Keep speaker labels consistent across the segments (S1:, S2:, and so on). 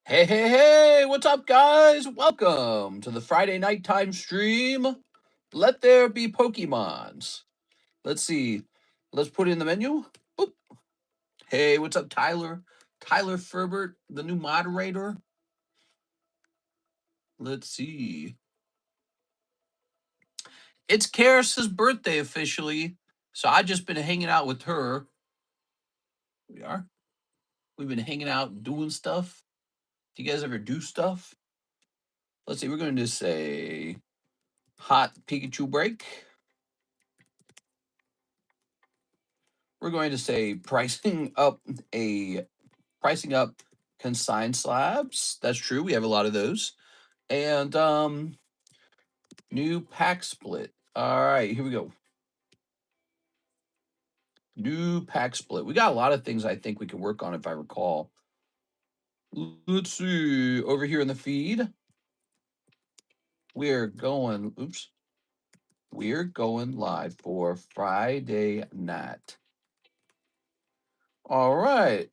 S1: Hey, hey, hey, what's up, guys? Welcome to the Friday nighttime stream. Let there be Pokemons. Let's see. Let's put in the menu. Boop. Hey, what's up, Tyler? Tyler Ferbert, the new moderator. Let's see. It's Karis's birthday officially, so I've just been hanging out with her. We are. We've been hanging out doing stuff. Do you guys ever do stuff? Let's see. We're going to say hot Pikachu break. We're going to say pricing up consigned slabs. That's true. We have a lot of those. And new pack split. All right, here we go. New pack split. We got a lot of things I think we can work on if I recall. Let's see. Over here in the feed, we're going live for Friday night. All right.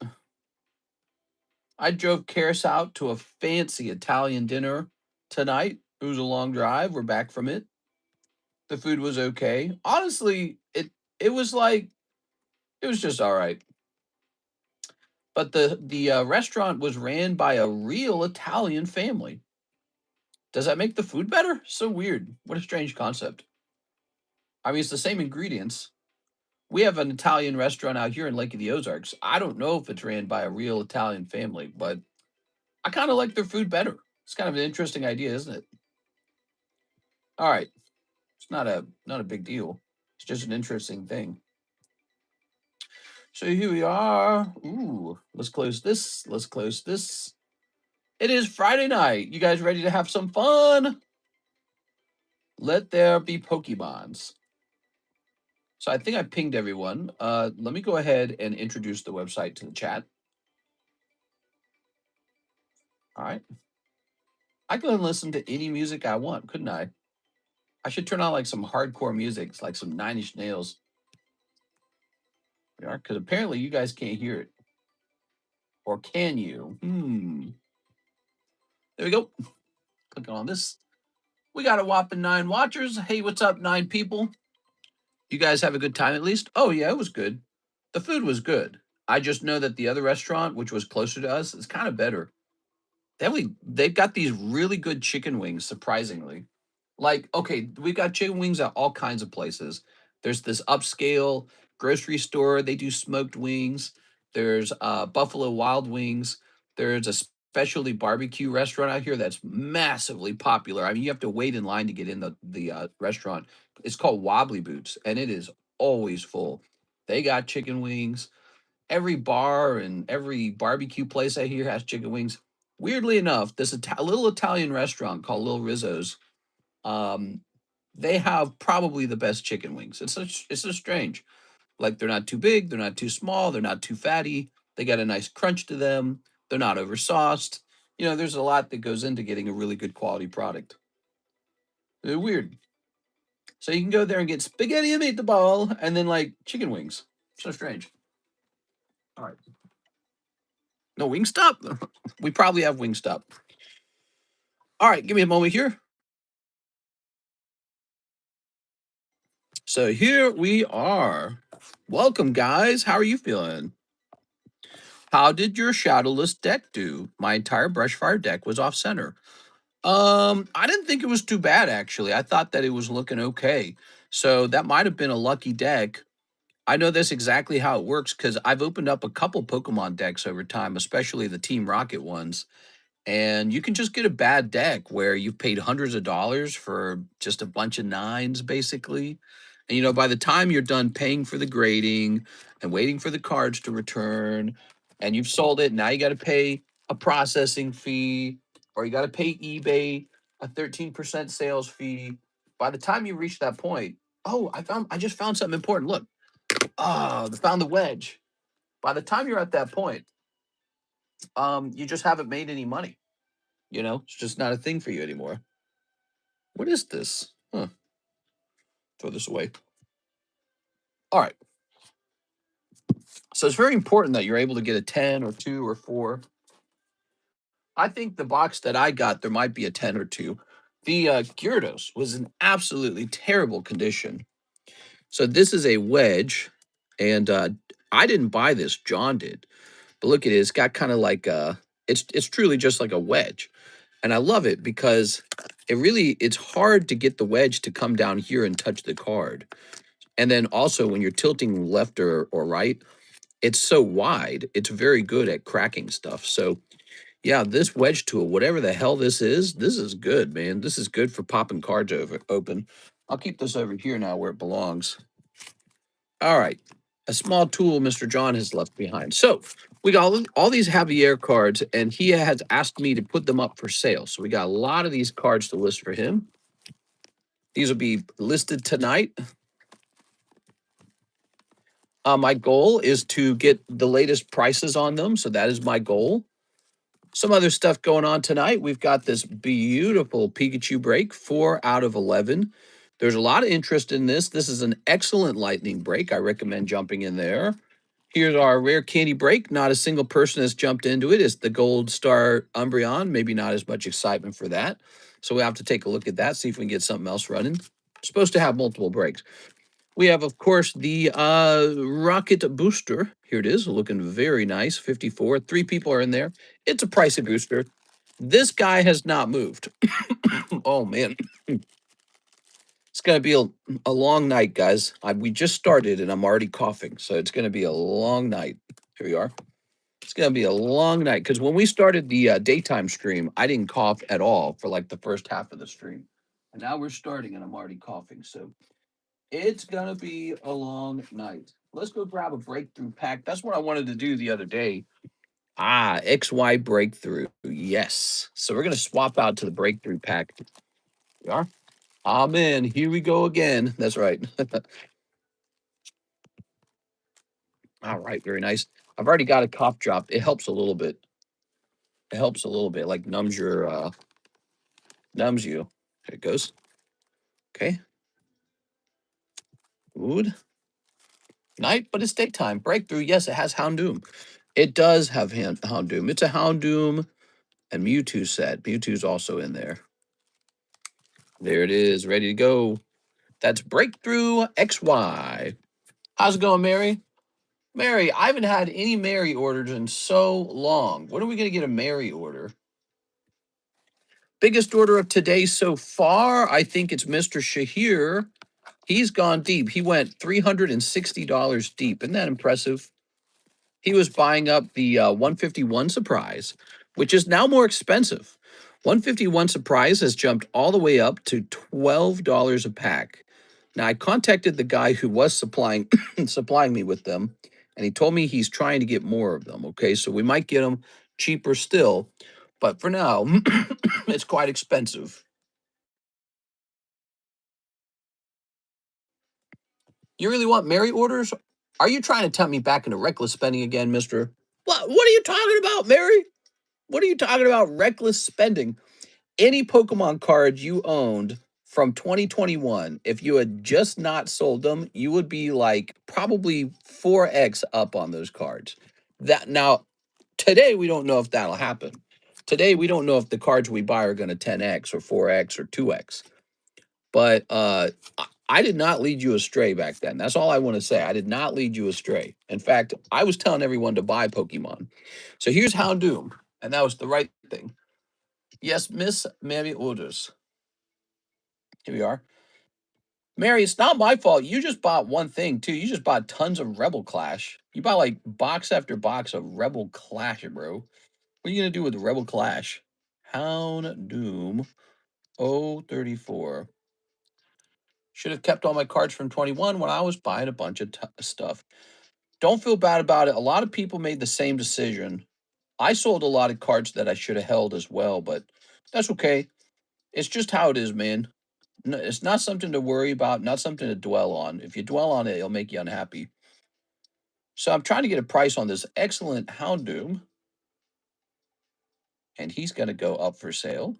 S1: I drove Karis out to a fancy Italian dinner tonight. It was a long drive. We're back from it. The food was okay. Honestly, it was just all right. But the restaurant was ran by a real Italian family. Does that make the food better? So weird. What a strange concept. I mean, it's the same ingredients. We have an Italian restaurant out here in Lake of the Ozarks. I don't know if it's ran by a real Italian family, but I kind of like their food better. It's kind of an interesting idea, isn't it? All right. It's not a big deal. It's just an interesting thing. So here we are. Ooh, let's close this. Let's close this. It is Friday night. You guys ready to have some fun? Let there be Pokemons. So I think I pinged everyone. Let me go ahead and introduce the website to the chat. All right. I can listen to any music I want, couldn't I? I should turn on like some hardcore music, like some Nine Inch Nails. Because apparently you guys can't hear it. Or can you? There we go. Clicking on this. We got a whopping 9 watchers. Hey, what's up, 9 people? You guys have a good time at least? Oh, yeah, it was good. The food was good. I just know that the other restaurant, which was closer to us, is kind of better. They've got these really good chicken wings, surprisingly. Like, okay, we've got chicken wings at all kinds of places. There's this upscale grocery store. They do smoked wings. There's Buffalo Wild Wings. There's a specialty barbecue restaurant out here that's massively popular. I mean, you have to wait in line to get in the restaurant. It's called Wobbly Boots, and it is always full. They got chicken wings. Every bar and every barbecue place I hear has chicken wings. Weirdly enough, this little Italian restaurant called Little Rizzo's, they have probably the best chicken wings. It's so strange. Like they're not too big, they're not too small, they're not too fatty. They got a nice crunch to them. They're not oversauced. You know, there's a lot that goes into getting a really good quality product. They're weird. So you can go there and get spaghetti and meatball and then like chicken wings. So strange. All right. No Wingstop? We probably have Wingstop. All right, give me a moment here. So here we are. Welcome, guys. How are you feeling? How did your shadowless deck do? My entire brushfire deck was off center. I didn't think it was too bad actually. I thought that it was looking okay. So that might have been a lucky deck. I know that's exactly how it works because I've opened up a couple Pokemon decks over time, especially the Team Rocket ones. And you can just get a bad deck where you've paid hundreds of dollars for just a bunch of nines, basically. And, you know, by the time you're done paying for the grading and waiting for the cards to return, and you've sold it, now you got to pay a processing fee or you got to pay eBay a 13% sales fee. By the time you reach that point, oh, I just found something important. Look, oh, I found the wedge. By the time you're at that point, you just haven't made any money. You know, it's just not a thing for you anymore. What is this? Huh. Throw this away. All right. So it's very important that you're able to get a 10 or 2 or 4. I think the box that I got, there might be a 10 or 2. The Gyarados was in absolutely terrible condition. So this is a wedge, and I didn't buy this. John did. But look at it. It's got kind of like it's truly just like a wedge. And I love it because it's hard to get the wedge to come down here and touch the card. And then also when you're tilting left or right, it's so wide. It's very good at cracking stuff. So yeah, this wedge tool, whatever the hell this is good, man. This is good for popping cards open. I'll keep this over here now where it belongs. All right. A small tool Mr. John has left behind. So we got all these Javier cards, and he has asked me to put them up for sale. So we got a lot of these cards to list for him. These will be listed tonight. My goal is to get the latest prices on them. So that is my goal. Some other stuff going on tonight. We've got this beautiful Pikachu break, 4 out of 11. There's a lot of interest in this. This is an excellent lightning break. I recommend jumping in there. Here's our rare candy break. Not a single person has jumped into it. It's the Gold Star Umbreon. Maybe not as much excitement for that. So we have to take a look at that, see if we can get something else running. Supposed to have multiple breaks. We have, of course, the Rocket Booster. Here it is, looking very nice. 54. 3 people are in there. It's a pricey booster. This guy has not moved. Oh, man. It's going to be a long night, guys. We just started, and I'm already coughing. So it's going to be a long night. Here we are. It's going to be a long night because when we started the daytime stream, I didn't cough at all for like the first half of the stream. And now we're starting, and I'm already coughing. So it's going to be a long night. Let's go grab a breakthrough pack. That's what I wanted to do the other day. XY breakthrough. Yes. So we're going to swap out to the breakthrough pack. We are. Amen. Here we go again. That's right. All right. Very nice. I've already got a cough drop. It helps a little bit. It helps a little bit. Like numbs you. There it goes. Okay. Good night, but it's daytime. Breakthrough. Yes, it has Houndoom. It does have Houndoom. It's a Houndoom and Mewtwo set. Mewtwo's also in there. There it is, ready to go. That's Breakthrough XY. How's it going, Mary? Mary, I haven't had any Mary orders in so long. When are we going to get a Mary order? Biggest order of today so far, I think it's Mr. Shahir. He's gone deep. He went $360 deep. Isn't that impressive? He was buying up the 151 Surprise, which is now more expensive. 151 Surprise has jumped all the way up to $12 a pack. Now, I contacted the guy who was supplying me with them, and he told me he's trying to get more of them. Okay, so we might get them cheaper still, but for now, it's quite expensive. You really want Mary orders? Are you trying to tempt me back into reckless spending again, mister? What are you talking about, Mary? What are you talking about? Reckless spending. Any Pokemon cards you owned from 2021, if you had just not sold them, you would be like probably 4x up on those cards. That now, today we don't know if that'll happen. Today we don't know if the cards we buy are going to 10x or 4x or 2x. But I did not lead you astray back then. That's all I want to say. I did not lead you astray. In fact, I was telling everyone to buy Pokemon. So here's Houndoom, and that was the right thing. Yes, Miss Mary orders. Here we are. Mary, it's not my fault. You just bought one thing, too. You just bought tons of Rebel Clash. You bought like box after box of Rebel Clash, bro. What are you going to do with Rebel Clash? Houndoom 034. Should have kept all my cards from 21 when I was buying a bunch of stuff. Don't feel bad about it. A lot of people made the same decision. I sold a lot of cards that I should have held as well, but that's okay. It's just how it is, man. No, it's not something to worry about, not something to dwell on. If you dwell on it, it'll make you unhappy. So I'm trying to get a price on this excellent Houndoom, and he's going to go up for sale.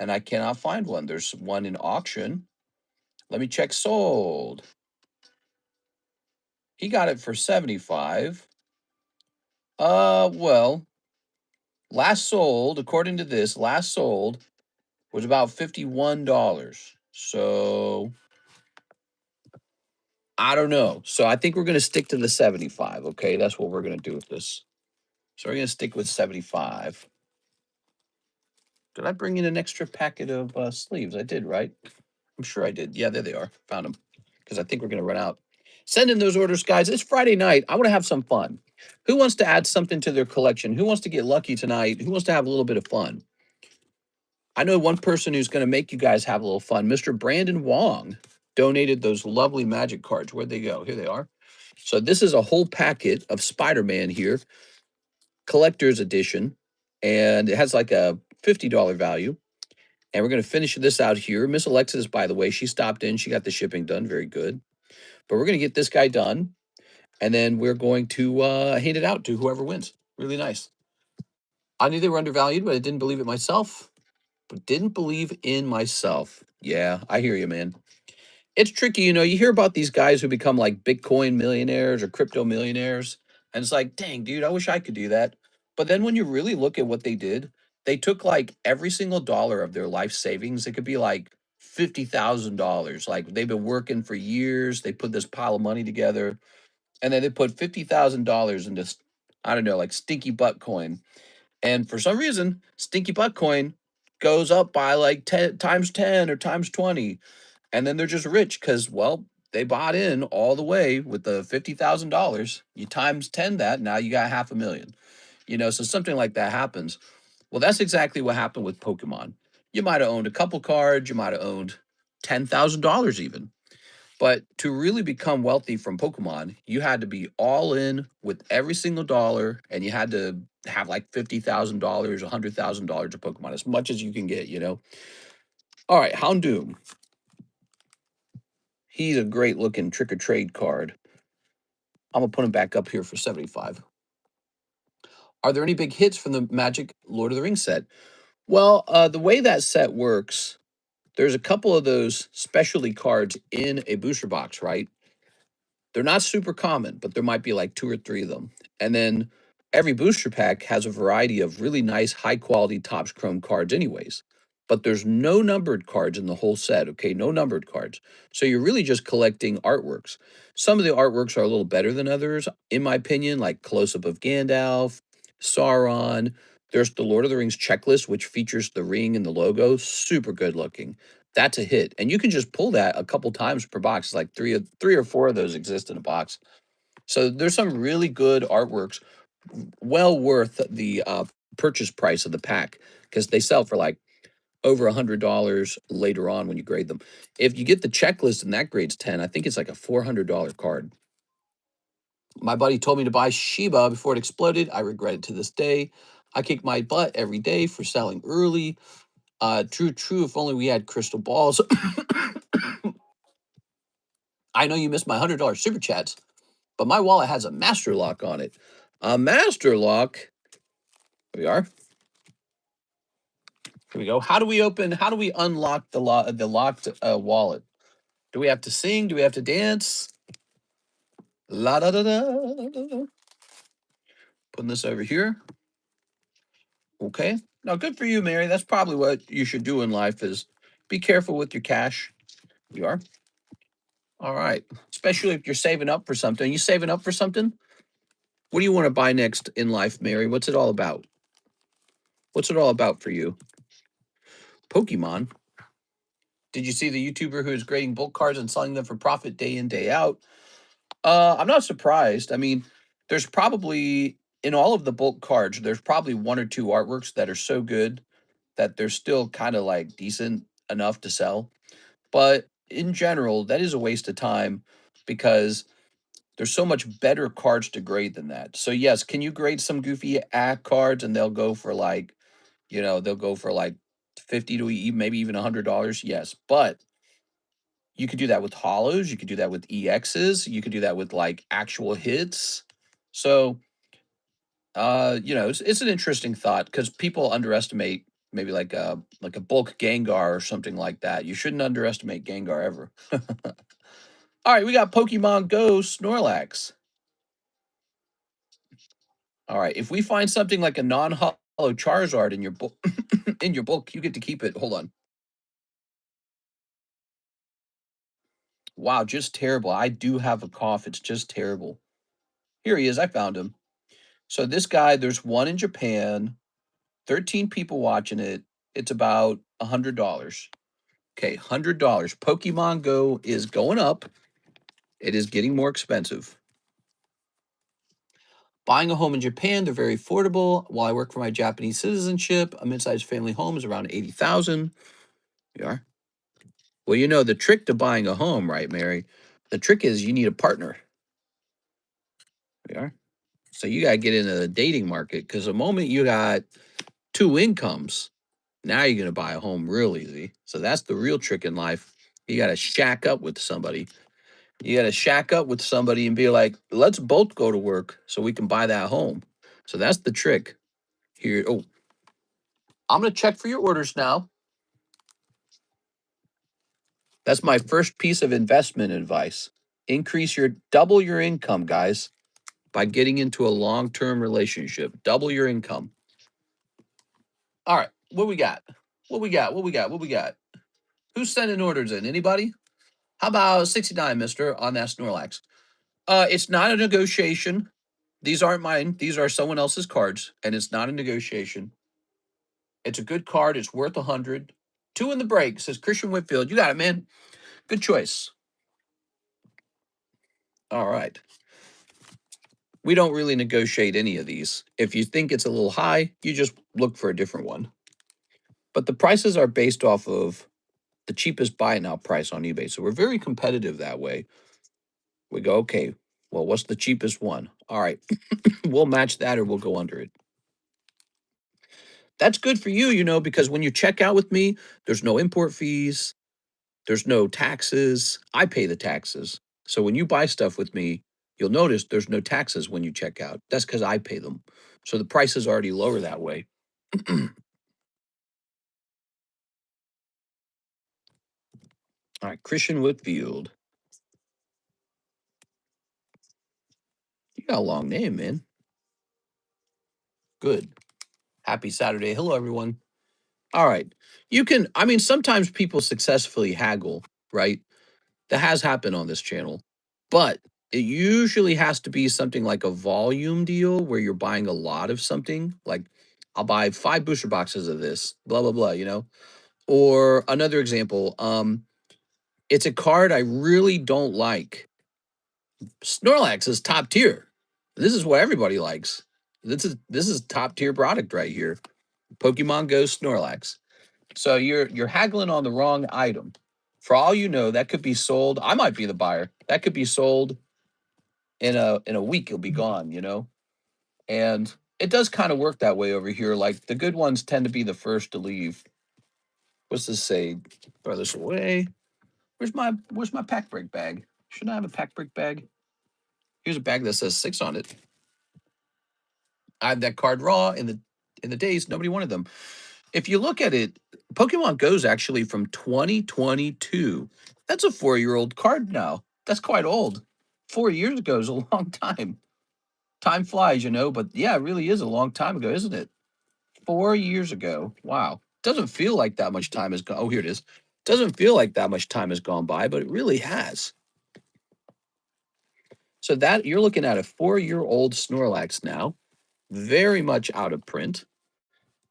S1: And I cannot find one. There's one in auction. Let me check sold. He got it for 75. Well, last sold, according to this, last sold was about $51. So I don't know. So I think we're going to stick to the 75. Okay, that's what we're going to do with this. So we're going to stick with 75. Did I bring in an extra packet of sleeves? I did, right? I'm sure I did. Yeah, there they are. Found them. Because I think we're going to run out. Send in those orders, guys. It's Friday night. I want to have some fun. Who wants to add something to their collection? Who wants to get lucky tonight? Who wants to have a little bit of fun? I know one person who's going to make you guys have a little fun. Mr. Brandon Wong donated those lovely magic cards. Where'd they go? Here they are. So this is a whole packet of Spider-Man here, collector's edition, and it has like a $50 value. And we're going to finish this out here. Miss Alexis, by the way, she stopped in. She got the shipping done. Very good. But we're going to get this guy done. And then we're going to hand it out to whoever wins. Really nice. I knew they were undervalued, but I didn't believe it myself. But didn't believe in myself. Yeah, I hear you, man. It's tricky, you know. You hear about these guys who become like Bitcoin millionaires or crypto millionaires, and it's like, dang, dude, I wish I could do that. But then when you really look at what they did, they took like every single dollar of their life savings. It could be like $50,000. Like they've been working for years. They put this pile of money together, and then they put $50,000 into, I don't know, like Stinky Butt Coin. And for some reason, Stinky Butt Coin goes up by like 10 times 10 or times 20, and then they're just rich because, well, they bought in all the way with the $50,000. You times 10 that, now you got 500,000. You know, so something like that happens. Well, that's exactly what happened with Pokemon. You might have owned a couple cards, you might have owned $10,000 even. But to really become wealthy from Pokemon, you had to be all in with every single dollar, and you had to have like $50,000, $100,000 of Pokemon, as much as you can get, you know. All right, Houndoom. He's a great looking trick or trade card. I'm gonna put him back up here for 75. Are there any big hits from the Magic Lord of the Rings set? Well, the way that set works, there's a couple of those specialty cards in a booster box, right? They're not super common, but there might be like two or three of them. And then every booster pack has a variety of really nice, high quality Topps Chrome cards, anyways. But there's no numbered cards in the whole set, okay? No numbered cards. So you're really just collecting artworks. Some of the artworks are a little better than others, in my opinion, like Close Up of Gandalf, Sauron. There's the Lord of the Rings checklist, which features the ring and the logo. Super good looking. That's a hit. And you can just pull that a couple times per box. It's like three or four of those exist in a box. So there's some really good artworks, well worth the purchase price of the pack, because they sell for like over $100 later on when you grade them. If you get the checklist and that grades 10, I think it's like a $400 card. My buddy told me to buy Shiba before it exploded. I regret it to this day. I kick my butt every day for selling early. True, true. If only we had crystal balls. I know you missed my $100 super chats, but my wallet has a master lock on it. A master lock. Here we are. Here we go. How do we unlock the locked wallet? Do we have to sing? Do we have to dance? La da da da. Putting this over here. Okay. Now, good for you, Mary. That's probably what you should do in life: is be careful with your cash. You are. All right. Especially if you're saving up for something. You saving up for something? What do you want to buy next in life, Mary? What's it all about? What's it all about for you? Pokemon. Did you see the YouTuber who is grading bulk cards and selling them for profit day in, day out? I'm not surprised. I mean, there's probably in all of the bulk cards, there's probably one or two artworks that are so good that they're still kind of like decent enough to sell. But in general, that is a waste of time because there's so much better cards to grade than that. So yes, can you grade some goofy cards and they'll go for like, they'll go for like 50 to maybe even $100? Yes, but you could do that with hollows. You could do that with EXs. You could do that with like actual hits. So, it's an interesting thought because people underestimate maybe like a bulk Gengar or something like that. You shouldn't underestimate Gengar ever. All right, we got Pokemon Go Snorlax. All right, if we find something like a non Hello, Charizard in your book. In your book, you get to keep it. Hold on. Wow, just terrible. I do have a cough. It's just terrible. Here he is. I found him. So this guy, there's one in Japan, 13 people watching it. It's about $100. Okay, $100. Pokemon Go is going up. It is getting more expensive. Buying a home in Japan, they're very affordable. While I work for my Japanese citizenship, a mid-sized family home is around 80,000. You are. Well, you know the trick to buying a home, right, Mary? The trick is you need a partner. You are. So you got to get into the dating market because the moment you got two incomes, now you're going to buy a home real easy. So that's the real trick in life. You got to shack up with somebody. You got to shack up with somebody and be like, let's both go to work so we can buy that home. So that's the trick here. Oh, I'm going to check for your orders now. That's my first piece of investment advice. Double your income, guys, by getting into a long-term relationship. Double your income. All right, what we got? What we got? What we got? What we got? Who's sending orders in? Anybody? How about 69, mister, on that Snorlax? It's not a negotiation. These aren't mine. These are someone else's cards, and it's not a negotiation. It's a good card. It's worth 100. Two in the break, says Christian Whitfield. You got it, man. Good choice. All right. We don't really negotiate any of these. If you think it's a little high, you just look for a different one. But the prices are based off of the cheapest buy now price on eBay. So we're very competitive that way. We go, okay, well, what's the cheapest one? All right, we'll match that or we'll go under it. That's good for you, you know, because when you check out with me, there's no import fees, there's no taxes. I pay the taxes. So when you buy stuff with me, you'll notice there's no taxes when you check out. That's because I pay them. So the price is already lower that way. All right, Christian Whitfield. You got a long name, man. Good. Happy Saturday. Hello, everyone. All right. I mean, sometimes people successfully haggle, right? That has happened on this channel, but it usually has to be something like a volume deal where you're buying a lot of something. Like, I'll buy 5 booster boxes of this, blah, blah, blah, you know? Or another example, it's a card I really don't like. Snorlax is top tier. This is what everybody likes. This is top tier product right here. Pokemon Go Snorlax. So you're haggling on the wrong item. For all you know, that could be sold. I might be the buyer. That could be sold in a week. It'll be gone, you know? And it does kind of work that way over here. Like the good ones tend to be the first to leave. What's this say? Throw this away. Where's my pack break bag? Shouldn't I have a pack break bag? Here's a bag that says 6 on it. I have that card raw in the days. Nobody wanted them. If you look at it, Pokemon Go's actually from 2022. That's a 4-year-old card now. That's quite old. 4 years ago is a long time. Time flies, you know, but yeah, it really is a long time ago, isn't it? 4 years ago. Wow. Doesn't feel like that much time has gone. Oh, here it is. Doesn't feel like that much time has gone by, but it really has. So that you're looking at a 4-year-old Snorlax now, very much out of print.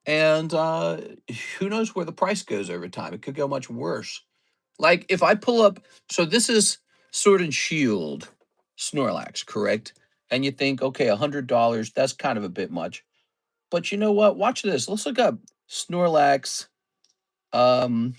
S1: And who knows where the price goes over time? It could go much worse. Like if I pull up, so this is Sword and Shield Snorlax, correct? And you think, okay, $100, that's kind of a bit much. But you know what? Watch this. Let's look up Snorlax um,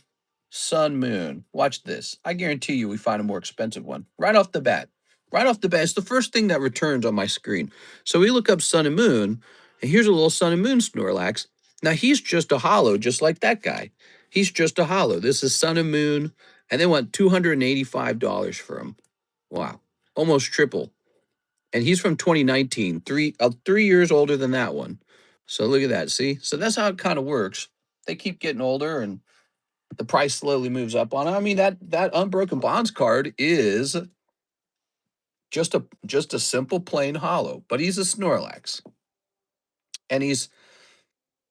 S1: Sun Moon. Watch this. I guarantee you we find a more expensive one right off the bat. Right off the bat, it's the first thing that returns on my screen. So we look up Sun and Moon, and here's a little Sun and Moon Snorlax. Now he's just a hollow, just like that guy. He's just a hollow. This is Sun and Moon, and they want $285 for him. Wow, almost triple. And he's from 2019, 3 years older than that one. So look at that. See, so that's how it kind of works. They keep getting older, and the price slowly moves up on it. I mean, that Unbroken Bonds card is just a simple plain hollow, but he's a Snorlax. And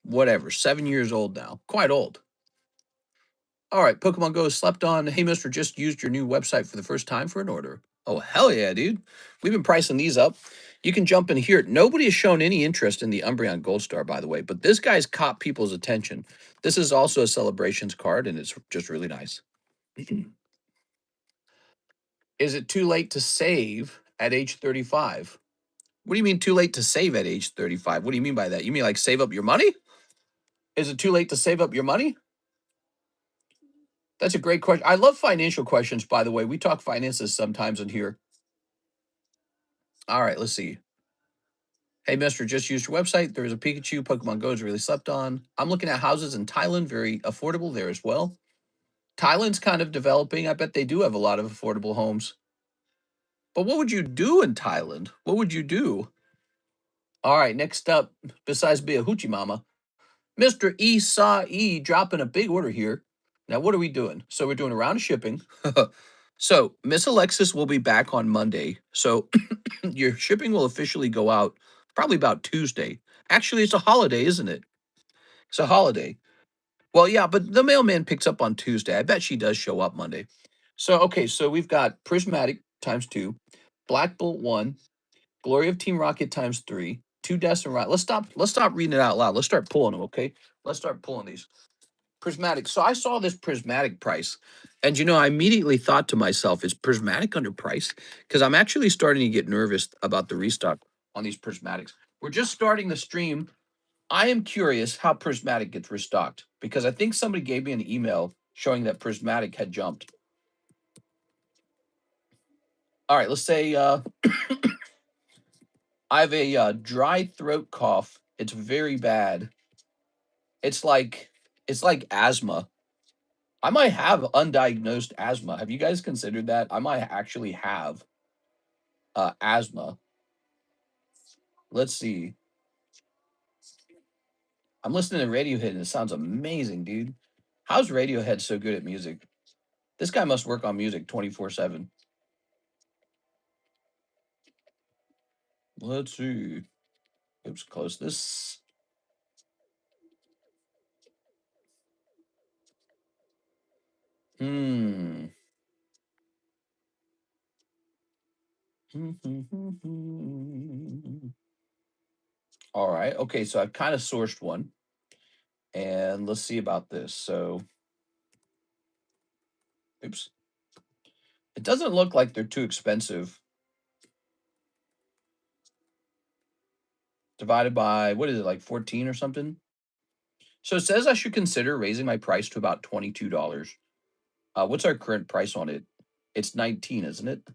S1: whatever, 7 years old now. Quite old. All right, Pokemon Go slept on. Hey, mister, just used your new website for the first time for an order. Oh, hell yeah, dude. We've been pricing these up. You can jump in here. Nobody has shown any interest in the Umbreon Gold Star, by the way, but this guy's caught people's attention. This is also a celebrations card, and it's just really nice. Is it too late to save at age 35? What do you mean too late to save at age 35? What do you mean by that? You mean like save up your money? Is it too late to save up your money? That's a great question. I love financial questions, by the way. We talk finances sometimes in here. All right, let's see. Hey, mister, just used your website. There's a Pikachu. Pokemon Go is really slept on. I'm looking at houses in Thailand, very affordable there as well. Thailand's kind of developing. I bet they do have a lot of affordable homes. But what would you do in Thailand? What would you do? All right, next up, besides be a hoochie mama, Mr. Isai dropping a big order here. Now, what are we doing? So we're doing a round of shipping. So Miss Alexis will be back on Monday. So your shipping will officially go out probably about Tuesday. Actually, it's a holiday, isn't it? It's a holiday. Well, yeah, but the mailman picks up on Tuesday. I bet she does show up Monday. So, okay, so we've got Prismatic times 2, Black Bolt 1, Glory of Team Rocket times 3, 2 Destin Right. Let's stop reading it out loud. Let's start pulling them, okay? Let's start pulling these. Prismatic. So I saw this Prismatic price, and I immediately thought to myself, is Prismatic underpriced? Because I'm actually starting to get nervous about the restock on these Prismatics. We're just starting the stream. I am curious how Prismatic gets restocked because I think somebody gave me an email showing that Prismatic had jumped. All right, let's say I have a dry throat cough. It's very bad. It's like asthma. I might have undiagnosed asthma. Have you guys considered that? I might actually have asthma. Let's see. I'm listening to Radiohead and it sounds amazing, dude. How's Radiohead so good at music? This guy must work on music 24/7. Let's see. Oops, close this. Hmm. All right. Okay, so I've kind of sourced one. And let's see about this. So, oops. It doesn't look like they're too expensive. Divided by, what is it, like 14 or something? So it says I should consider raising my price to about $22. What's our current price on it? It's 19, isn't it?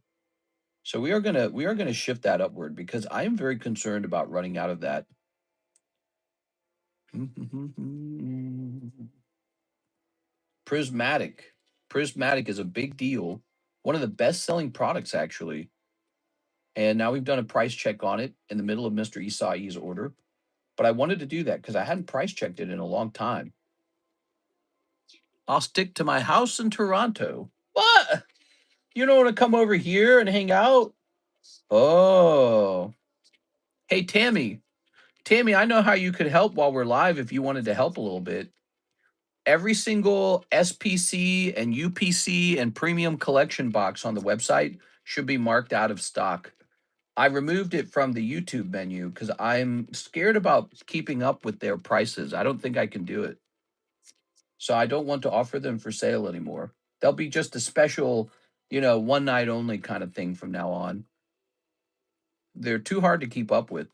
S1: So we are gonna shift that upward because I am very concerned about running out of that. Prismatic. Prismatic is a big deal. One of the best-selling products, actually. And now we've done a price check on it in the middle of Mr. Isai's order. But I wanted to do that because I hadn't price checked it in a long time. I'll stick to my house in Toronto. What? You don't want to come over here and hang out? Oh. Hey, Tammy. Tammy, I know how you could help while we're live if you wanted to help a little bit. Every single SPC and UPC and premium collection box on the website should be marked out of stock. I removed it from the YouTube menu because I'm scared about keeping up with their prices. I don't think I can do it. So I don't want to offer them for sale anymore. They'll be just a special, one night only kind of thing from now on. They're too hard to keep up with.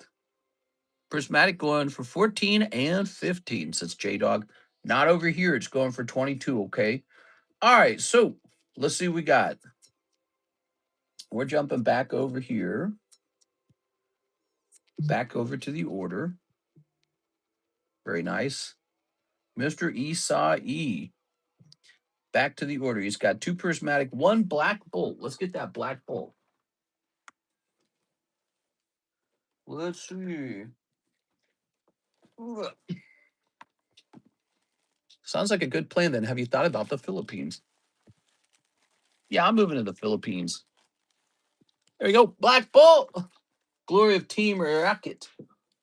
S1: Prismatic going for 14 and 15, says J Dog. Not over here. It's going for 22, okay? All right, so let's see what we got. We're jumping back over here. Back over to the order. Very nice. Mr. Isai. Back to the order. He's got 2 prismatic, 1 black bolt. Let's get that black bolt. Let's see. Sounds like a good plan then. Have you thought about the Philippines? Yeah, I'm moving to the Philippines. There we go. Black bolt. Glory of Team Rocket.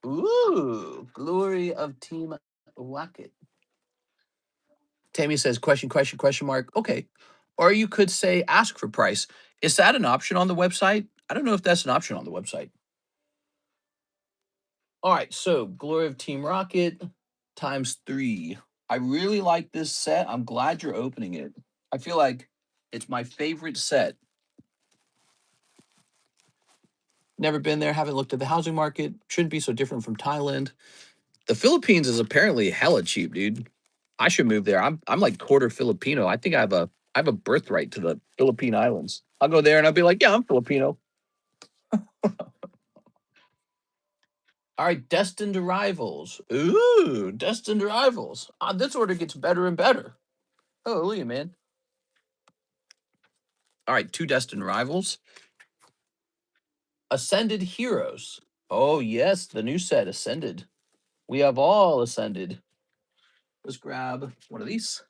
S1: Ooh, Glory of Team Whack it. Tammy says, question mark. Okay. Or you could say, ask for price. Is that an option on the website? I don't know if that's an option on the website. All right. So Glory of Team Rocket ×3. I really like this set. I'm glad you're opening it. I feel like it's my favorite set. Never been there. Haven't looked at the housing market. Shouldn't be so different from Thailand. The Philippines is apparently hella cheap, dude. I should move there. I'm like quarter Filipino. I think I have a birthright to the Philippine Islands. I'll go there and I'll be like, yeah, I'm Filipino. All right, destined arrivals. Ooh, destined arrivals. This order gets better and better. Oh, look at man. All right, 2 destined arrivals. Ascended heroes. Oh yes, the new set ascended. We have all ascended. Let's grab one of these.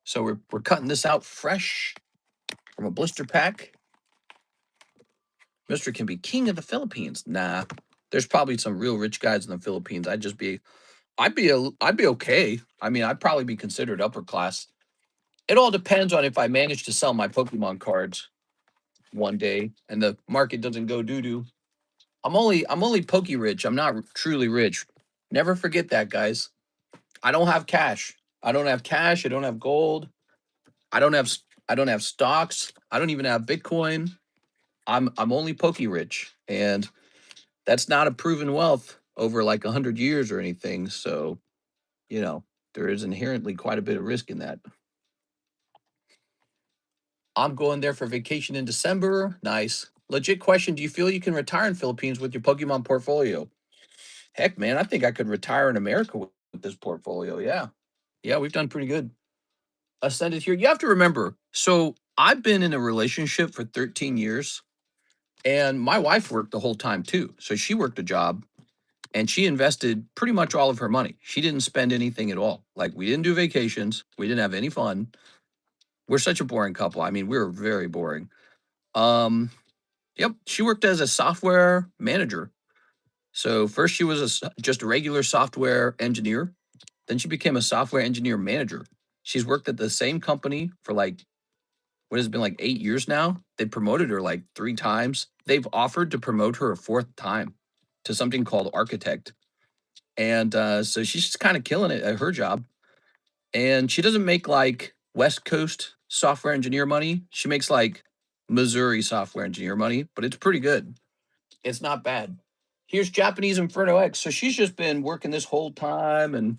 S1: So we're cutting this out fresh from a blister pack. Mister can be king of the Philippines. Nah, there's probably some real rich guys in the Philippines. I'd be okay. I mean, I'd probably be considered upper class. It all depends on if I manage to sell my Pokemon cards one day and the market doesn't go doo-doo. I'm only Poke rich. I'm not truly rich. Never forget that, guys. I don't have cash. I don't have cash. I don't have gold. I don't have stocks. I don't even have Bitcoin. I'm only Poke rich, and that's not a proven wealth over like 100 years or anything. So, there is inherently quite a bit of risk in that. I'm going there for vacation in December. Nice. Legit question. Do you feel you can retire in Philippines with your Pokemon portfolio? Heck, man, I think I could retire in America with this portfolio. Yeah. Yeah, we've done pretty good. Ascended here. You have to remember, so I've been in a relationship for 13 years, and my wife worked the whole time too. So she worked a job and she invested pretty much all of her money. She didn't spend anything at all. Like, we didn't do vacations. We didn't have any fun. We're such a boring couple. I mean, we were very boring. Yep. She worked as a software manager. So first she was just a regular software engineer. Then she became a software engineer manager. She's worked at the same company for like, what has it been, like 8 years now? They promoted her like 3 times. They've offered to promote her a 4th time to something called architect. And so she's just kind of killing it at her job. And she doesn't make like West Coast software engineer money. She makes like Missouri software engineer money, but it's pretty good. It's not bad. Here's Japanese Inferno X. So she's just been working this whole time, and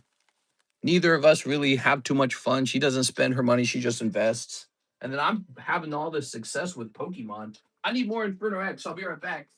S1: neither of us really have too much fun. She doesn't spend her money, she just invests. And then I'm having all this success with Pokemon. I need more Inferno X. I'll be right back.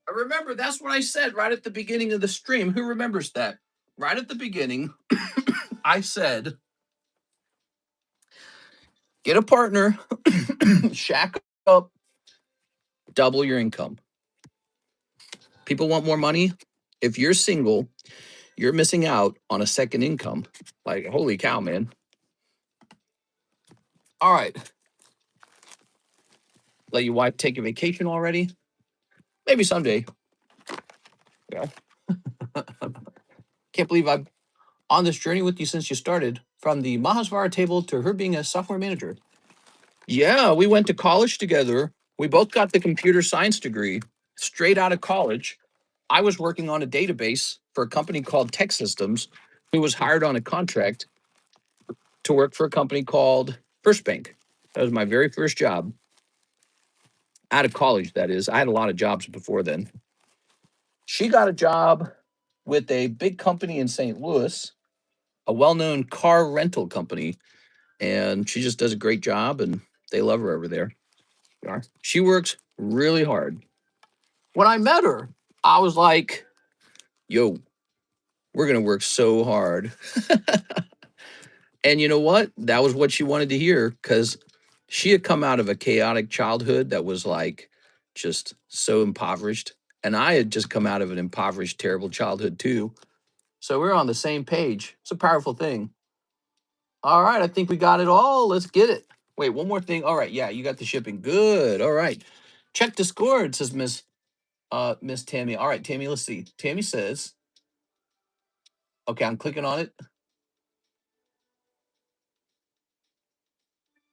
S1: Remember, that's what I said right at the beginning of the stream. Who remembers that? Right at the beginning, I said, get a partner, shack up, double your income. People want more money. If you're single, you're missing out on a second income. Like, holy cow, man. All right. Let your wife take a vacation already? Maybe someday. Yeah. Can't believe I'm on this journey with you since you started, from the Mahasvara table to her being a software manager. Yeah, we went to college together. We both got the computer science degree straight out of college. I was working on a database for a company called Tech Systems, who was hired on a contract to work for a company called First Bank. That was my very first job. Out of college, that is. I had a lot of jobs before then. She got a job with a big company in St. Louis, a well-known car rental company, and she just does a great job, and they love her over there. She works really hard. When I met her, I was like, yo, we're going to work so hard. And you know what? That was what she wanted to hear because she had come out of a chaotic childhood that was like just so impoverished. And I had just come out of an impoverished, terrible childhood too. So we're on the same page. It's a powerful thing. All right. I think we got it all. Let's get it. Wait, one more thing. All right. Yeah, you got the shipping. Good. All right. Check Discord, says Miss Tammy. All right, Tammy, let's see. Tammy says, okay, I'm clicking on it.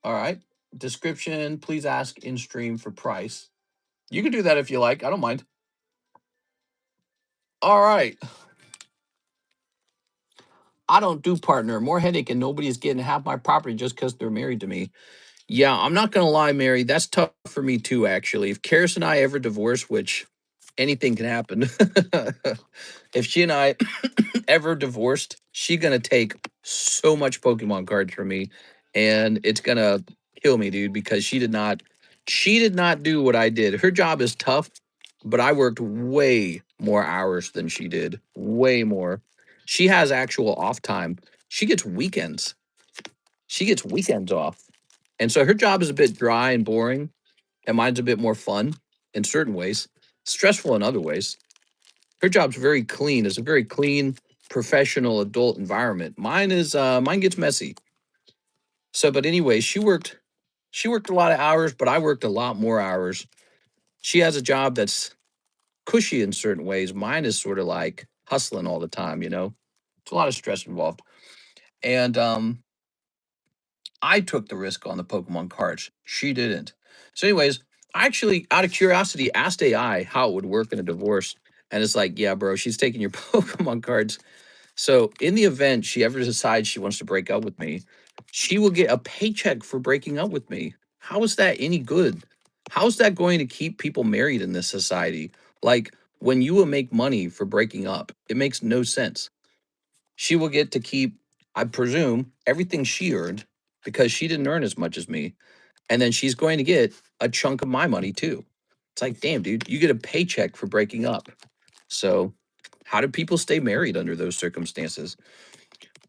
S1: All right. Description, please ask in stream for price. You can do that if you like. I don't mind. All right. I don't do partner. More headache and nobody's getting half my property just because they're married to me. Yeah, I'm not going to lie, Mary. That's tough for me too, actually. If Karis and I ever divorce, which anything can happen, if she and I ever divorced, she gonna take so much Pokemon cards from me, and it's gonna kill me, dude, because she did not do what I did. Her job is tough, but I worked way more hours than she did. Way more. She has actual off time. She gets weekends. She gets weekends off. And so her job is a bit dry and boring, and mine's a bit more fun in certain ways, stressful in other ways. Her job's very clean. It's a very clean, professional adult environment. Mine gets messy. So, but anyway, she worked a lot of hours, but I worked a lot more hours. She has a job that's cushy in certain ways. Mine is sort of like hustling all the time, you know. It's a lot of stress involved. And I took the risk on the Pokemon cards. She didn't. So, anyways, I actually, out of curiosity, asked AI how it would work in a divorce. And it's like, yeah, bro, she's taking your Pokemon cards. So in the event she ever decides she wants to break up with me, she will get a paycheck for breaking up with me. How is that any good? How is that going to keep people married in this society? Like when you will make money for breaking up, it makes no sense. She will get to keep, I presume, everything she earned because she didn't earn as much as me. And then she's going to get a chunk of my money too. It's like, damn, dude, you get a paycheck for breaking up. So how do people stay married under those circumstances?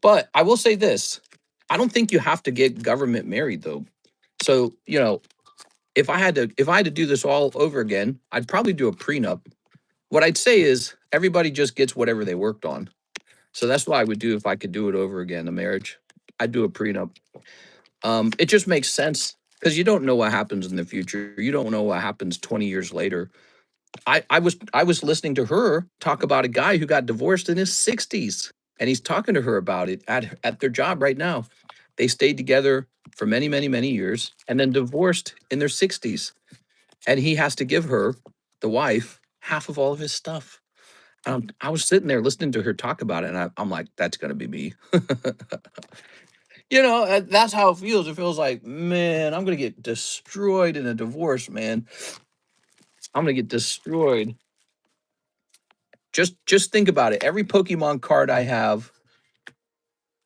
S1: But I will say this, I don't think you have to get government married though. So, if I had to do this all over again, I'd probably do a prenup. What I'd say is everybody just gets whatever they worked on. So that's what I would do if I could do it over again, a marriage. I'd do a prenup. It just makes sense because you don't know what happens in the future. You don't know what happens 20 years later. I was listening to her talk about a guy who got divorced in his 60s, and he's talking to her about it at their job right now. They stayed together for many, many, many years and then divorced in their 60s. And he has to give her, the wife, half of all of his stuff. I was sitting there listening to her talk about it, and I'm like, that's going to be me. That's how it feels. It feels like, man, I'm going to get destroyed in a divorce, man. I'm going to get destroyed. Just think about it. Every Pokemon card I have,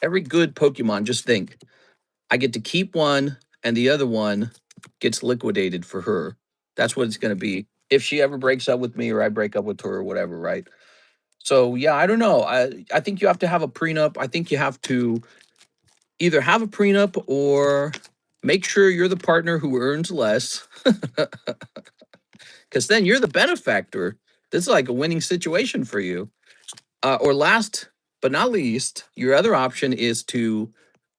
S1: every good Pokemon, just think, I get to keep one and the other one gets liquidated for her. That's what it's going to be. If she ever breaks up with me or I break up with her or whatever, right? So, yeah, I don't know. I think you have to have a prenup. I think you have to either have a prenup or make sure you're the partner who earns less because then you're the benefactor. This is like a winning situation for you. Or last but not least, your other option is to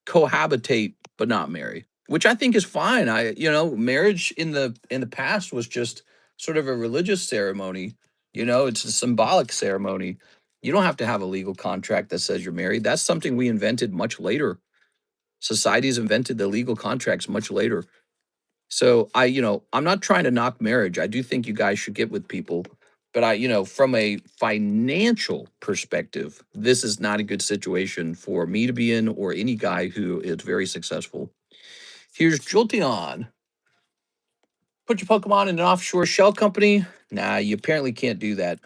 S1: cohabitate but not marry, which I think is fine. Marriage in the past was just sort of a religious ceremony. It's a symbolic ceremony. You don't have to have a legal contract that says you're married. That's something we invented much later. Societies invented the legal contracts much later. So I'm not trying to knock marriage. I do think you guys should get with people. But from a financial perspective, this is not a good situation for me to be in or any guy who is very successful. Here's Jolteon. Put your Pokemon in an offshore shell company. Nah, you apparently can't do that.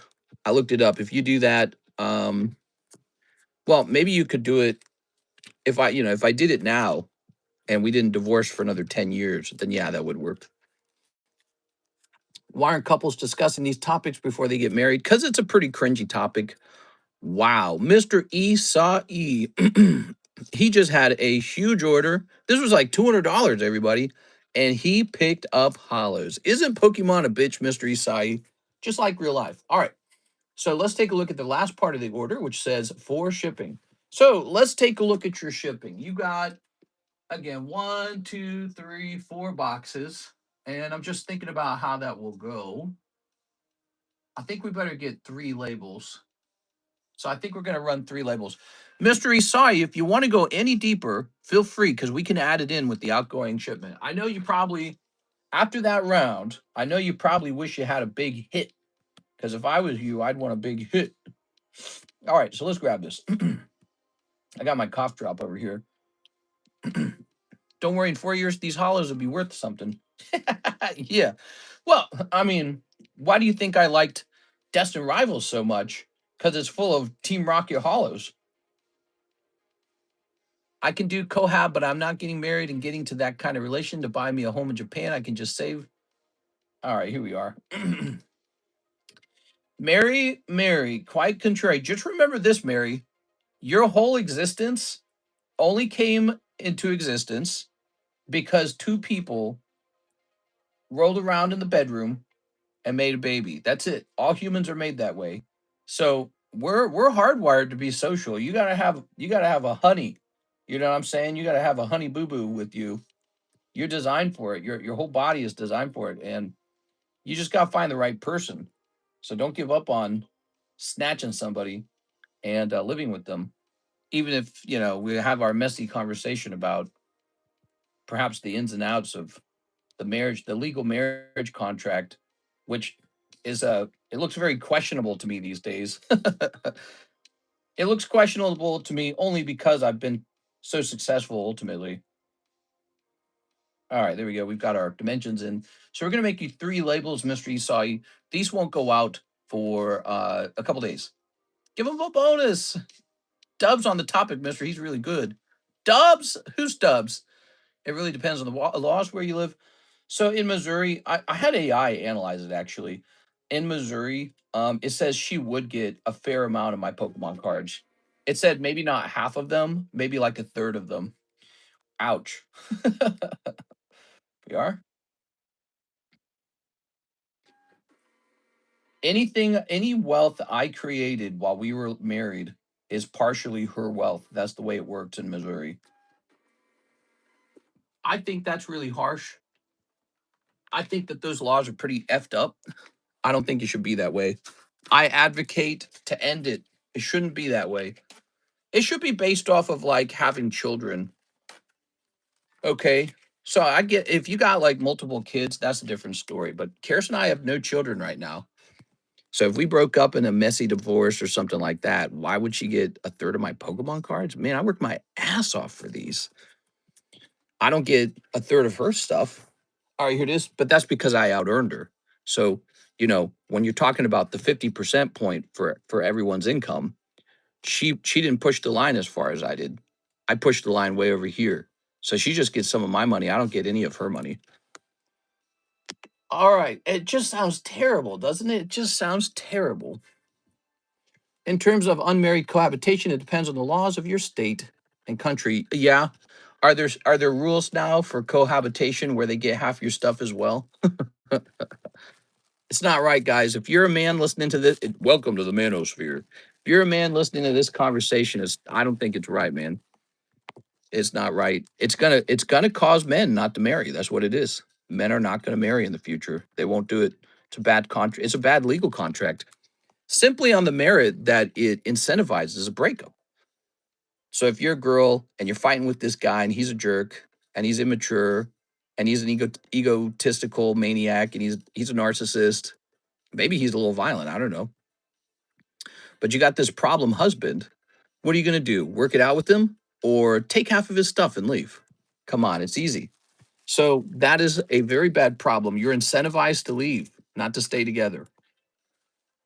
S1: I looked it up. If you do that, well, maybe you could do it if I did it now and we didn't divorce for another 10 years, then yeah, that would work. Why aren't couples discussing these topics before they get married? Because it's a pretty cringy topic. Wow, Mr. Isai, he just had a huge order. This was like $200, everybody, and he picked up hollows. Isn't Pokemon a bitch, Mr. Isai? Just like real life. All right, so let's take a look at the last part of the order, which says for shipping. So let's take a look at your shipping. You got, again, 1, 2, 3, 4 boxes, and I'm just thinking about how that will go. I think we better get 3 labels. So I think we're going to run 3 labels. Mr. Isai, if you want to go any deeper, feel free because we can add it in with the outgoing shipment. I know you probably, after that round, I know you probably wish you had a big hit because if I was you, I'd want a big hit. All right, so let's grab this. I got my cough drop over here. Don't worry, in 4 years, these hollows will be worth something. Yeah. Well, I mean, why do you think I liked Destined Rivals so much? Because it's full of Team Rocket hollows. I can do cohab, but I'm not getting married and getting to that kind of relation to buy me a home in Japan. I can just save. All right, here we are. Mary, quite contrary. Just remember this, Mary. Your whole existence only came into existence because 2 people rolled around in the bedroom and made a baby. That's it. All humans are made that way. So we're hardwired to be social. You gotta have a honey. You know what I'm saying? You gotta have a honey boo boo with you. You're designed for it. Your whole body is designed for it, and you just gotta find the right person. So don't give up on snatching somebody and living with them, even if we have our messy conversation about perhaps the ins and outs of the marriage, the legal marriage contract, which is it looks very questionable to me these days. It looks questionable to me only because I've been so successful ultimately. All right, there we go. We've got our dimensions in. So we're going to make you 3 labels, Mystery Saw. These won't go out for a couple days. Give him a bonus. Dubs on the topic, Mystery. He's really good. Dubs? Who's Dubs? It really depends on the laws where you live. So in Missouri, I had AI analyze it actually. In Missouri, it says she would get a fair amount of my Pokemon cards. It said maybe not half of them, maybe like a third of them. Ouch. We are. Any wealth I created while we were married is partially her wealth. That's the way it works in Missouri. I think that's really harsh. I think that those laws are pretty effed up. I don't think it should be that way. I advocate to end it. It shouldn't be that way. It should be based off of like having children. Okay. So I get if you got like multiple kids, that's a different story. But Karis and I have no children right now. So if we broke up in a messy divorce or something like that, why would she get a third of my Pokemon cards? Man, I worked my ass off for these. I don't get a third of her stuff. All right, here it is. But that's because I out earned her. So, when you're talking about the 50% point for everyone's income, she didn't push the line as far as I did. I pushed the line way over here. So she just gets some of my money. I don't get any of her money. All right. It just sounds terrible, doesn't it? It just sounds terrible. In terms of unmarried cohabitation, it depends on the laws of your state and country. Yeah. Are there rules now for cohabitation where they get half your stuff as well? It's not right, guys. If you're a man listening to this, welcome to the manosphere. If you're a man listening to this conversation, I don't think it's right, man. It's not right. It's gonna cause men not to marry. That's what it is. Men are not gonna marry in the future. They won't do it. It's a bad contract. It's a bad legal contract. Simply on the merit that it incentivizes a breakup. So if you're a girl and you're fighting with this guy and he's a jerk and he's immature and he's an egotistical maniac and he's a narcissist, maybe he's a little violent. I don't know. But you got this problem husband. What are you gonna do? Work it out with him or take half of his stuff and leave? Come on, it's easy. So that is a very bad problem. You're incentivized to leave, not to stay together.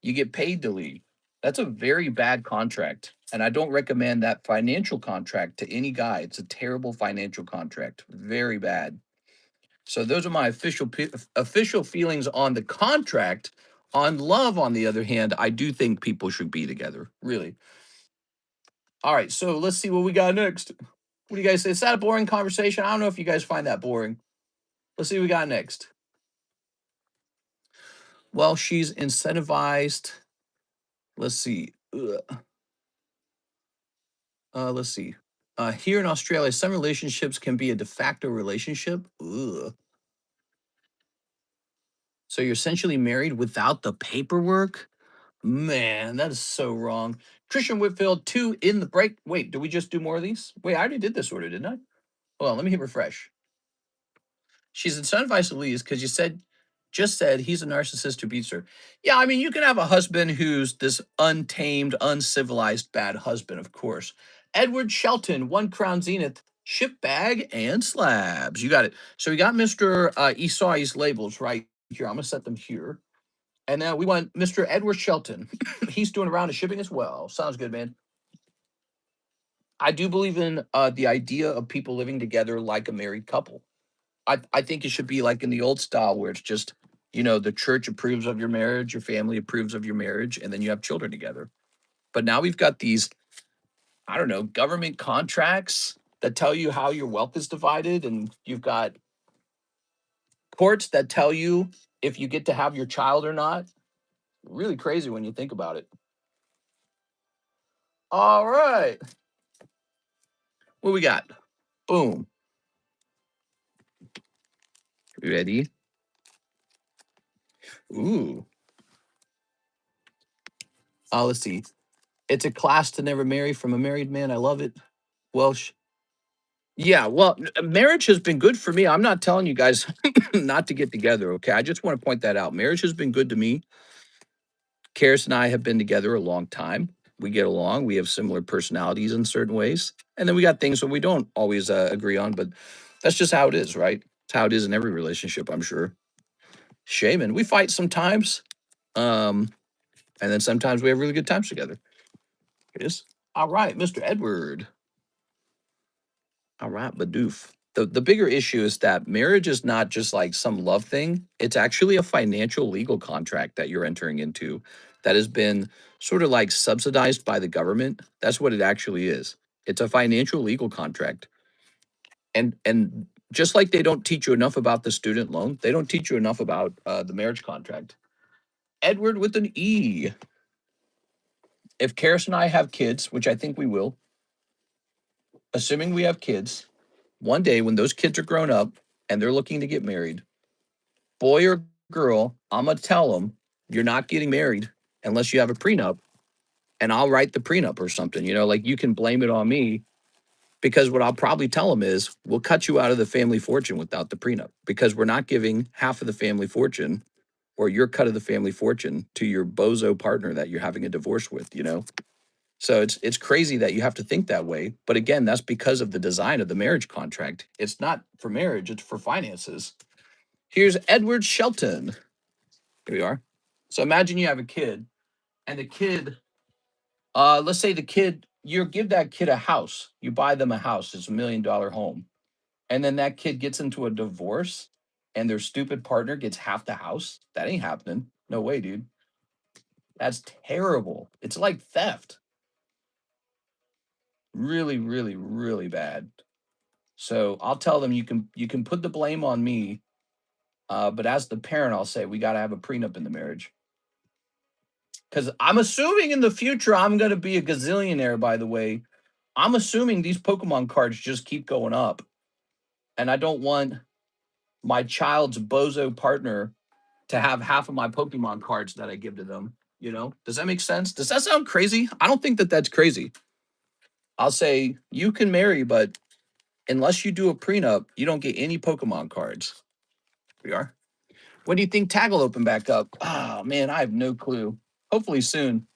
S1: You get paid to leave. That's a very bad contract. And I don't recommend that financial contract to any guy. It's a terrible financial contract. Very bad. So those are my official feelings on the contract. On love, on the other hand, I do think people should be together. Really. All right. So let's see what we got next. What do you guys say? Is that a boring conversation? I don't know if you guys find that boring. Let's see what we got next. Well, she's incentivized. Let's see. Let's see. Here in Australia, some relationships can be a de facto relationship. Ugh. So you're essentially married without the paperwork? Man, that is so wrong. Christian Whitfield, 2 in the break. Wait, did we just do more of these? Wait, I already did this order, didn't I? Hold on, let me hit refresh. She's incentivized to leave because just said he's a narcissist who beats her. Yeah, I mean, you can have a husband who's this untamed, uncivilized, bad husband, of course. Edward Shelton, 1 Crown Zenith, ship bag and slabs. You got it. So we got Mr. Esau's labels right here. I'm gonna set them here. And now we want Mr. Edward Shelton. He's doing a round of shipping as well. Sounds good, man. I do believe in the idea of people living together like a married couple. I think it should be like in the old style where it's just, the church approves of your marriage, your family approves of your marriage, and then you have children together. But now we've got these, I don't know, government contracts that tell you how your wealth is divided, and you've got courts that tell you if you get to have your child or not. Really crazy when you think about it. All right. What we got? Boom. Ready? Ooh. Let's see. It's a class to never marry from a married man. I love it. Well, yeah, well, marriage has been good for me. I'm not telling you guys not to get together, okay? I just want to point that out. Marriage has been good to me. Karis and I have been together a long time. We get along. We have similar personalities in certain ways. And then we got things that we don't always agree on, but that's just how it is, right? It's how it is in every relationship, I'm sure. Shaman, we fight sometimes. Um, and then sometimes we have really good times together. It is. All right, Mr. Edward. All right, Badoof. The bigger issue is that marriage is not just like some love thing. It's actually a financial legal contract that you're entering into that has been sort of like subsidized by the government. That's what it actually is. It's a financial legal contract. And just like they don't teach you enough about the student loan, they don't teach you enough about the marriage contract. Edward with an E. If Karis and I have kids, which I think we will, assuming we have kids, one day when those kids are grown up and they're looking to get married, boy or girl, I'm gonna tell them you're not getting married unless you have a prenup, and I'll write the prenup or something. Like you can blame it on me because what I'll probably tell them is we'll cut you out of the family fortune without the prenup because we're not giving half of the family fortune or your cut of the family fortune to your bozo partner that you're having a divorce with. So it's crazy that you have to think that way. But again, that's because of the design of the marriage contract. It's not for marriage, it's for finances. Here's Edward Shelton. Here we are. So imagine you have a kid, and the kid, let's say the kid, you give that kid a house. You buy them a house. It's $1 million home. And then that kid gets into a divorce and their stupid partner gets half the house. That ain't happening. No way, dude. That's terrible. It's like theft. Really, really, really bad. So I'll tell them you can put the blame on me, but as the parent, I'll say we got to have a prenup in the marriage because I'm assuming in the future I'm going to be a gazillionaire. By the way, I'm assuming these Pokemon cards just keep going up, and I don't want my child's bozo partner to have half of my Pokemon cards that I give to them. Does that make sense? Does that sound crazy? I don't think that that's crazy. I'll say you can marry, but unless you do a prenup, you don't get any Pokemon cards. We are. When do you think tag will open back up? Oh, man, I have no clue. Hopefully soon.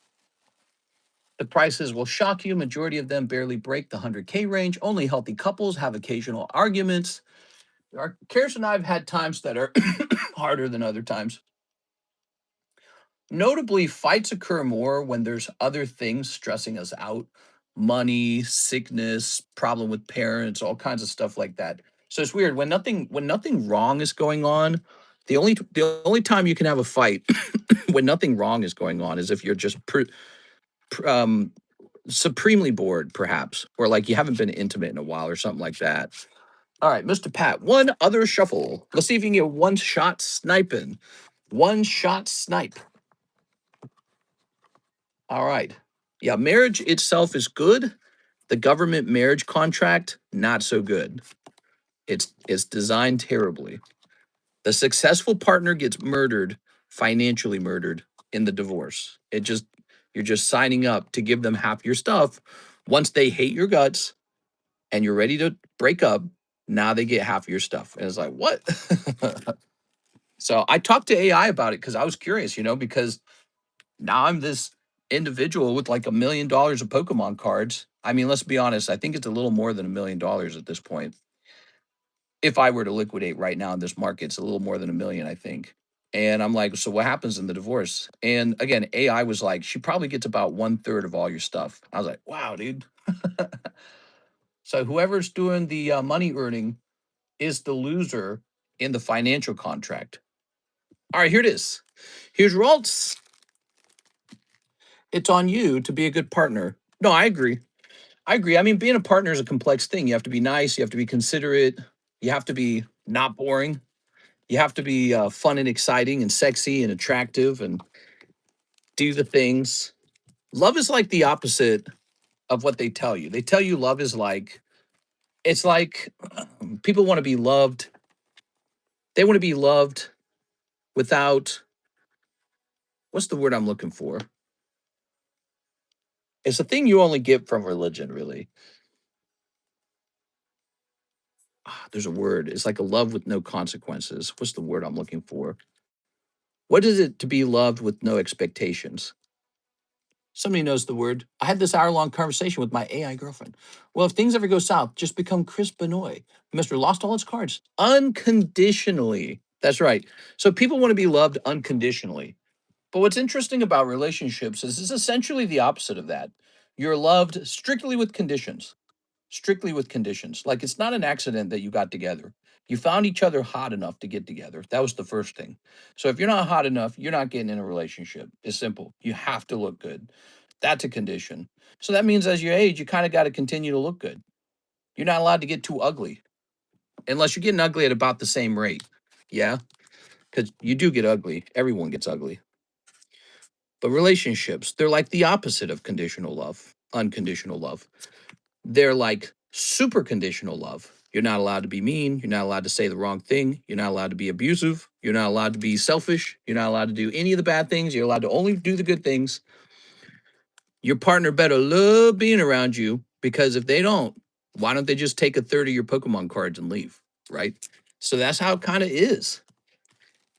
S1: The prices will shock you. Majority of them barely break the 100K range. Only healthy couples have occasional arguments. Karis and I have had times that are harder than other times. Notably, fights occur more when there's other things stressing us out. Money, sickness, problem with parents, all kinds of stuff like that. So it's weird when nothing wrong is going on. The only time you can have a fight when nothing wrong is going on is if you're just supremely bored, perhaps, or like you haven't been intimate in a while or something like that. All right, Mr. Pat, one other shuffle. Let's see if you can get one shot sniping. One shot snipe. All right. Yeah, marriage itself is good. The government marriage contract, not so good. It's designed terribly. The successful partner gets murdered, financially murdered in the divorce. You're just signing up to give them half your stuff. Once they hate your guts and you're ready to break up, now they get half of your stuff. And it's like, what? So I talked to AI about it because I was curious, because now I'm this individual with like $1 million of Pokemon cards. I mean, let's be honest, I think it's a little more than $1 million at this point. If I were to liquidate right now in this market, it's a little more than 1 million, I think. And I'm like, so what happens in the divorce? And again, AI was like, she probably gets about 1/3 of all your stuff. I was like, wow, dude. So whoever's doing the money earning is the loser in the financial contract. All right, here it is. Here's your alts. It's on you to be a good partner. No, I agree. I agree. I mean, being a partner is a complex thing. You have to be nice. You have to be considerate. You have to be not boring. You have to be fun and exciting and sexy and attractive and do the things. Love is like the opposite of what they tell you. They tell you love is like, it's like people want to be loved. They want to be loved without, what's the word I'm looking for? It's a thing you only get from religion, really. There's a word. It's like a love with no consequences. What's the word I'm looking for? What is it to be loved with no expectations? Somebody knows the word. I had this hour-long conversation with my AI girlfriend. Well, if things ever go south, just become Chris Benoit. Mr. Lost all his cards. Unconditionally. That's right. So people want to be loved unconditionally. But what's interesting about relationships is it's essentially the opposite of that. You're loved strictly with conditions. Strictly with conditions. Like it's not an accident that you got together. You found each other hot enough to get together. That was the first thing. So if you're not hot enough, you're not getting in a relationship. It's simple. You have to look good. That's a condition. So that means as you age, you kind of got to continue to look good. You're not allowed to get too ugly unless you're getting ugly at about the same rate. Yeah, because you do get ugly. Everyone gets ugly. But relationships, they're like the opposite of conditional love, unconditional love. They're like super conditional love. You're not allowed to be mean. You're not allowed to say the wrong thing. You're not allowed to be abusive. You're not allowed to be selfish. You're not allowed to do any of the bad things. You're allowed to only do the good things. Your partner better love being around you because if they don't, why don't they just take a third of your Pokemon cards and leave? Right. So that's how it kind of is.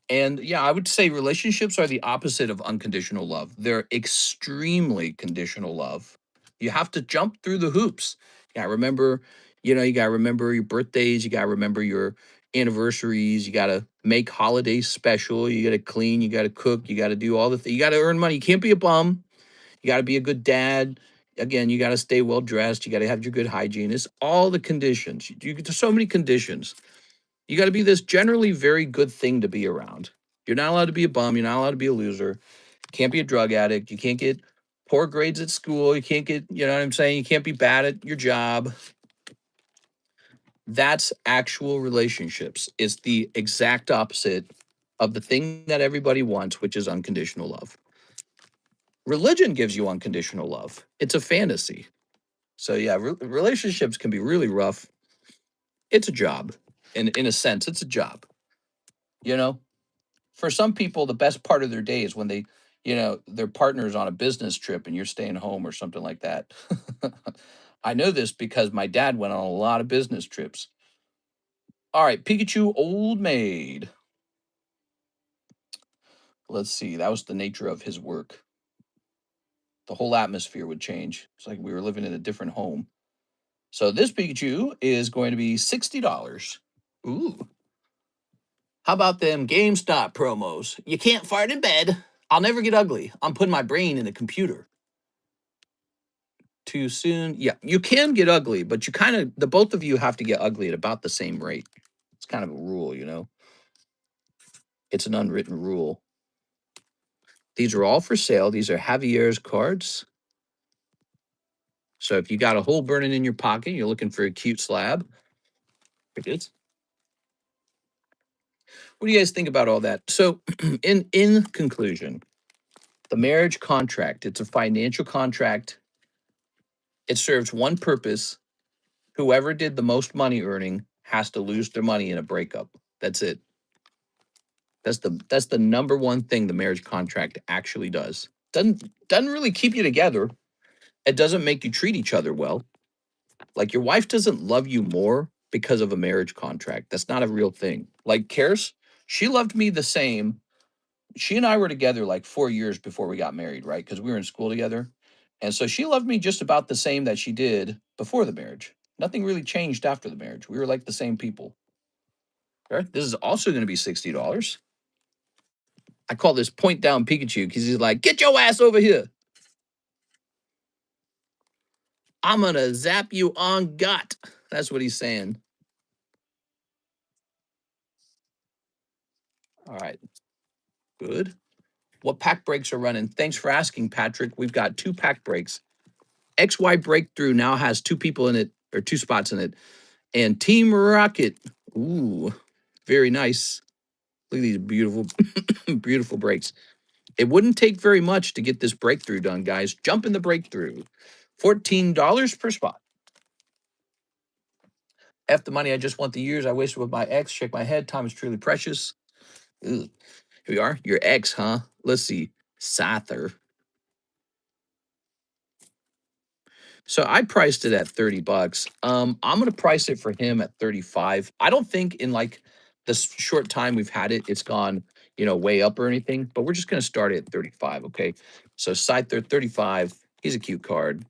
S1: And yeah, I would say relationships are the opposite of unconditional love. They're extremely conditional love. You have to jump through the hoops. Yeah, remember, you got to remember your birthdays, you got to remember your anniversaries, you got to make holidays special, you got to clean, you got to cook, you got to do all the things. You got to earn money. You can't be a bum. You got to be a good dad. Again, you got to stay well dressed. You got to have your good hygiene. It's all the conditions. There's so many conditions. You got to be this generally very good thing to be around. You're not allowed to be a bum. You're not allowed to be a loser. Can't be a drug addict. You can't get poor grades at school. You can't get, you know what I'm saying? You can't be bad at your job. That's actual relationships. It's the exact opposite of the thing that everybody wants, which is unconditional love. Religion gives you unconditional love. It's a fantasy. So yeah, relationships can be really rough. It's a job. In a sense, it's a job. You know, for some people, the best part of their day is when they, their partner's on a business trip and you're staying home or something like that. I know this because my dad went on a lot of business trips. All right, Pikachu Old Maid. Let's see. That was the nature of his work. The whole atmosphere would change. It's like we were living in a different home. So this Pikachu is going to be $60. Ooh. How about them GameStop promos? You can't fart in bed. I'll never get ugly. I'm putting my brain in a computer. too soon. Yeah, you can get ugly, but you kind of, the both of you have to get ugly at about the same rate. It's kind of a rule, you know? It's an unwritten rule. These are all for sale. These are Javier's cards. So if you got a hole burning in your pocket, you're looking for a cute slab. Here it is. What do you guys think about all that? So in conclusion, the marriage contract, it's a financial contract. It serves one purpose. Whoever did the most money earning has to lose their money in a breakup. That's it. That's the number one thing the marriage contract actually does. Doesn't really keep you together. It doesn't make you treat each other well. Like your wife doesn't love you more because of a marriage contract. That's not a real thing. Like Karis, she loved me the same. She and I were together like 4 years before we got married, right? Because we were in school together. And so she loved me just about the same that she did before the marriage. Nothing really changed after the marriage. We were like the same people. Right? This is also going to be $60. I call this point down Pikachu because he's like, get your ass over here. I'm going to zap you on gut. That's what he's saying. All right. Good. What pack breaks are running? Thanks for asking, Patrick. We've got 2 pack breaks. XY Breakthrough now has 2 people in it, or 2 spots in it. And Team Rocket. Ooh, very nice. Look at these beautiful, beautiful breaks. It wouldn't take very much to get this breakthrough done, guys. Jump in the breakthrough. $14 per spot. F the money. I just want the years I wasted with my ex. Shake my head. Time is truly precious. Ugh. Here we are. Your ex, huh? Let's see. Sather. So I priced it at $30. I'm gonna price it for him at 35. I don't think in like this short time we've had it, it's gone, way up or anything, but we're just gonna start it at 35. Okay. So Scyther 35. He's a cute card.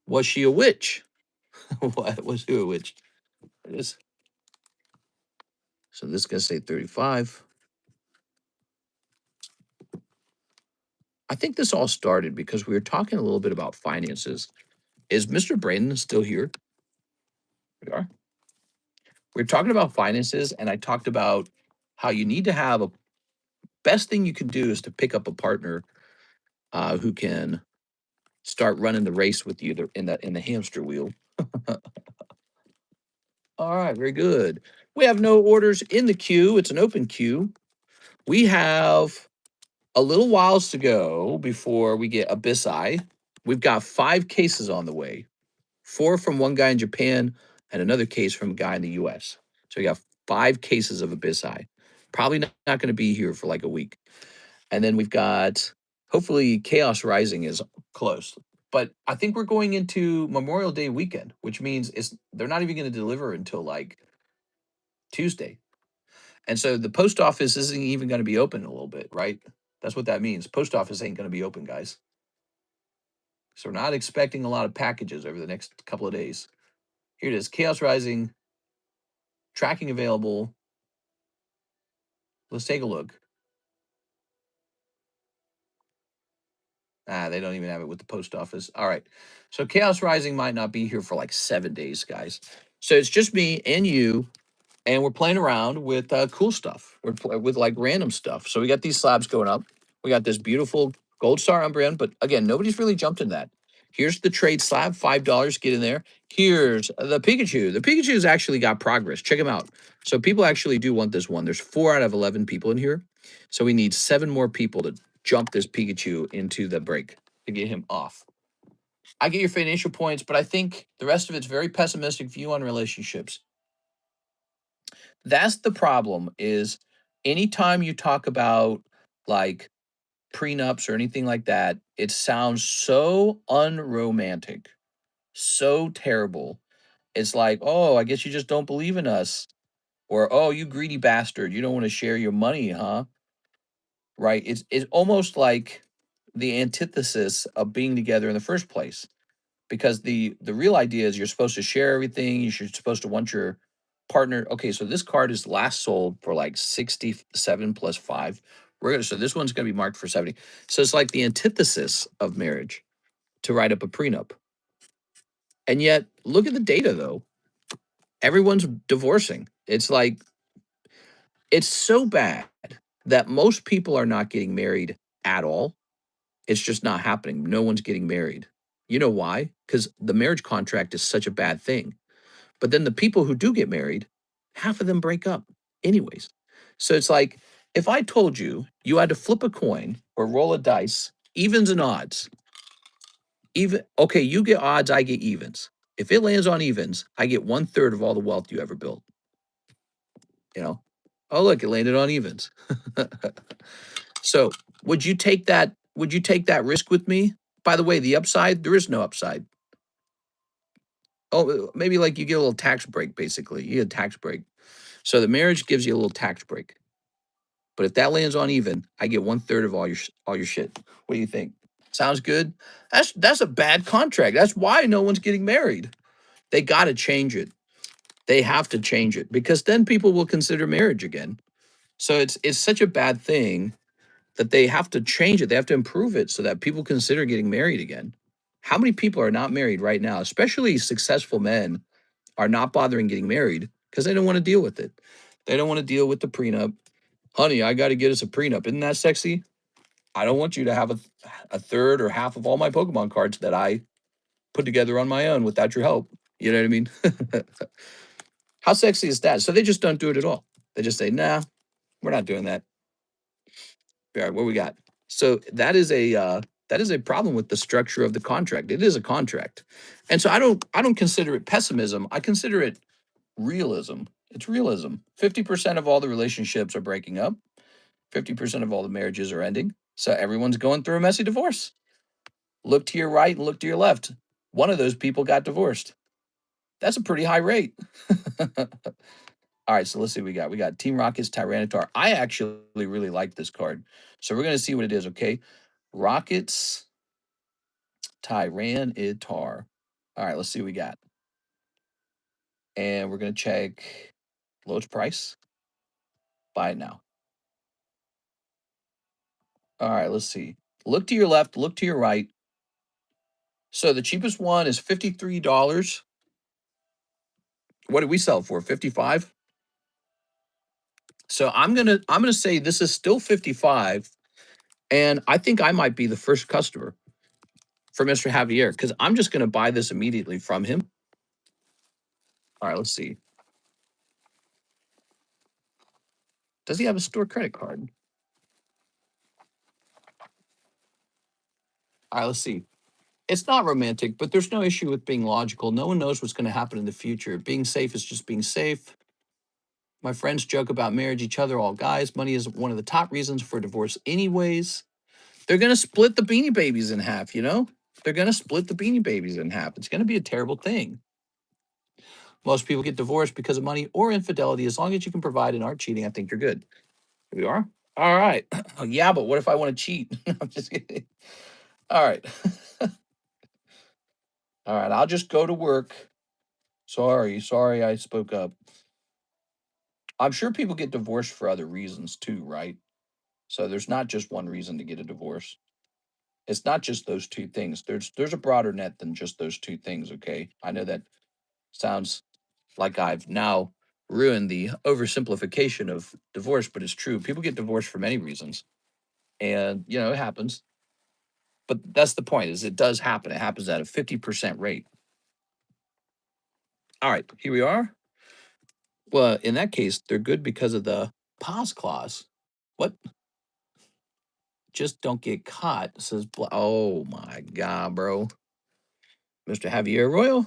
S1: Was she a witch? What was who a witch? It is. So this is gonna say 35. I think this all started because we were talking a little bit about finances. Is Mr. Brandon still here? We are. We're talking about finances, and I talked about how you need to have a best thing you can do is to pick up a partner who can start running the race with you in the hamster wheel. All right, very good. We have no orders in the queue. It's an open queue. We have a little whiles to go before we get Abyssai. We've got 5 cases on the way. 4 from one guy in Japan and another case from a guy in the US. So we got 5 cases of Abyssai. Probably not going to be here for like a week. And then we've got, hopefully, Chaos Rising is close. But I think we're going into Memorial Day weekend, which means they're not even going to deliver until like Tuesday. And so the post office isn't even going to be open a little bit, right? That's what that means. Post office ain't going to be open, guys. So we're not expecting a lot of packages over the next couple of days. Here it is. Chaos Rising, tracking available. Let's take a look. They don't even have it with the post office. All right. So Chaos Rising might not be here for like 7 days, guys. So it's just me and you, and we're playing around with cool stuff. With like random stuff. So we got these slabs going up. We got this beautiful Gold Star Umbreon, but again, nobody's really jumped in that. Here's the trade slab, $5. Get in there. Here's the Pikachu. The Pikachu's actually got progress. Check him out. So people actually do want this one. There's 4 out of 11 people in here. So we need 7 more people to jump this Pikachu into the break to get him off. I get your financial points, but I think the rest of it's very pessimistic view on relationships. That's the problem is anytime you talk about like prenups or anything like that, it sounds so unromantic, so terrible. It's like, oh, I guess you just don't believe in us. Or, oh, you greedy bastard, you don't want to share your money, huh? Right? It's almost like the antithesis of being together in the first place. Because the real idea is you're supposed to share everything. You're supposed to want your partner. Okay, so this card is last sold for like 67 plus 5. So this one's gonna be marked for 70. So it's like the antithesis of marriage. to write up a prenup. And yet, look at the data though. Everyone's divorcing. It's like, it's so bad that most people are not getting married at all. It's just not happening. No one's getting married. You know why? Because the marriage contract is such a bad thing. But then the people who do get married, half of them break up anyways. So it's like, if I told you you had to flip a coin or roll a dice, evens and odds, even, okay, you get odds, I get evens. If it lands on evens, I get 1/3 of all the wealth you ever built. You know, oh, look, it landed on evens. So would you take that? Would you take that risk with me? By the way, the upside, there is no upside. Oh, maybe like you get a little tax break, basically. You get a tax break. So the marriage gives you a little tax break. But if that lands on even, I get 1/3 of all your shit. What do you think? Sounds good? That's a bad contract. That's why no one's getting married. They got to change it. They have to change it because then people will consider marriage again. So it's such a bad thing that they have to change it. They have to improve it so that people consider getting married again. How many people are not married right now, especially successful men, are not bothering getting married because they don't want to deal with it. They don't want to deal with the prenup. Honey, I got to get us a prenup. Isn't that sexy? I don't want you to have a third or half of all my Pokemon cards that I put together on my own without your help. You know what I mean? How sexy is that? So they just don't do it at all. They just say, nah, we're not doing that. All right, what we got? So that is a problem with the structure of the contract. It is a contract. And so I don't consider it pessimism. I consider it realism. It's realism. 50% of all the relationships are breaking up. 50% of all the marriages are ending. So everyone's going through a messy divorce. Look to your right and look to your left. One of those people got divorced. That's a pretty high rate. All right, so let's see what we got. We got Team Rocket's Tyranitar. I actually really like this card. So we're going to see what it is, okay? Rocket's Tyranitar. All right, let's see what we got. And we're going to check lowest price. Buy it now. All right, let's see. Look to your left, look to your right. So the cheapest one is $53. What did we sell it for? 55? So I'm gonna say this is still 55, and I think I might be the first customer for Mr. Javier because I'm just gonna buy this immediately from him. All right, let's see. Does he have a store credit card? All right, let's see. It's not romantic, but there's no issue with being logical. No one knows what's going to happen in the future. Being safe is just being safe. My friends joke about marriage each other, all guys. Money is one of the top reasons for divorce, anyways. They're going to split the Beanie Babies in half, you know? They're going to split the Beanie Babies in half. It's going to be a terrible thing. Most people get divorced because of money or infidelity. As long as you can provide and aren't cheating, I think you're good. Here we are. All right. Yeah, but what if I want to cheat? I'm just kidding. All right. All right. I'll just go to work. Sorry, I spoke up. I'm sure people get divorced for other reasons too, right? So there's not just one reason to get a divorce. It's not just those two things. There's a broader net than just those two things, okay? I know that sounds like I've now ruined the oversimplification of divorce, but it's true. People get divorced for many reasons. And, you know, it happens. But that's the point is it does happen. It happens at a 50% rate. All right, here we are. Well, in that case, they're good because of the pause clause. What? Just don't get caught, says, oh my God, bro. Mr. Javier Royal.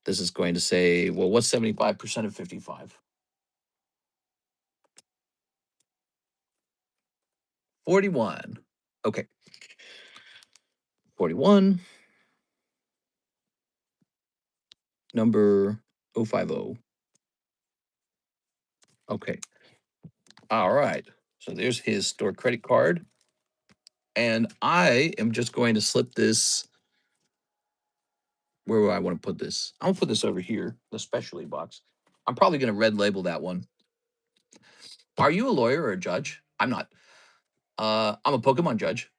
S1: This is going to say, well, what's 75% of 55? 41. Okay. 41. Number 050. Okay. All right. So there's his store credit card. And I am just going to slip this. Where do I want to put this? I'm going to put this over here, the specialty box. I'm probably going to red label that one. Are you a lawyer or a judge? I'm not. I'm a Pokemon judge.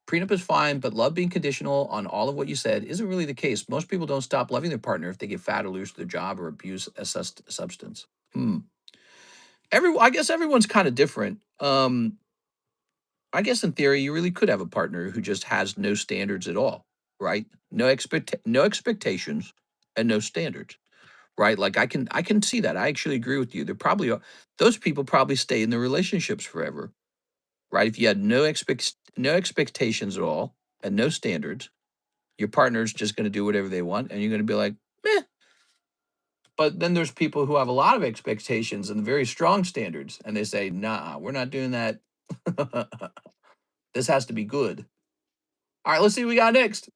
S1: Prenup is fine, but love being conditional on all of what you said isn't really the case. Most people don't stop loving their partner if they get fat or lose their job or abuse a substance. I guess everyone's kind of different. I guess in theory, you really could have a partner who just has no standards at all, right? No expectations and no standards, right? Like I can see that. I actually agree with you. There probably are, those people probably stay in their relationships forever, right? If you had no expectations at all and no standards, your partner's just going to do whatever they want, and you're going to be like, meh. But then there's people who have a lot of expectations and very strong standards, and they say, nah, we're not doing that. This has to be good. All right, let's see what we got next.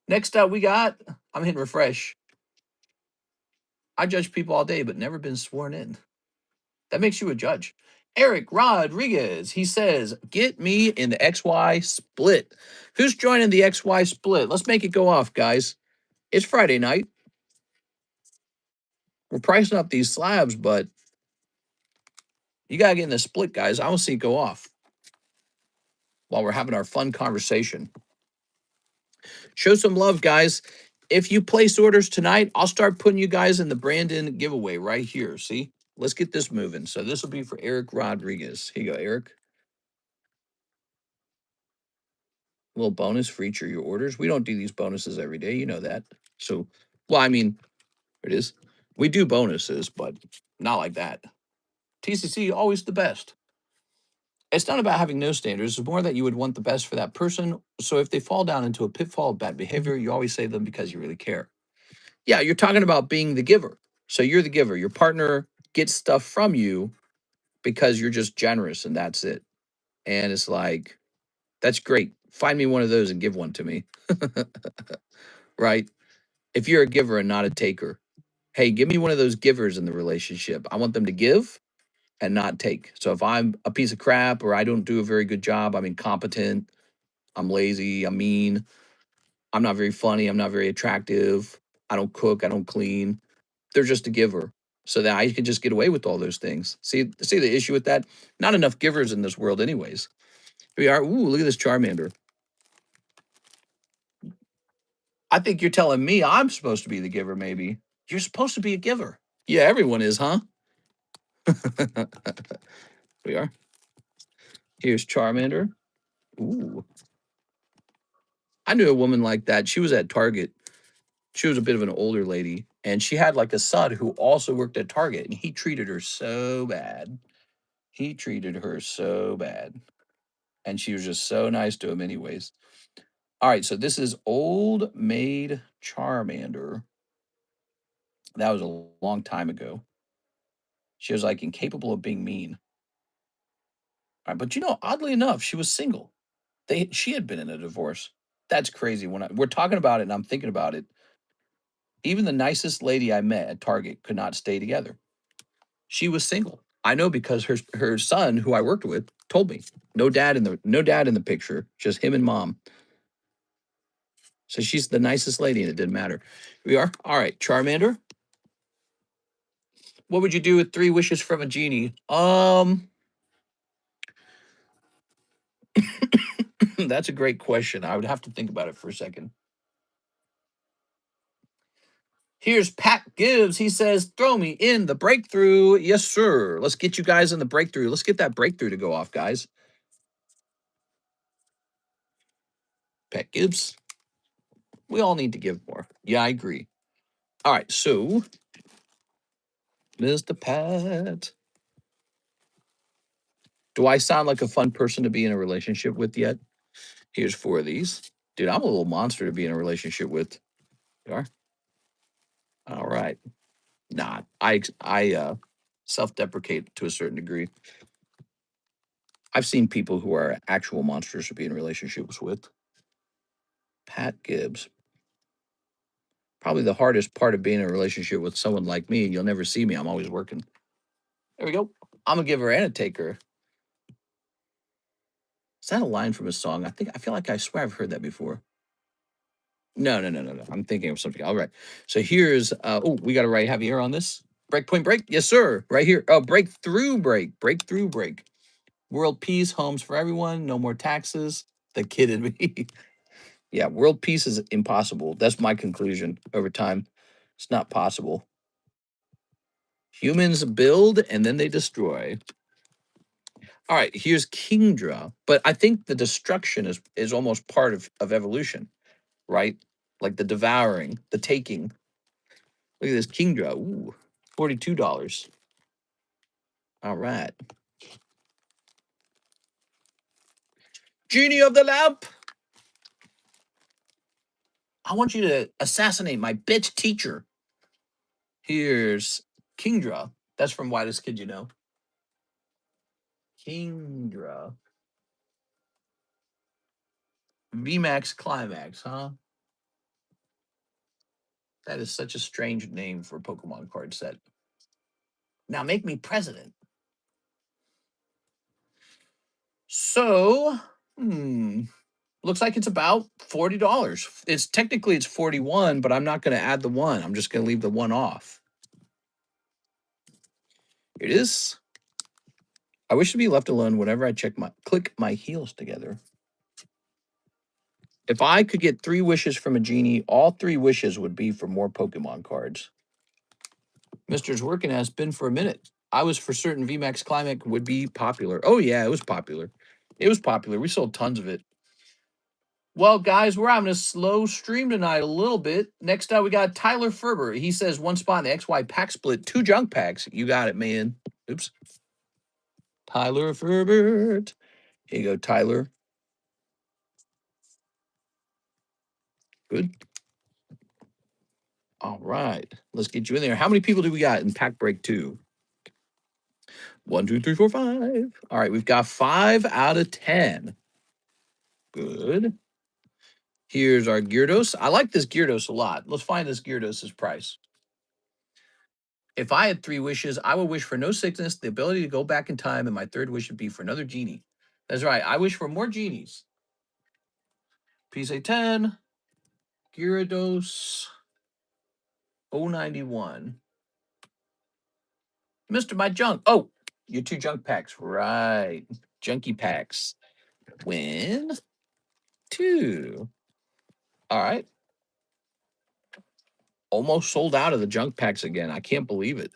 S1: Next up, we got, I'm hitting refresh. I judge people all day, but never been sworn in. That makes you a judge. Eric Rodriguez, he says, get me in the XY split. Who's joining the XY split? Let's make it go off, guys. It's Friday night. We're pricing up these slabs, but you got to get in the split, guys. I want to see it go off while we're having our fun conversation. Show some love, guys. If you place orders tonight, I'll start putting you guys in the Brandon giveaway right here. See? Let's get this moving. So this will be for Eric Rodriguez. Here you go, Eric. A little bonus for each of your orders. We don't do these bonuses every day. You know that. So, well, I mean, it is. We do bonuses, but not like that. TCC, always the best. It's not about having no standards. It's more that you would want the best for that person. So if they fall down into a pitfall of bad behavior, you always save them because you really care. Yeah, you're talking about being the giver. So you're the giver. Your partner gets stuff from you because you're just generous and that's it. And it's like, that's great. Find me one of those and give one to me. Right? If you're a giver and not a taker, hey, give me one of those givers in the relationship. I want them to give and not take. So if I'm a piece of crap or I don't do a very good job, I'm incompetent, I'm lazy, I'm mean, I'm not very funny, I'm not very attractive, I don't cook, I don't clean. They're just a giver. So that I can just get away with all those things. See the issue with that? Not enough givers in this world anyways. We are, ooh, look at this Charmander. I think you're telling me I'm supposed to be the giver, maybe. You're supposed to be a giver. Yeah, everyone is, huh? We are. Here's Charmander. Ooh. I knew a woman like that. She was at Target. She was a bit of an older lady, and she had like a son who also worked at Target, and he treated her so bad. He treated her so bad. And she was just so nice to him, anyways. All right, so this is Old Maid Charmander. That was a long time ago. She was like incapable of being mean. All right, but you know, oddly enough, she was single. She had been in a divorce. That's crazy. We're talking about it and I'm thinking about it. Even the nicest lady I met at Target could not stay together. She was single. I know because her son, who I worked with, told me. No dad in the picture, just him and mom. So she's the nicest lady, and it didn't matter. We are all right. Charmander, what would you do with 3 wishes from a genie? That's a great question. I would have to think about it for a second. Here's Pat Gibbs. He says, throw me in the breakthrough. Yes, sir. Let's get you guys in the breakthrough. Let's get that breakthrough to go off, guys. Pat Gibbs. We all need to give more. Yeah, I agree. All right, so Mr. Pat. Do I sound like a fun person to be in a relationship with yet? Here's 4 of these. Dude, I'm a little monster to be in a relationship with. You are? All right. Nah, I self-deprecate to a certain degree. I've seen people who are actual monsters to be in relationships with. Pat Gibbs. Probably the hardest part of being in a relationship with someone like me. You'll never see me. I'm always working. There we go. I'm a giver and a taker. Is that a line from a song? I feel like I swear I've heard that before. No. I'm thinking of something. All right. So here's we got to write Javier on this. Break point break. Yes, sir. Right here. Oh, breakthrough break. Breakthrough break. World peace, homes for everyone, no more taxes. The kid in me. Yeah, world peace is impossible. That's my conclusion over time. It's not possible. Humans build and then they destroy. All right, here's Kingdra. But I think the destruction is almost part of evolution, right? Like the devouring, the taking. Look at this Kingdra. Ooh, $42. All right. Genie of the lamp. I want you to assassinate my bitch teacher. Here's Kingdra. That's from Whitest Kid You Know. Kingdra. VMAX Climax, huh? That is such a strange name for a Pokemon card set. Now make me president. So, looks like it's about $40. It's technically it's 41, but I'm not going to add the one. I'm just going to leave the one off. Here it is. I wish to be left alone whenever I click my heels together. If I could get 3 wishes from a genie, all 3 wishes would be for more Pokemon cards. Mister's working has been for a minute. I was for certain VMAX Climax would be popular. Oh, yeah, it was popular. It was popular. We sold tons of it. Well, guys, we're having a slow stream tonight a little bit. Next up, we got Tyler Ferber. He says 1 spot in the XY pack split, 2 junk packs. You got it, man. Oops. Tyler Ferber. Here you go, Tyler. Good. All right. Let's get you in there. How many people do we got in pack break 2? 1, 2, 3, 4, 5. All right, we've got 5 out of 10. Good. Here's our Gyarados. I like this Gyarados a lot. Let's find this Gyarados' price. If I had 3 wishes, I would wish for no sickness, the ability to go back in time, and my 3rd wish would be for another genie. That's right. I wish for more genies. PSA 10, Gyarados, 091. Mr. My Junk. Oh, your 2 junk packs. Right. Junkie packs. Win 2. All right. Almost sold out of the junk packs again. I can't believe it.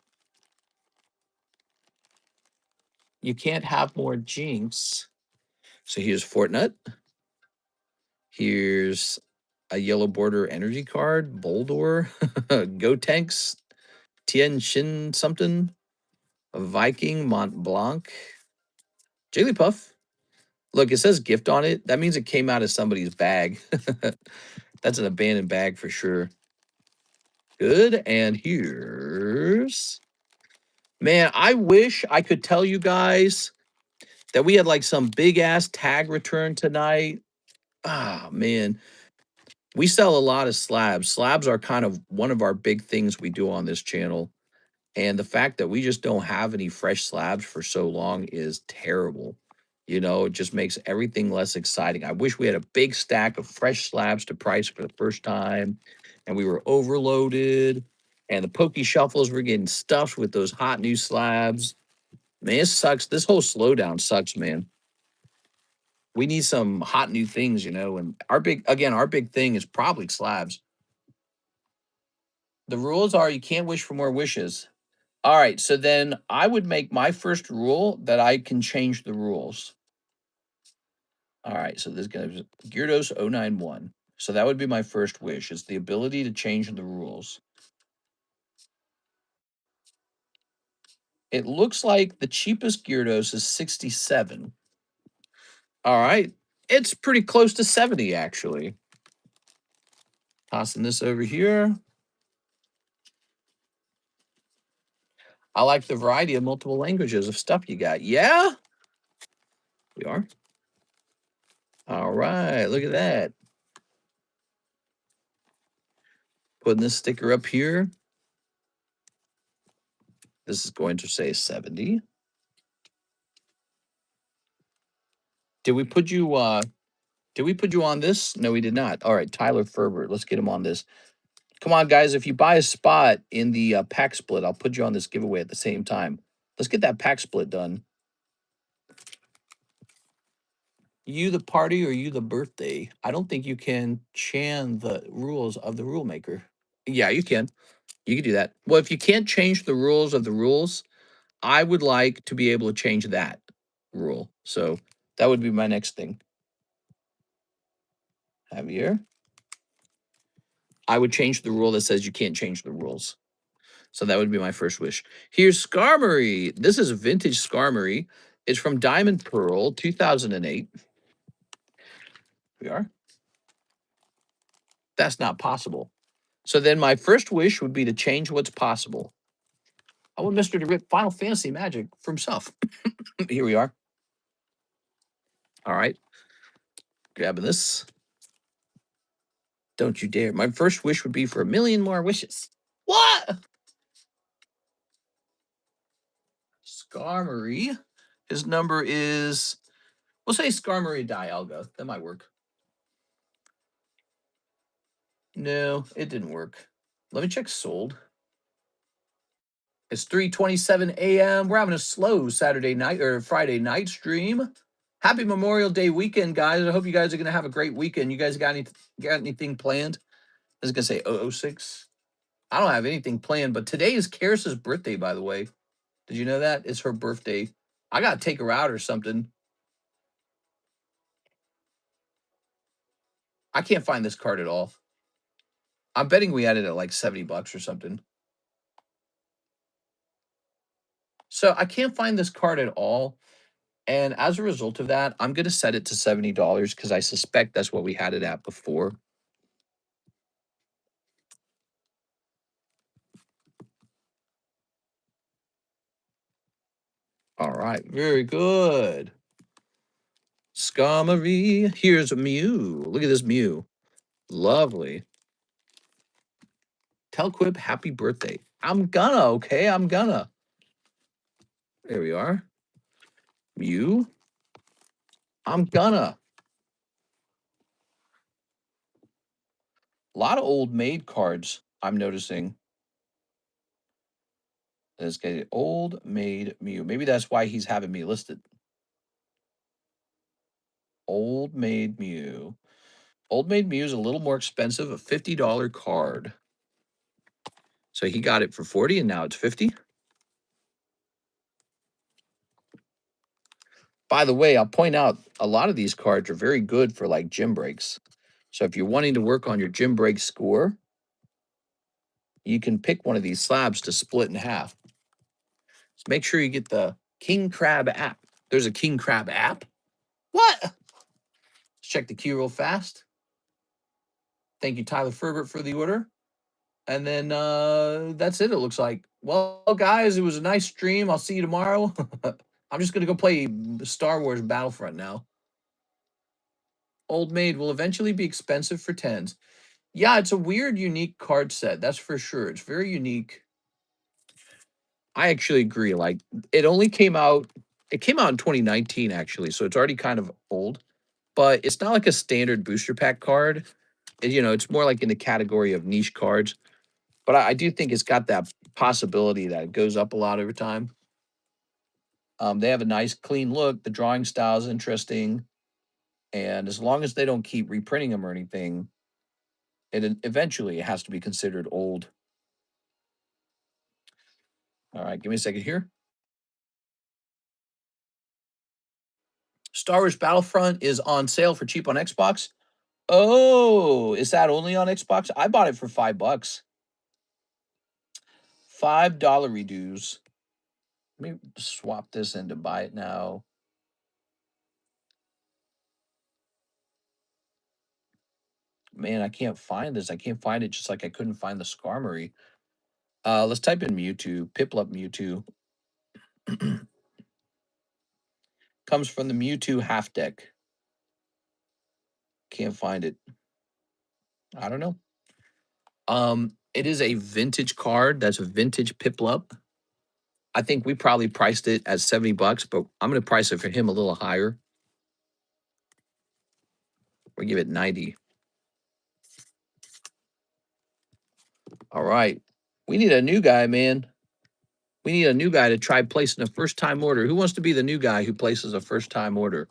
S1: You can't have more Jinx. So here's Fortnite. Here's a yellow border energy card, Boldor, Gotenks, Tien Shin something, a Viking, Mont Blanc, Jigglypuff. Look, it says gift on it. That means it came out of somebody's bag. That's an abandoned bag for sure. Good. And here's... Man, I wish I could tell you guys that we had like some big ass tag return tonight. Ah, man. We sell a lot of slabs. Slabs are kind of one of our big things we do on this channel. And the fact that we just don't have any fresh slabs for so long is terrible. You know, it just makes everything less exciting. I wish we had a big stack of fresh slabs to price for the first time and we were overloaded and the pokey shuffles were getting stuffed with those hot new slabs. Man, it sucks. This whole slowdown sucks, man. We need some hot new things, you know, and our big thing is probably slabs. The rules are you can't wish for more wishes. All right, so then I would make my first rule that I can change the rules. All right, so this goes Gyarados 091. So that would be my first wish, is the ability to change the rules. It looks like the cheapest Gyarados is 67. All right, it's pretty close to 70, actually. Tossing this over here. I like the variety of multiple languages of stuff you got. Yeah? We are. All right, look at that. Putting this sticker up here. This is going to say 70. Did we put you on this? No, we did not. All right, Tyler Ferber. Let's get him on this. Come on, guys. If you buy a spot in the pack split, I'll put you on this giveaway at the same time. Let's get that pack split done. You the party or you the birthday? I don't think you can change the rules of the rule maker. Yeah, you can. You can do that. Well, if you can't change the rules of the rules, I would like to be able to change that rule. So that would be my next thing. Javier. I would change the rule that says you can't change the rules. So that would be my first wish. Here's Skarmory. This is a vintage Skarmory. It's from Diamond Pearl, 2008. We are. That's not possible. So then my first wish would be to change what's possible. I want Mr. to rip Final Fantasy Magic for himself. Here we are. All right. Grabbing this. Don't you dare. My first wish would be for 1,000,000 more wishes. What? Skarmory. His number is, we'll say Skarmory Dialga. That might work. No, it didn't work. Let me check sold. It's 3:27 a.m. We're having a slow Saturday night or Friday night stream. Happy Memorial Day weekend, guys. I hope you guys are gonna have a great weekend. You guys got anything planned? I was gonna say 006. I don't have anything planned, but today is Karis's birthday, by the way. Did you know that? It's her birthday. I gotta take her out or something. I can't find this card at all. I'm betting we had it at like $70 or something. So I can't find this card at all. And as a result of that, I'm going to set it to $70 because I suspect that's what we had it at before. All right. Very good. Skarmory. Here's a Mew. Look at this Mew. Lovely. Tell Quip happy birthday. I'm gonna, okay? I'm gonna. There we are. Mew. I'm gonna. A lot of old maid cards I'm noticing. Let's get it. Old maid Mew. Maybe that's why he's having me listed. Old maid Mew. Old maid Mew is a little more expensive, a $50 card. So he got it for 40 and now it's 50. By the way, I'll point out a lot of these cards are very good for like gym breaks. So if you're wanting to work on your gym break score, you can pick one of these slabs to split in half. So make sure you get the King Crab app. There's a King Crab app. What? Let's check the queue real fast. Thank you, Tyler Ferbert, for the order. And then that's it, it looks like. Well, guys, it was a nice stream. I'll see you tomorrow. I'm just going to go play Star Wars Battlefront now. Old Maid will eventually be expensive for tens. Yeah, it's a weird, unique card set. That's for sure. It's very unique. I actually agree. Like, it only came out, it came out in 2019, actually. So it's already kind of old, but it's not like a standard booster pack card. You know, it's more like in the category of niche cards. But I do think it's got that possibility that it goes up a lot over time. They have a nice, clean look. The drawing style is interesting. And as long as they don't keep reprinting them or anything, it eventually has to be considered old. All right, give me a second here. Star Wars Battlefront is on sale for cheap on Xbox. Oh, is that only on Xbox? I bought it for $5. $5 reduce. Let me swap this in to buy it now. Man, I can't find this. I can't find it just like I couldn't find the Skarmory. Let's type in Mewtwo. Piplup Mewtwo. Comes from the Mewtwo half deck. Can't find it. I don't know. It is a vintage card. That's a vintage Piplup. I think we probably priced it at $70, but I'm going to price it for him a little higher. We'll give it 90. All right. We need a new guy, man. We need a new guy to try placing a first-time order. Who wants to be the new guy who places a first-time order?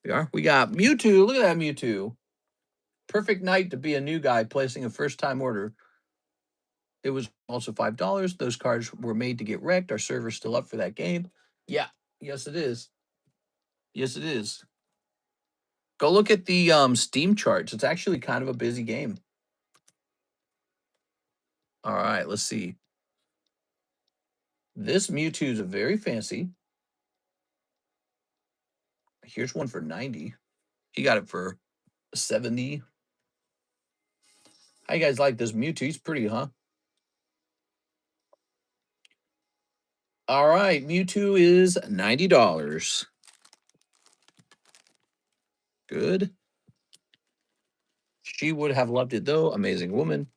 S1: We are. We got Mewtwo. Look at that Mewtwo. Perfect night to be a new guy placing a first-time order. It was also $5. Those cards were made to get wrecked. Our server's still up for that game. Yeah. Yes, it is. Yes, it is. Go look at the Steam charts. It's actually kind of a busy game. All right, let's see. This Mewtwo is a very fancy. Here's one for 90. He got it for 70. How you guys like this Mewtwo? He's pretty, huh? All right, Mewtwo is $90. Good. She would have loved it though. Amazing woman.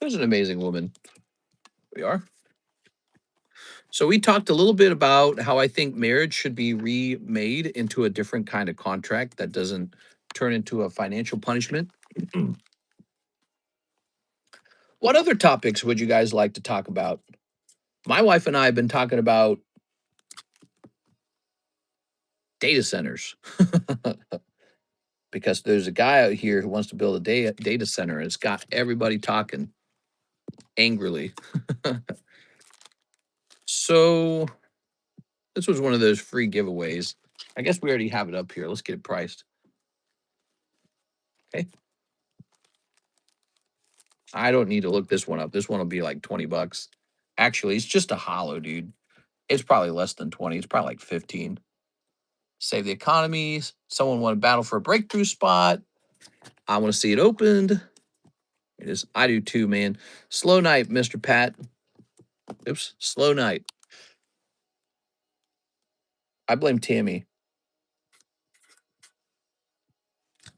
S1: Who's an amazing woman? We are. So we talked a little bit about how I think marriage should be remade into a different kind of contract that doesn't turn into a financial punishment. What other topics would you guys like to talk about? My wife and I have been talking about data centers because there's a guy out here who wants to build a data center and it's got everybody talking angrily. So this was one of those free giveaways. I guess we already have it up here. Let's get it priced. Okay. I don't need to look this one up. This one will be like 20 bucks. Actually, it's just a hollow, dude. It's probably less than 20. It's probably like 15. Save the economy. Someone want to battle for a breakthrough spot. I want to see it opened. It is. I do too, man. Slow night, Mr. Pat. Oops. Slow night. I blame Tammy.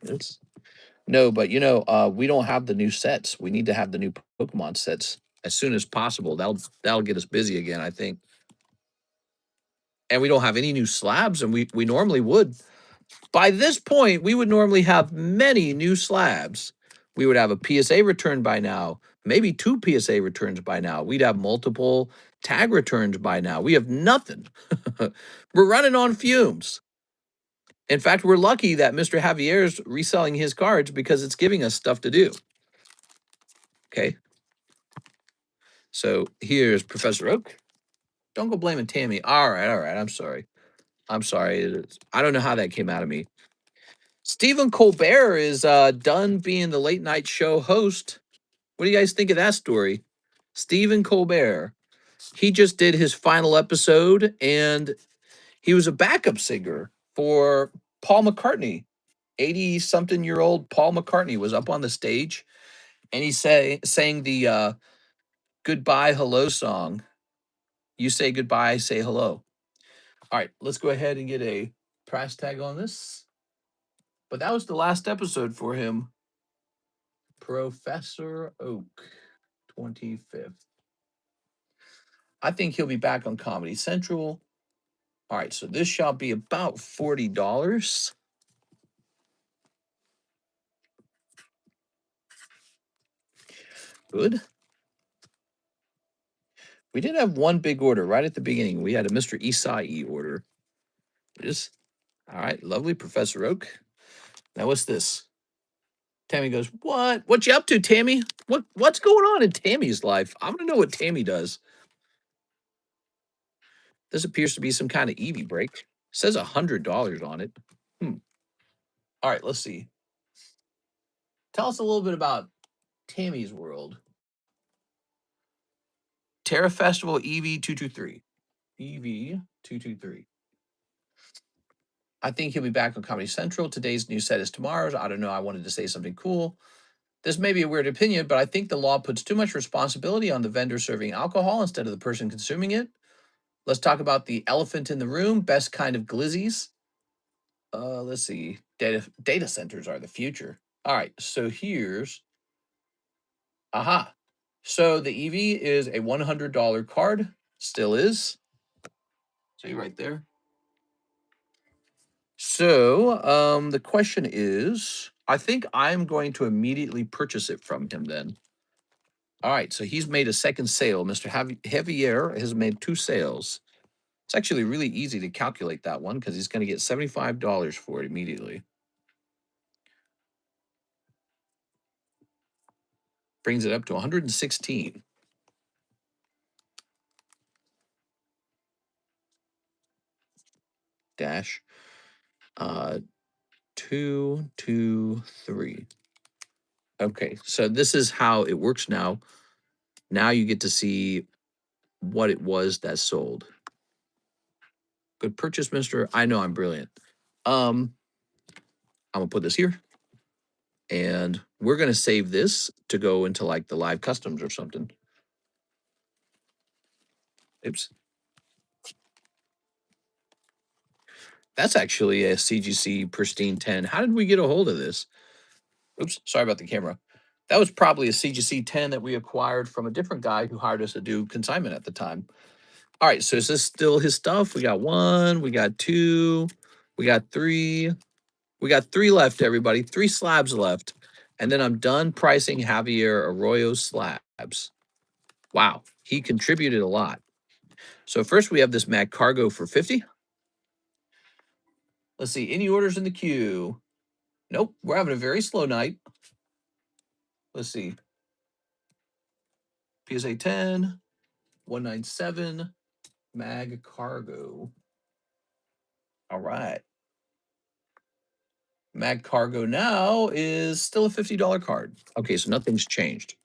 S1: It's no, but we don't have the new sets. We need to have the new Pokemon sets as soon as possible. That'll get us busy again, I think. And we don't have any new slabs, and we normally would. By this point, we would normally have many new slabs. We would have a PSA return by now, maybe 2 PSA returns by now. We'd have multiple tag returns by now. We have nothing. We're running on fumes. In fact, we're lucky that Mr. Javier's reselling his cards because it's giving us stuff to do. Okay. So here's Professor Oak. Don't go blaming Tammy. All right. I'm sorry. I'm sorry. I don't know how that came out of me. Stephen Colbert is done being the late night show host. What do you guys think of that story? Stephen Colbert. He just did his final episode and he was a backup singer for Paul McCartney. 80-something-year-old Paul McCartney was up on the stage and he sang the goodbye hello song. You say goodbye, I say hello. All right, let's go ahead and get a price tag on this. But that was the last episode for him. Professor Oak, 25th. I think he'll be back on Comedy Central. All right, so this shall be about $40. Good. We did have one big order right at the beginning. We had a Mr. Isai order. Just all right, lovely, Professor Oak. Now what's this? Tammy goes, what? What you up to, Tammy? What's going on in Tammy's life? I want to know what Tammy does. This appears to be some kind of Eevee break. It says $100 on it. All right, let's see. Tell us a little bit about Tammy's world. Terra Festival EV223. EV223. I think he'll be back on Comedy Central. Today's new set is tomorrow's. I don't know. I wanted to say something cool. This may be a weird opinion, but I think the law puts too much responsibility on the vendor serving alcohol instead of the person consuming it. Let's talk about the elephant in the room, best kind of glizzies. Let's see. Data centers are the future. All right, so here's aha. So the EV is a $100 card, still is. See right there. So the question is, I think I'm going to immediately purchase it from him then. All right, so he's made a second sale. Mr. Javier has made 2 sales. It's actually really easy to calculate that one because he's going to get $75 for it immediately. Brings it up to 116. Dash 2, 2, 3. Okay, so this is how it works now. Now you get to see what it was that sold. Good purchase, mister. I know I'm brilliant. I'm gonna put this here. And we're gonna save this to go into like the live customs or something. Oops. That's actually a CGC pristine 10. How did we get a hold of this? Oops, sorry about the camera. That was probably a CGC 10 that we acquired from a different guy who hired us to do consignment at the time. All right, so is this still his stuff? We got 1, we got 2, we got 3. We got 3 left, everybody. 3 slabs left. And then I'm done pricing Javier Arroyo's slabs. Wow, he contributed a lot. So first we have this Mag Cargo for 50. Let's see, any orders in the queue? Nope, we're having a very slow night. Let's see. PSA 10, 197, Mag Cargo. All right. Mag Cargo now is still a $50 card. Okay, so nothing's changed.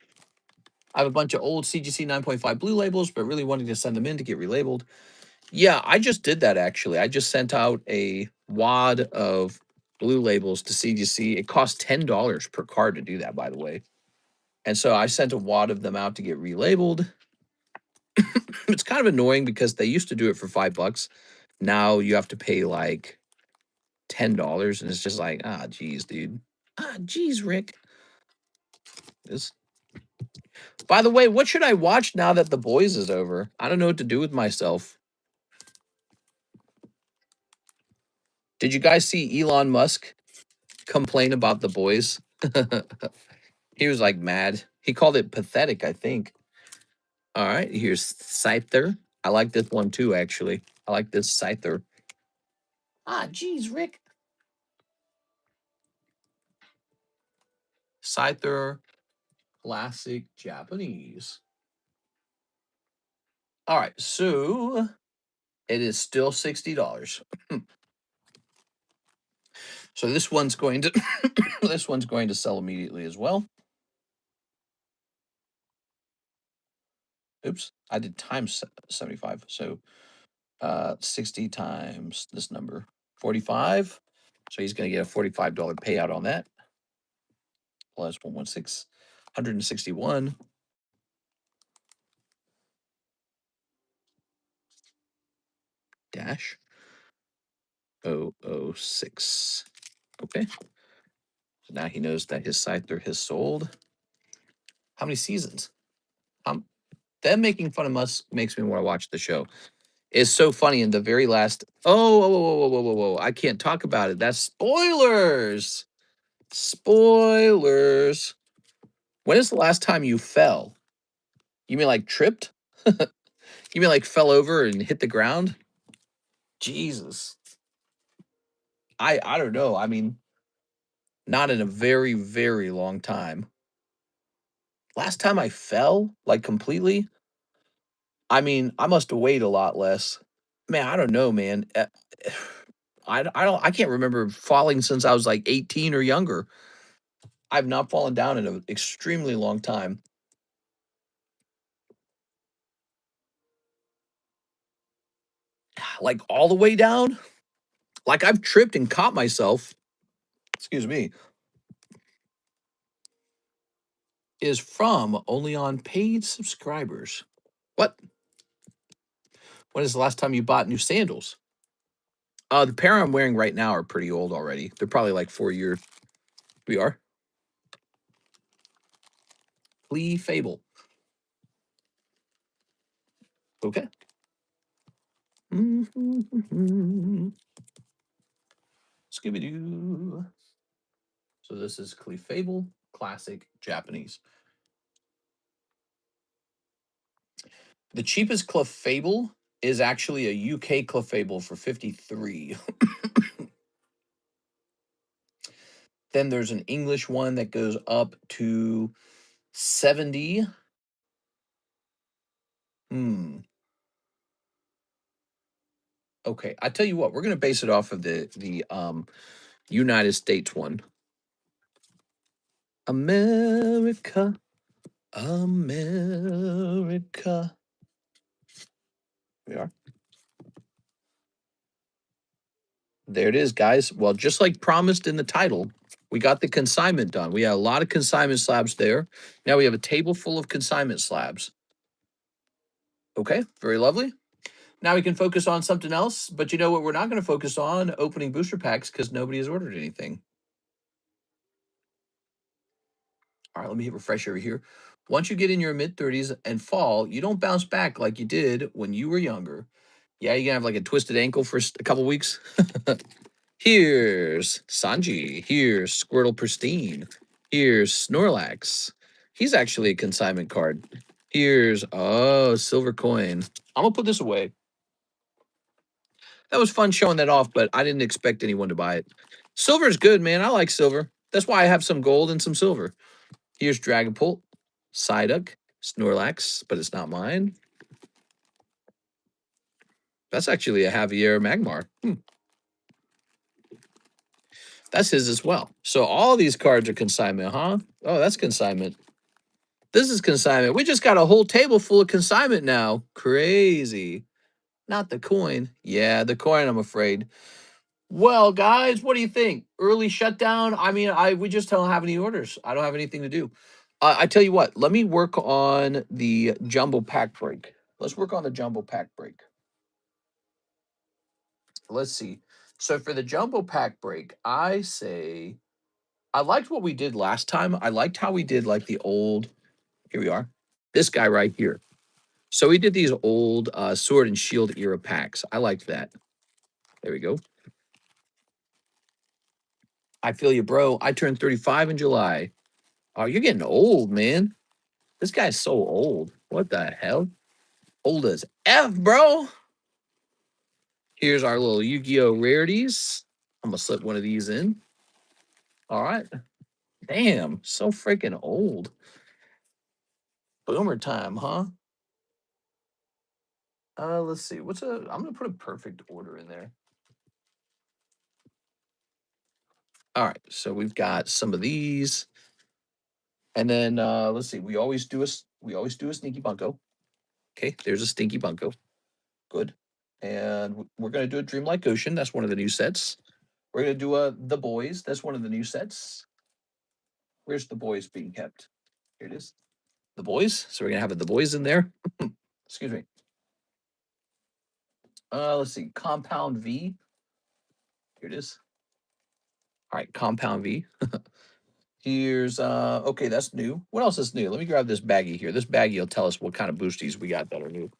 S1: I have a bunch of old CGC 9.5 blue labels, but really wanting to send them in to get relabeled. Yeah, I just did that actually. I just sent out a wad of blue labels to CGC. It costs $10 per card to do that, by the way. And so I sent a wad of them out to get relabeled. It's kind of annoying because they used to do it for $5. Now you have to pay like $10, and it's just like, ah, geez, dude. Ah, geez, Rick. This. By the way, what should I watch now that The Boys is over? I don't know what to do with myself. Did you guys see Elon Musk complain about The Boys? He was like mad. He called it pathetic, I think. All right, here's Scyther. I like this one too, actually. I like this Scyther. Ah, geez, Rick. Scyther, classic Japanese. All right, so it is still $60. So this one's going to this one's going to sell immediately as well. Oops, I did times 75. So 60 times this number, 45. So he's going to get a $45 payout on that. Plus 116, 161. Dash 006. Okay. So now he knows that his Scyther has sold. How many seasons? Them making fun of us makes me want to watch the show. It's so funny in the very last. Oh, whoa, whoa, whoa, whoa, whoa, whoa! I can't talk about it. That's spoilers. Spoilers. When is the last time you fell? You mean like tripped? You mean like fell over and hit the ground? Jesus. I don't know. I mean, not in a very, very long time. Last time I fell, like completely, I mean, I must have weighed a lot less. Man, I don't know, man. I can't remember falling since I was like 18 or younger. I've not fallen down in an extremely long time. Like all the way down? Like I've tripped and caught myself. Excuse me. Is from only on paid subscribers. What? When is the last time you bought new sandals? The pair I'm wearing right now are pretty old already. They're probably like 4 years. We are. Flea Fable. Okay. Scooby-Doo. So this is Clefable, classic Japanese. The cheapest Clefable is actually a UK Clefable for 53. Then there's an English one that goes up to 70. Okay, I tell you what, we're gonna base it off of the United States one. America, America. We are. There it is, guys. Well, just like promised in the title, we got the consignment done. We had a lot of consignment slabs there. Now we have a table full of consignment slabs. Okay, very lovely. Now we can focus on something else. But you know what? We're not going to focus on opening booster packs because nobody has ordered anything. All right, let me hit refresh over here. Once you get in your mid-30s and fall, you don't bounce back like you did when you were younger. Yeah, you're going to have like a twisted ankle for a couple weeks. Here's Sanji. Here's Squirtle Pristine. Here's Snorlax. He's actually a consignment card. Here's, oh, Silver Coin. I'm going to put this away. That was fun showing that off, but I didn't expect anyone to buy it. Silver's good, man. I like silver. That's why I have some gold and some silver. Here's Dragapult, Psyduck, Snorlax, but it's not mine. That's actually a Javier Magmar. That's his as well. So all these cards are consignment, huh? Oh, that's consignment. This is consignment. We just got a whole table full of consignment now. Crazy. Not the coin. Yeah, the coin, I'm afraid. Well, guys, what do you think? Early shutdown? I mean, we just don't have any orders. I don't have anything to do. I tell you what, let me work on the jumbo pack break. Let's work on the jumbo pack break. Let's see. So for the jumbo pack break, I say I liked what we did last time. I liked how we did like the old, here we are, this guy right here. So we did these old Sword and Shield era packs. I liked that. There we go. I feel you, bro. I turned 35 in July. Oh, you're getting old, man. This guy's so old. What the hell? Old as F, bro. Here's our little Yu-Gi-Oh! Rarities. I'm going to slip one of these in. All right. Damn, so freaking old. Boomer time, huh? Let's see. I'm going to put a perfect order in there. All right. So we've got some of these. And then let's see. We always do a sneaky bunko. Okay, there's a stinky bunko. Good. And we're going to do a Dreamlike Ocean. That's one of the new sets. We're going to do a The Boys. That's one of the new sets. Where's The Boys being kept? Here it is. The Boys. So we're going to have The Boys in there. Excuse me. Let's see. Compound V. Here it is. All right, Compound V. Here's okay, that's new. What else is new? Let me grab this baggie here. This baggie will tell us what kind of boosties we got that are new.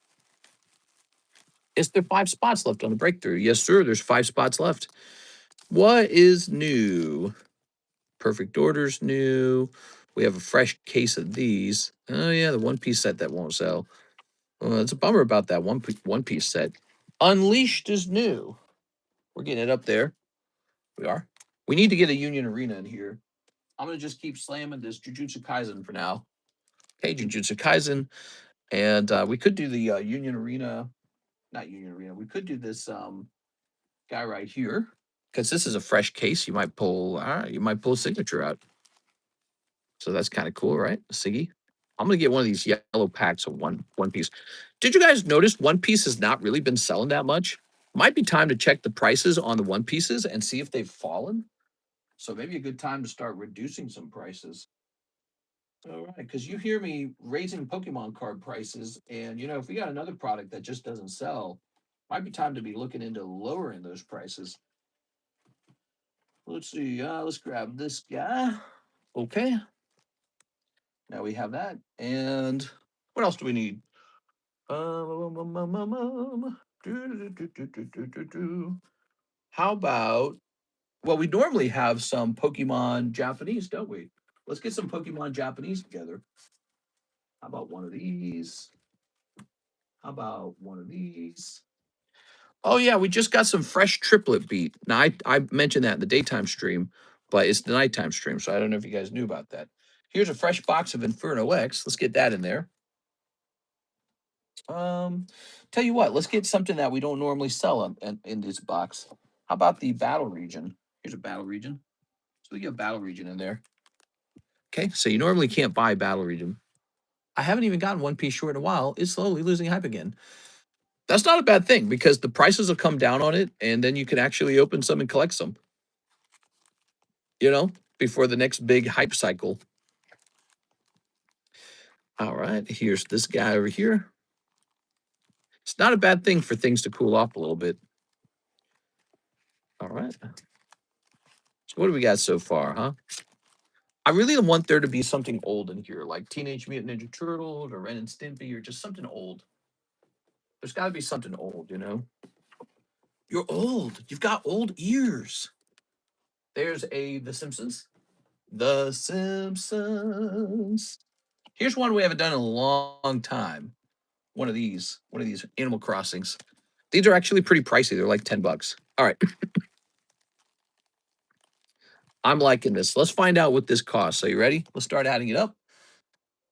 S1: Is there 5 spots left on the breakthrough? Yes, sir. There's 5 spots left. What is new? Perfect Order's new. We have a fresh case of these. Oh, yeah, the one-piece set that won't sell. It's a bummer about that one-piece set. Unleashed is new. We're getting it up there. We are. We need to get a Union Arena in here. I'm going to just keep slamming this Jujutsu Kaisen for now. Okay, Jujutsu Kaisen. And we could do the Union Arena. Not Union Arena. We could do this guy right here. Because this is a fresh case. You might pull a signature out. So that's kind of cool, right? Siggy. I'm gonna get one of these yellow packs of one piece. Did you guys notice One Piece has not really been selling that much? Might be time to check the prices on the One Pieces and see if they've fallen. So maybe a good time to start reducing some prices. All right, because you hear me raising Pokemon card prices, and you know if we got another product that just doesn't sell, might be time to be looking into lowering those prices. Let's see. Let's grab this guy. Okay. Now we have that. And what else do we need? How about, well, we normally have some Pokemon Japanese, don't we? Let's get some Pokemon Japanese together. How about one of these? How about one of these? Oh yeah, we just got some fresh triplet beat. Now I mentioned that in the daytime stream, but it's the nighttime stream, so I don't know if you guys knew about that. Here's a fresh box of Inferno X. Let's get that in there. Tell you what, let's get something that we don't normally sell in this box. How about the battle region? Here's a battle region. So we get a battle region in there. Okay, so you normally can't buy battle region. I haven't even gotten one piece short in a while. It's slowly losing hype again. That's not a bad thing because the prices will come down on it, and then you can actually open some and collect some. You know, before the next big hype cycle. All right, here's this guy over here. It's not a bad thing for things to cool off a little bit. All right. So what do we got so far, huh? I really want there to be something old in here, like Teenage Mutant Ninja Turtles or Ren and Stimpy or just something old. There's got to be something old, you know? You're old. You've got old ears. There's The Simpsons. The Simpsons. Here's one we haven't done in a long time. One of these Animal Crossings. These are actually pretty pricey. They're like $10. All right. I'm liking this. Let's find out what this costs. So you ready? Let's start adding it up.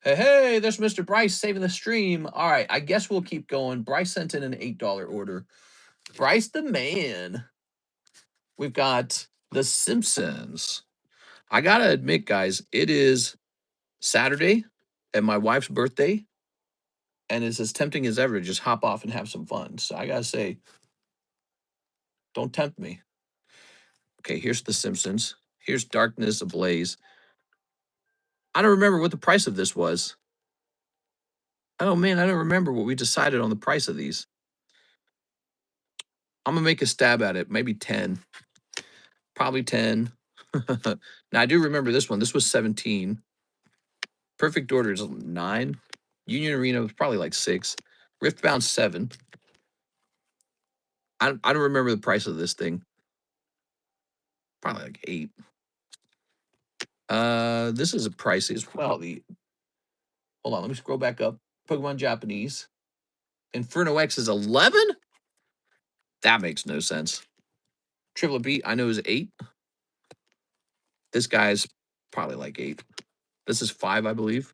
S1: Hey, there's Mr. Bryce saving the stream. All right, I guess we'll keep going. Bryce sent in an $8 order. Bryce the man. We've got The Simpsons. I gotta admit, guys, it is Saturday and my wife's birthday, and it's as tempting as ever to just hop off and have some fun. So I gotta say, don't tempt me. Okay, here's The Simpsons. Here's Darkness Ablaze. I don't remember what the price of this was. Oh man, I don't remember what we decided on the price of these. I'm gonna make a stab at it. Maybe 10. Probably 10. Now I do remember this one. This was 17. Perfect Order is 9. Union Arena was probably like 6. Riftbound 7. I don't remember the price of this thing. Probably like 8. This is a pricey as well. Hold on, let me scroll back up. Pokemon Japanese. Inferno X is 11? That makes no sense. Triple Beat, I know is 8. This guy's probably like 8. This is 5, I believe.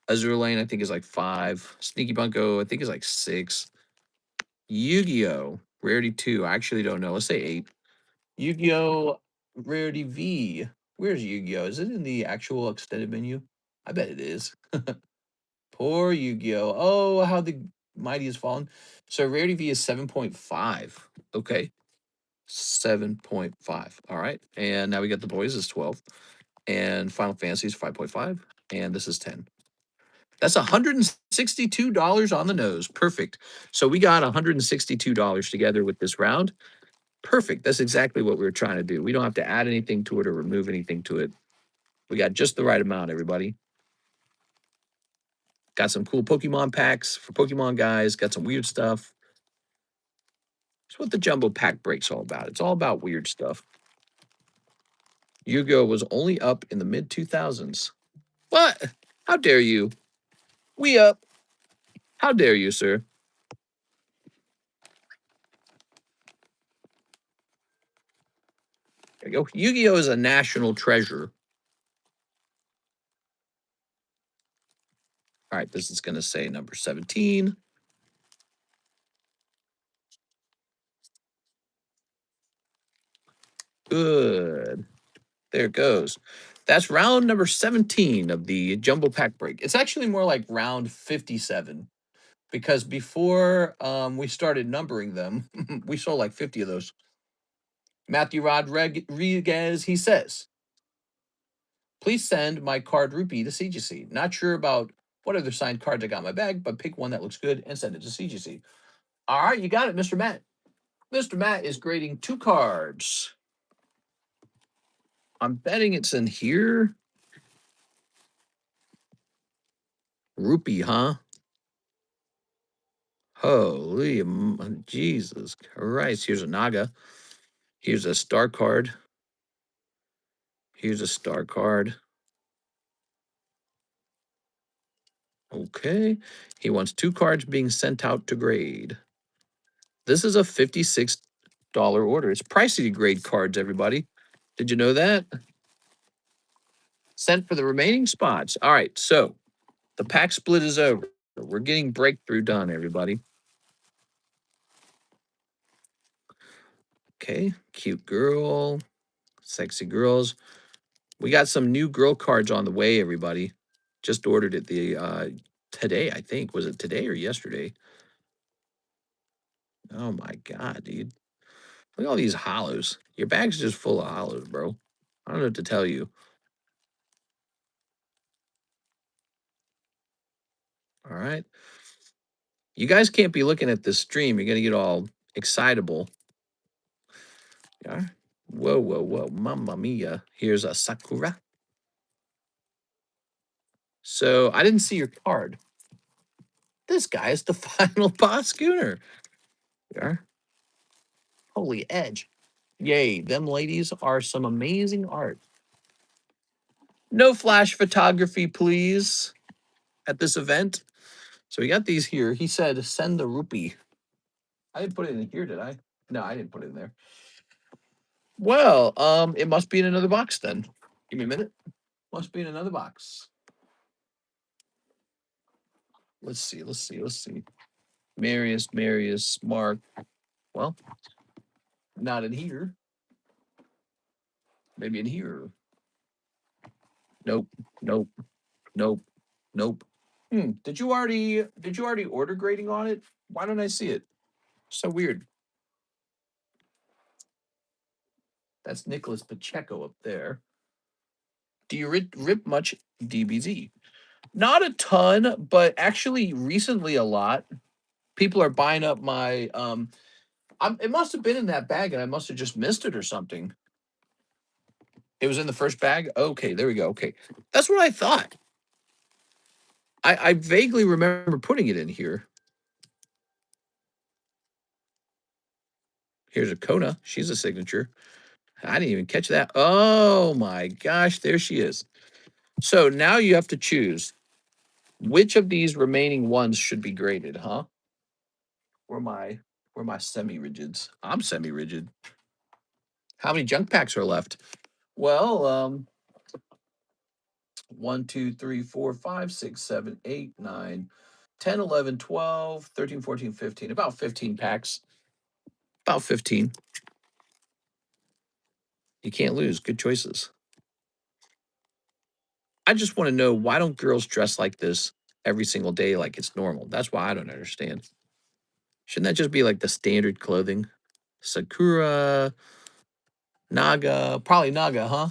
S1: Azure Lane, I think, is like 5. Sneaky Bunko, I think, is like 6. Yu-Gi-Oh! Rarity 2, I actually don't know. Let's say 8. Yu-Gi-Oh! Rarity V. Where's Yu-Gi-Oh? Is it in the actual extended menu? I bet it is. Poor Yu-Gi-Oh! Oh, how the mighty has fallen. So Rarity V is 7.5. Okay. 7.5. All right. And now we got the boys is 12. And Final Fantasy is 5.5. And this is 10. That's $162 on the nose. Perfect. So we got $162 together with this round. Perfect. That's exactly what we were trying to do. We don't have to add anything to it or remove anything to it. We got just the right amount, everybody. Got some cool Pokemon packs for Pokemon guys. Got some weird stuff. That's what the jumbo pack break's all about. It's all about weird stuff. Yu-Gi-Oh! Was only up in the mid-2000s. What? How dare you? We up. How dare you, sir? There you go. Yu-Gi-Oh! Is a national treasure. All right, this is going to say number 17. Good. There it goes. That's round number 17 of the jumbo pack break. It's actually more like round 57 because before we started numbering them, we sold like 50 of those. Matthew Rodriguez, he says, please send my card rupee to CGC. Not sure about what other signed cards I got in my bag, but pick one that looks good and send it to CGC. All right, you got it, Mr. Matt. Mr. Matt is grading 2 cards. I'm betting it's in here. Rupee, huh? Holy Jesus Christ. Here's a Naga. Here's a star card. Here's a star card. Okay. He wants 2 cards being sent out to grade. This is a $56 order. It's pricey to grade cards, everybody. Did you know that? Sent for the remaining spots. All right, so the pack split is over. We're getting breakthrough done, everybody. Okay, cute girl, sexy girls. We got some new girl cards on the way, everybody. Just ordered it today, I think. Was it today or yesterday? Oh my god, dude. Look at all these hollows. Your bag's just full of hollows, bro. I don't know what to tell you. All right. You guys can't be looking at this stream. You're going to get all excitable. Yeah. Whoa, whoa, whoa. Mamma mia. Here's a Sakura. So I didn't see your card. This guy is the final boss schooner. Yeah. Holy edge. Yay. Them ladies are some amazing art. No flash photography, please, at this event. So we got these here. He said, send the rupee. I didn't put it in here, did I? No, I didn't put it in there. Well, it must be in another box then. Give me a minute. Must be in another box. Let's see. Marius, Mark. Well, not in here. Maybe in here. Nope. Nope. Nope. Nope. Did you already order grading on it? Why don't I see it? So weird. That's Nicholas Pacheco up there. Do you rip much DBZ? Not a ton, but actually recently a lot. People are buying up my it must have been in that bag and I must have just missed it or something. It was in the first bag? Okay, there we go. Okay. That's what I thought. I vaguely remember putting it in here. Here's a Kona. She's a signature. I didn't even catch that. Oh my gosh, there she is. So now you have to choose which of these remaining ones should be graded, huh? Where my semi-rigids? I'm semi-rigid. How many junk packs are left? Well, 1, 2, 3, 4, 5, 6, 7, 8, 9, 10, 11, 12, 13, 14, 15. About 15 packs. About 15. You can't lose. Good choices. I just want to know, why don't girls dress like this every single day like it's normal? That's why I don't understand. Shouldn't that just be like the standard clothing? Sakura, Naga, probably Naga, huh?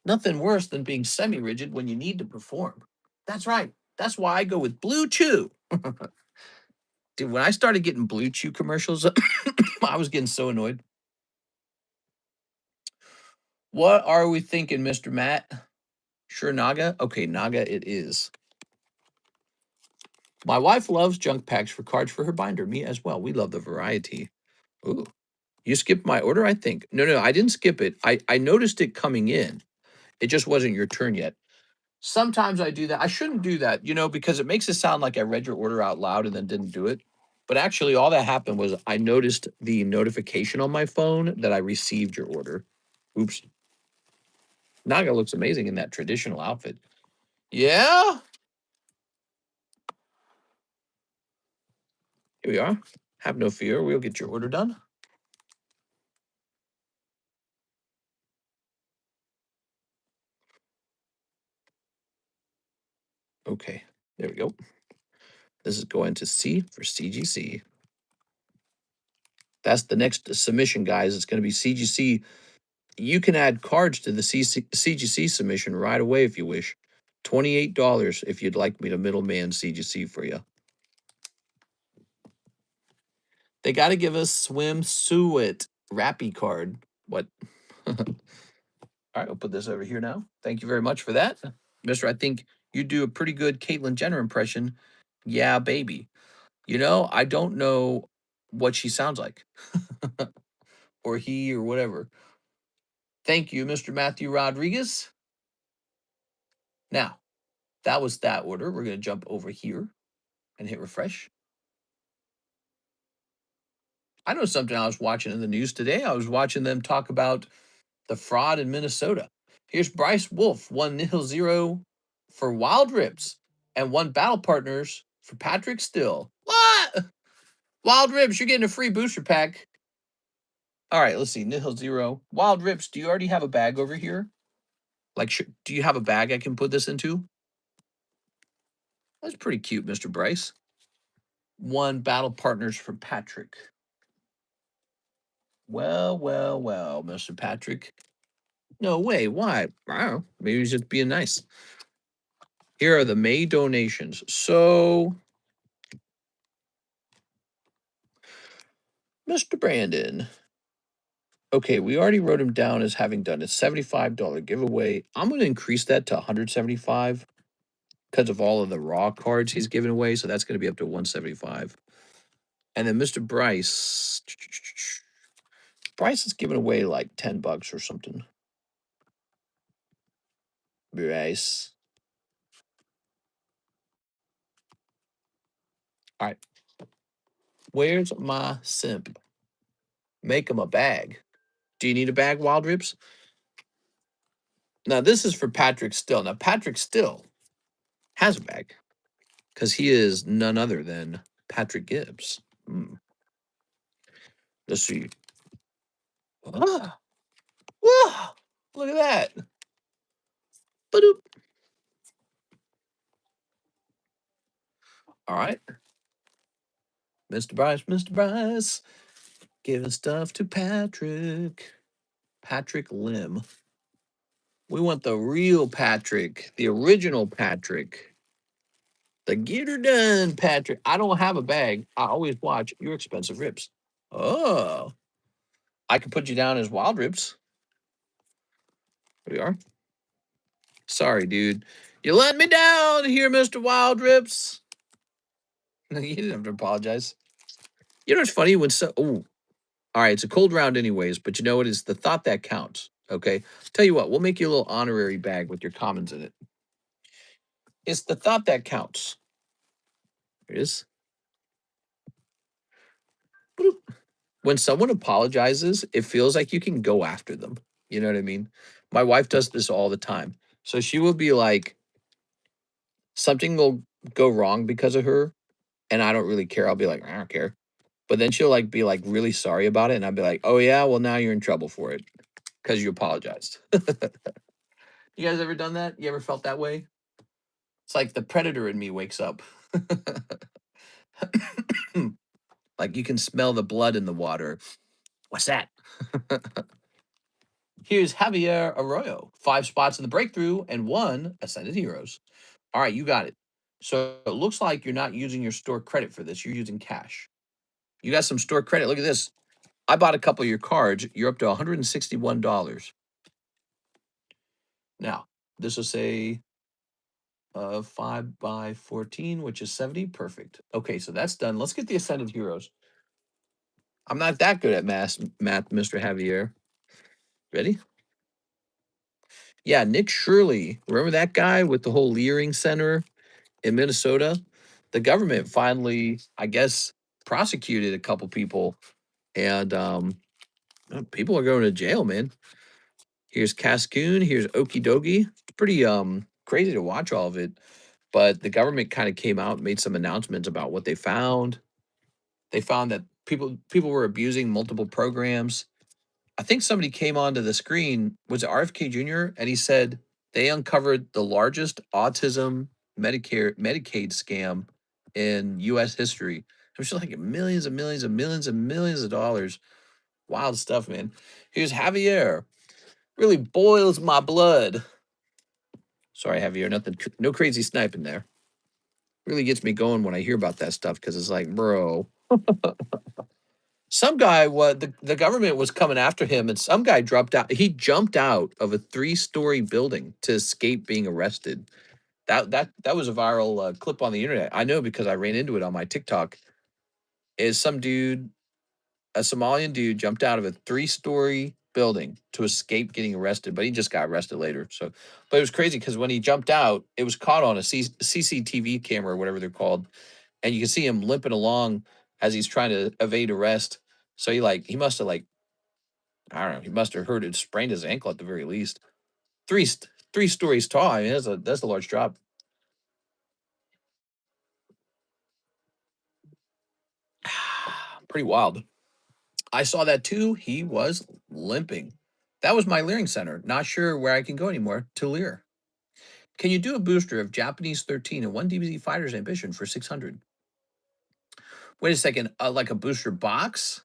S1: Nothing worse than being semi-rigid when you need to perform. That's right. That's why I go with Blue Chew. Dude, when I started getting Blue Chew commercials, I was getting so annoyed. What are we thinking, Mr. Matt? Sure, Naga? Okay, Naga it is. My wife loves junk packs for cards for her binder. Me as well. We love the variety. Ooh. You skipped my order, I think. No, I didn't skip it. I noticed it coming in. It just wasn't your turn yet. Sometimes I do that. I shouldn't do that, because it makes it sound like I read your order out loud and then didn't do it. But actually, all that happened was I noticed the notification on my phone that I received your order. Oops. Naga looks amazing in that traditional outfit. Yeah. Here we are. Have no fear. We'll get your order done. Okay. There we go. This is going to C for CGC. That's the next submission, guys. It's going to be CGC. You can add cards to the CGC submission right away if you wish. $28 if you'd like me to middleman CGC for you. They got to give us swimsuit Rappy card. What? All right, I'll put this over here now. Thank you very much for that. Mister, I think you do a pretty good Caitlyn Jenner impression. Yeah, baby. I don't know what she sounds like. Or he or whatever. Thank you, Mr. Matthew Rodriguez. Now, That was that order. We're going to jump over here and hit refresh. I know something I was watching in the news today. I was watching them talk about the fraud in Minnesota. Here's Bryce Wolf, 1-0 for Wild Rips and 1 battle partners for Patrick Still. What? Wild Rips, you're getting a free booster pack. All right, let's see. 0-0. Wild Rips, do you already have a bag over here? Like, do you have a bag I can put this into? That's pretty cute, Mr. Bryce. 1 battle partners for Patrick. Well, Mr. Patrick. No way. Why? I don't know. Maybe he's just being nice. Here are the May donations. So, Mr. Brandon. Okay, we already wrote him down as having done a $75 giveaway. I'm going to increase that to $175 because of all of the raw cards he's giving away. So that's going to be up to $175. And then Mr. Bryce. Bryce is giving away like $10 or something. Bryce. All right. Where's my simp? Make him a bag. Do you need a bag, Wild Rips? Now, this is for Patrick Still. Now, Patrick Still has a bag because he is none other than Patrick Gibbs. Let's see. Ah, ah, look at that. Ba-doop. All right. Mr. Bryce, giving stuff to Patrick. Patrick Lim. We want the real Patrick, the original Patrick. The get her done, Patrick. I don't have a bag. I always watch your expensive rips. Oh, I can put you down as Wild Rips. There we are. Sorry, dude. You let me down here, Mr. Wild Rips. You didn't have to apologize. You know what's funny? When all right, it's a cold round anyways, but you know what? It's the thought that counts. Okay. Tell you what, we'll make you a little honorary bag with your commons in it. It's the thought that counts. Here it is. When someone apologizes, it feels like you can go after them. You know what I mean? My wife does this all the time. So she will be like, something will go wrong because of her, and I don't really care. I'll be like, I don't care. But then she'll like be like really sorry about it, and I'll be like, oh yeah, well now you're in trouble for it because you apologized. You guys ever done that? You ever felt that way? It's like the predator in me wakes up. Like you can smell the blood in the water. What's that? Here's Javier Arroyo. 5 spots in the breakthrough and 1 Ascended Heroes. All right, you got it. So it looks like you're not using your store credit for this. You're using cash. You got some store credit. Look at this. I bought a couple of your cards. You're up to $161. Now, this will say 5 by 14, which is 70. Perfect. Okay, so that's done. Let's get the Ascended Heroes. I'm not that good at math, Mr. Javier. Ready? Yeah, Nick Shirley. Remember that guy with the whole Leering Center in Minnesota? The government finally, I guess, prosecuted a couple people, and people are going to jail, man. Here's Cascoon. Here's Okie Dokie. It's pretty crazy to watch all of it, but the government kind of came out and made some announcements about what they found. They found that people were abusing multiple programs. I think somebody came onto the screen, was it RFK Jr., and he said they uncovered the largest autism Medicaid scam in U.S. history. It was just like millions and millions and millions and millions of dollars. Wild stuff, man. Here's Javier. Really boils my blood. Sorry, Javier, no crazy sniping there. Really gets me going when I hear about that stuff because it's like, bro. Some guy, the government was coming after him, and some guy dropped out. He jumped out of a 3-story building to escape being arrested. That was a viral clip on the internet. I know because I ran into it on my TikTok. Is some dude, a Somalian dude, jumped out of a 3-story building to escape getting arrested, but he just got arrested later. So, but it was crazy because when he jumped out, it was caught on a CCTV camera or whatever they're called, and you can see him limping along as he's trying to evade arrest. So he must have I don't know, he must have hurt it, sprained his ankle at the very least. Three stories tall. I mean, that's a large drop. Pretty wild. I saw that too. He was limping. That was my Leering Center. Not sure where I can go anymore to Lear. Can you do a booster of Japanese 13 and one DBZ Fighter's Ambition for 600? Wait a second, like a booster box?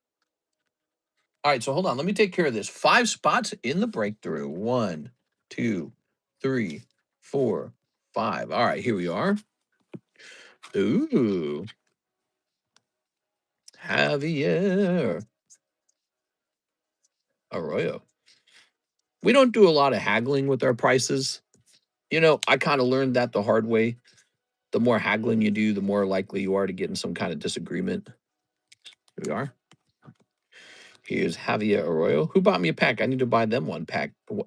S1: All right, so hold on. Let me take care of this. 5 spots in the breakthrough. 1, 2, 3, 4, 5. All right, here we are. Ooh. Javier Arroyo. We don't do a lot of haggling with our prices. I kind of learned that the hard way. The more haggling you do, the more likely you are to get in some kind of disagreement. Here we are. Here's Javier Arroyo. Who bought me a pack? I need to buy them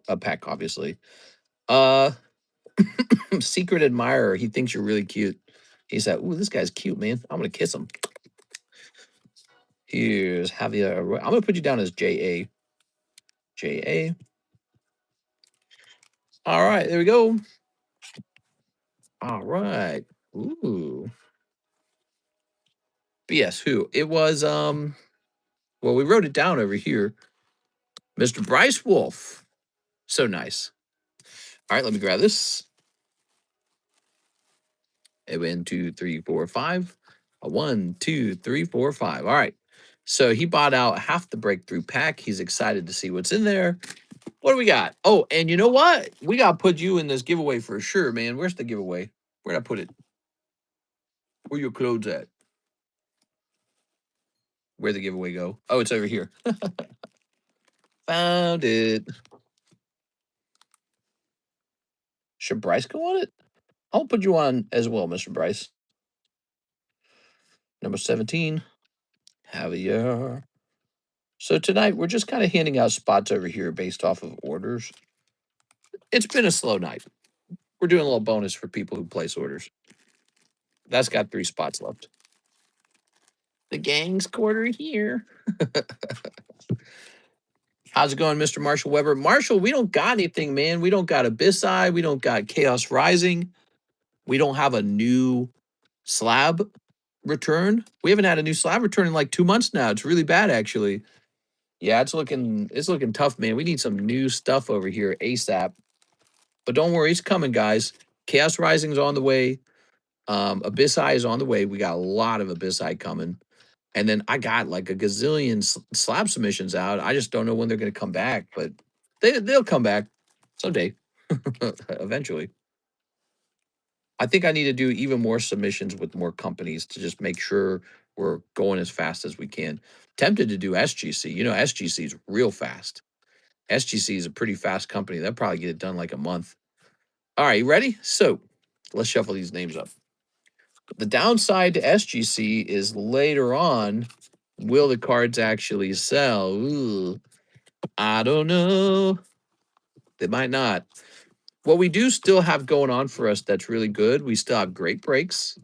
S1: a pack, obviously. Uh, Secret admirer. He thinks you're really cute. He said, "Ooh, this guy's cute, man. I'm gonna kiss him." Here's Javier Arroyo. I'm gonna put you down as JA. JA. All right, there we go. All right. Ooh. BS who? It was well, we wrote it down over here. Mr. Bryce Wolf. So nice. All right, let me grab this. It went 2, 3, 4, 5. A 1, 2, 3, 4, 5. All right. So he bought out half the breakthrough pack. He's excited to see what's in there. What do we got? Oh, and you know what? We got to put you in this giveaway for sure, man. Where's the giveaway? Where'd I put it? Where your clothes at? Where'd the giveaway go? Oh, it's over here. Found it. Should Bryce go on it? I'll put you on as well, Mr. Bryce. Number 17. Javier. So tonight, we're just kind of handing out spots over here based off of orders. It's been a slow night. We're doing a little bonus for people who place orders. That's got 3 spots left. The gang's quarter here. How's it going, Mr. Marshall Weber? Marshall, we don't got anything, man. We don't got Abyssai. We don't got Chaos Rising. We don't have a new slab return. We haven't had a new slab return in like 2 months now. It's really bad, actually. Yeah, it's looking tough, man. We need some new stuff over here ASAP. But don't worry, it's coming, guys. Chaos Rising's on the way. Abyssai is on the way. We got a lot of Abyssai coming. And then I got like a gazillion slab submissions out. I just don't know when they're going to come back, but they'll come back someday, eventually. I think I need to do even more submissions with more companies to just make sure we're going as fast as we can. Tempted to do SGC. SGC is real fast. SGC is a pretty fast company. They'll probably get it done like a month. All right, you ready? So let's shuffle these names up. The downside to SGC is later on, will the cards actually sell? Ooh, I don't know. They might not. What we do still have going on for us that's really good, we still have great breaks,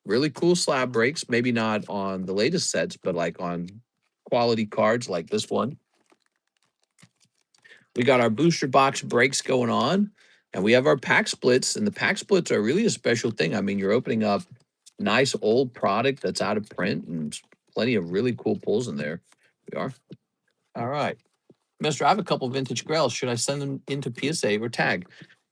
S1: really cool slab breaks, maybe not on the latest sets, but like on quality cards like this one. We got our booster box breaks going on, and we have our pack splits, and the pack splits are really a special thing. I mean, you're opening up nice old product that's out of print and plenty of really cool pulls in there. We are. All right. Mister, I have a couple vintage grails. Should I send them into PSA or tag?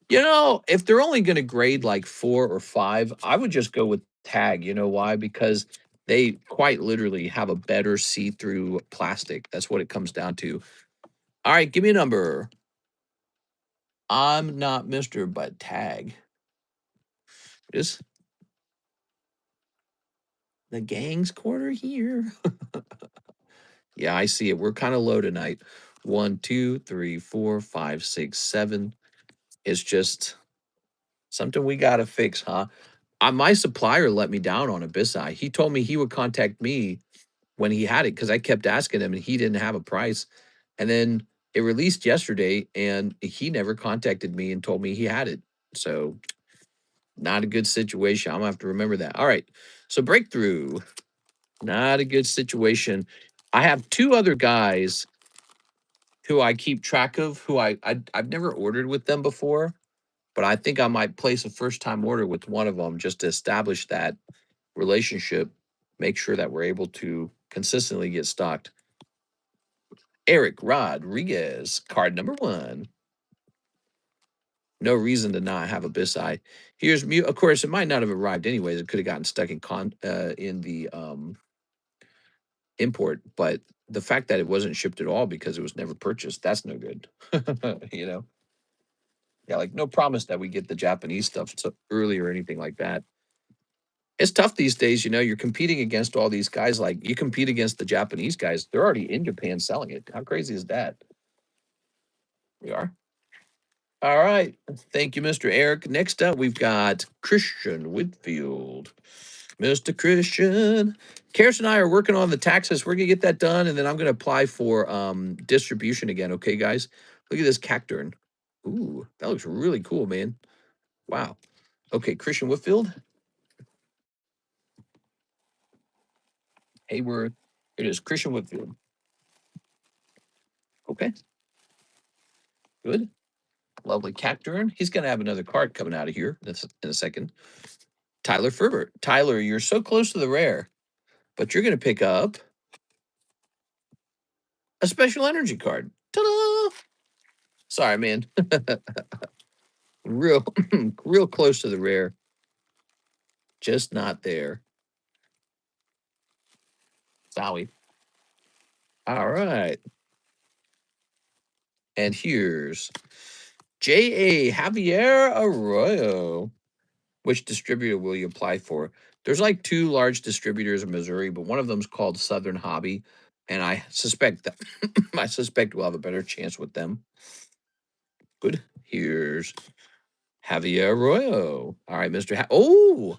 S1: If they're only going to grade like 4 or 5, I would just go with tag. You know why? Because they quite literally have a better see-through plastic. That's what it comes down to. All right, give me a number. I'm not Mr. but tag. Just the gang's quarter here. Yeah, I see it. We're kind of low tonight. 1, 2, 3, 4, 5, 6, 7. It's just something we got to fix, huh? My supplier let me down on Abyssai. He told me he would contact me when he had it because I kept asking him and he didn't have a price. And then It released yesterday, and he never contacted me and told me he had it. So not a good situation. I'm gonna have to remember that. All right. So breakthrough. Not a good situation. I have two other guys who I keep track of, who I've never ordered with them before, but I think I might place a first time order with one of them just to establish that relationship, make sure that we're able to consistently get stocked. Eric Rodriguez, card number 1. No reason to not have a Bisai. Here's Mew. Of course, it might not have arrived anyways. It could have gotten stuck in the import, but the fact that it wasn't shipped at all because it was never purchased, that's no good. You know? Yeah, like no promise that we get the Japanese stuff so early or anything like that. It's tough these days, you know, you're competing against all these guys. Like you compete against the Japanese guys, they're already in Japan selling it. How crazy is that? We are. All right. Thank you, Mr. Eric. Next up, we've got Christian Whitfield. Mr. Christian. Karis and I are working on the taxes. We're gonna get that done, and then I'm gonna apply for distribution again. Okay, guys. Look at this cacturn. Ooh, that looks really cool, man. Wow. Okay, Christian Whitfield. Hayward. It is Christian Whitfield. Okay, good. Lovely cacturn. He's gonna have another card coming out of here in a second. Tyler Ferbert. Tyler, you're so close to the rare, but you're gonna pick up a special energy card. Ta-da! Sorry, man. Real, real close to the rare. Just not there. Sorry. All right. And here's J.A. Javier Arroyo. Which distributor will you apply for? There's like 2 large distributors in Missouri, but one of them's called Southern Hobby, and I suspect that I suspect we'll have a better chance with them. Good. Here's Javier Arroyo. All right, Mr. Oh,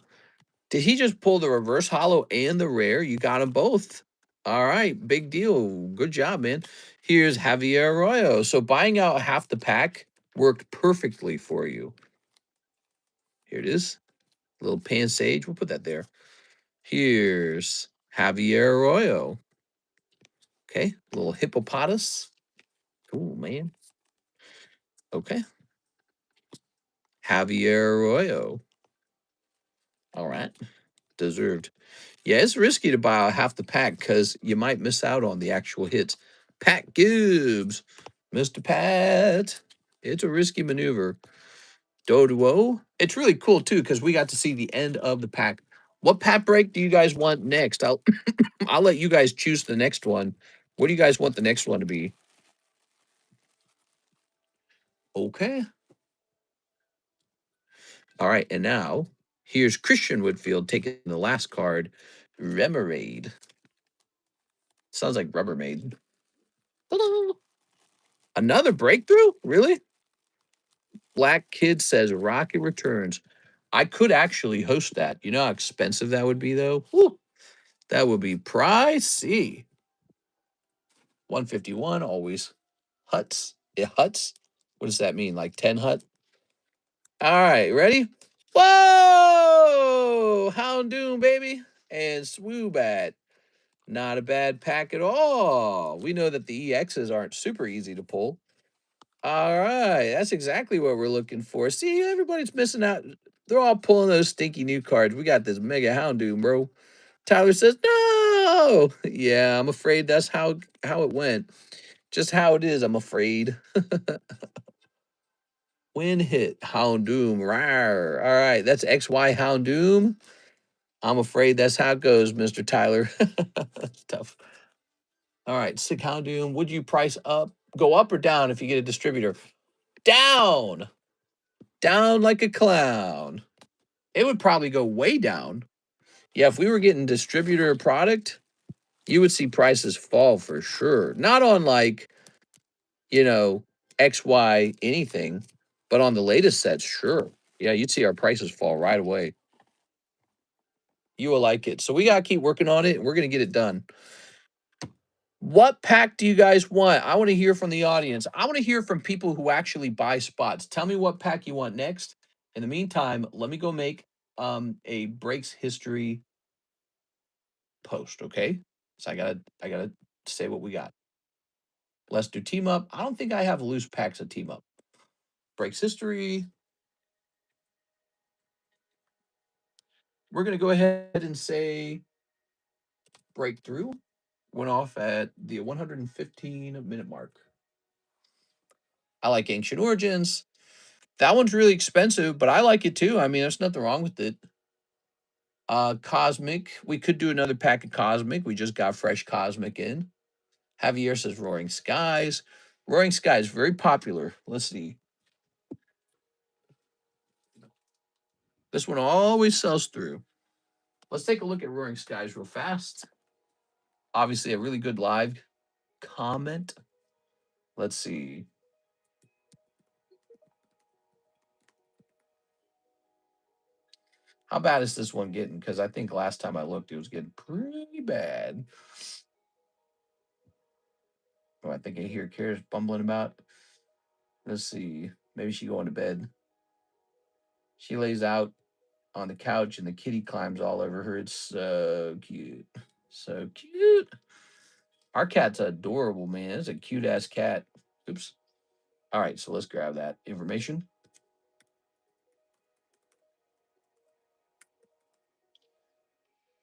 S1: did he just pull the reverse hollow and the rare? You got them both. All right, big deal. Good job, man. Here's Javier Arroyo. So buying out half the pack worked perfectly for you. Here it is. A little pan sage. We'll put that there. Here's Javier Arroyo. Okay, a little hippopotamus. Cool, man. Okay. Javier Arroyo. All right. Deserved. Yeah, it's risky to buy half the pack because you might miss out on the actual hits. Pat Gibbs. Mr. Pat. It's a risky maneuver. Doduo. It's really cool, too, because we got to see the end of the pack. What pat break do you guys want next? I'll let you guys choose the next one. What do you guys want the next one to be? Okay. All right, and now here's Christian Whitfield taking the last card, Remoraid. Sounds like Rubbermaid. Ta-da! Another breakthrough? Really? Black Kid says Rocket Returns. I could actually host that. You know how expensive that would be, though? Whew, that would be pricey. 151 always. Huts. Yeah, huts. What does that mean? Like 10 hut? All right, ready? Whoa! Houndoom, baby. And Swoobat. Not a bad pack at all. We know that the EXs aren't super easy to pull. All right, that's exactly what we're looking for. See, everybody's missing out. They're all pulling those stinky new cards. We got this Mega Houndoom, bro. Tyler says, no! Yeah, I'm afraid that's how it went. Just how it is, I'm afraid. Win hit, Houndoom. Rawr. All right, that's XY Houndoom. I'm afraid that's how it goes, Mr. Tyler. It's tough. All right, Sick Houndoom. Would you price up, go up or down if you get a distributor? Down. Down like a clown. It would probably go way down. Yeah, if we were getting distributor product, you would see prices fall for sure. Not on like, you know, XY anything, but on the latest sets, sure. Yeah, you'd see our prices fall right away. You will like it. So we got to keep working on it. And we're going to get it done. What pack do you guys want? I want to hear from the audience. I want to hear from people who actually buy spots. Tell me what pack you want next. In the meantime, let me go make a breaks history post, okay? So I gotta say what we got. Let's do team up. I don't think I have loose packs of team up. Breaks history. We're gonna go ahead and say breakthrough. Went off at the 115-minute mark. I like Ancient Origins. That one's really expensive, but I like it too. I mean, there's nothing wrong with it. Cosmic. We could do another pack of Cosmic. We just got fresh Cosmic in. Javier says Roaring Skies. Roaring Skies, very popular. Let's see. This one always sells through. Let's take a look at Roaring Skies real fast. Obviously, a really good live comment. Let's see. How bad is this one getting? Because I think last time I looked, it was getting pretty bad. Oh, I think I hear Kara's bumbling about. Let's see. Maybe she going to bed. She lays out on the couch and the kitty climbs all over her. It's so cute. So cute. Our cat's adorable, man. It's a cute ass cat. Oops. All right, so let's grab that information.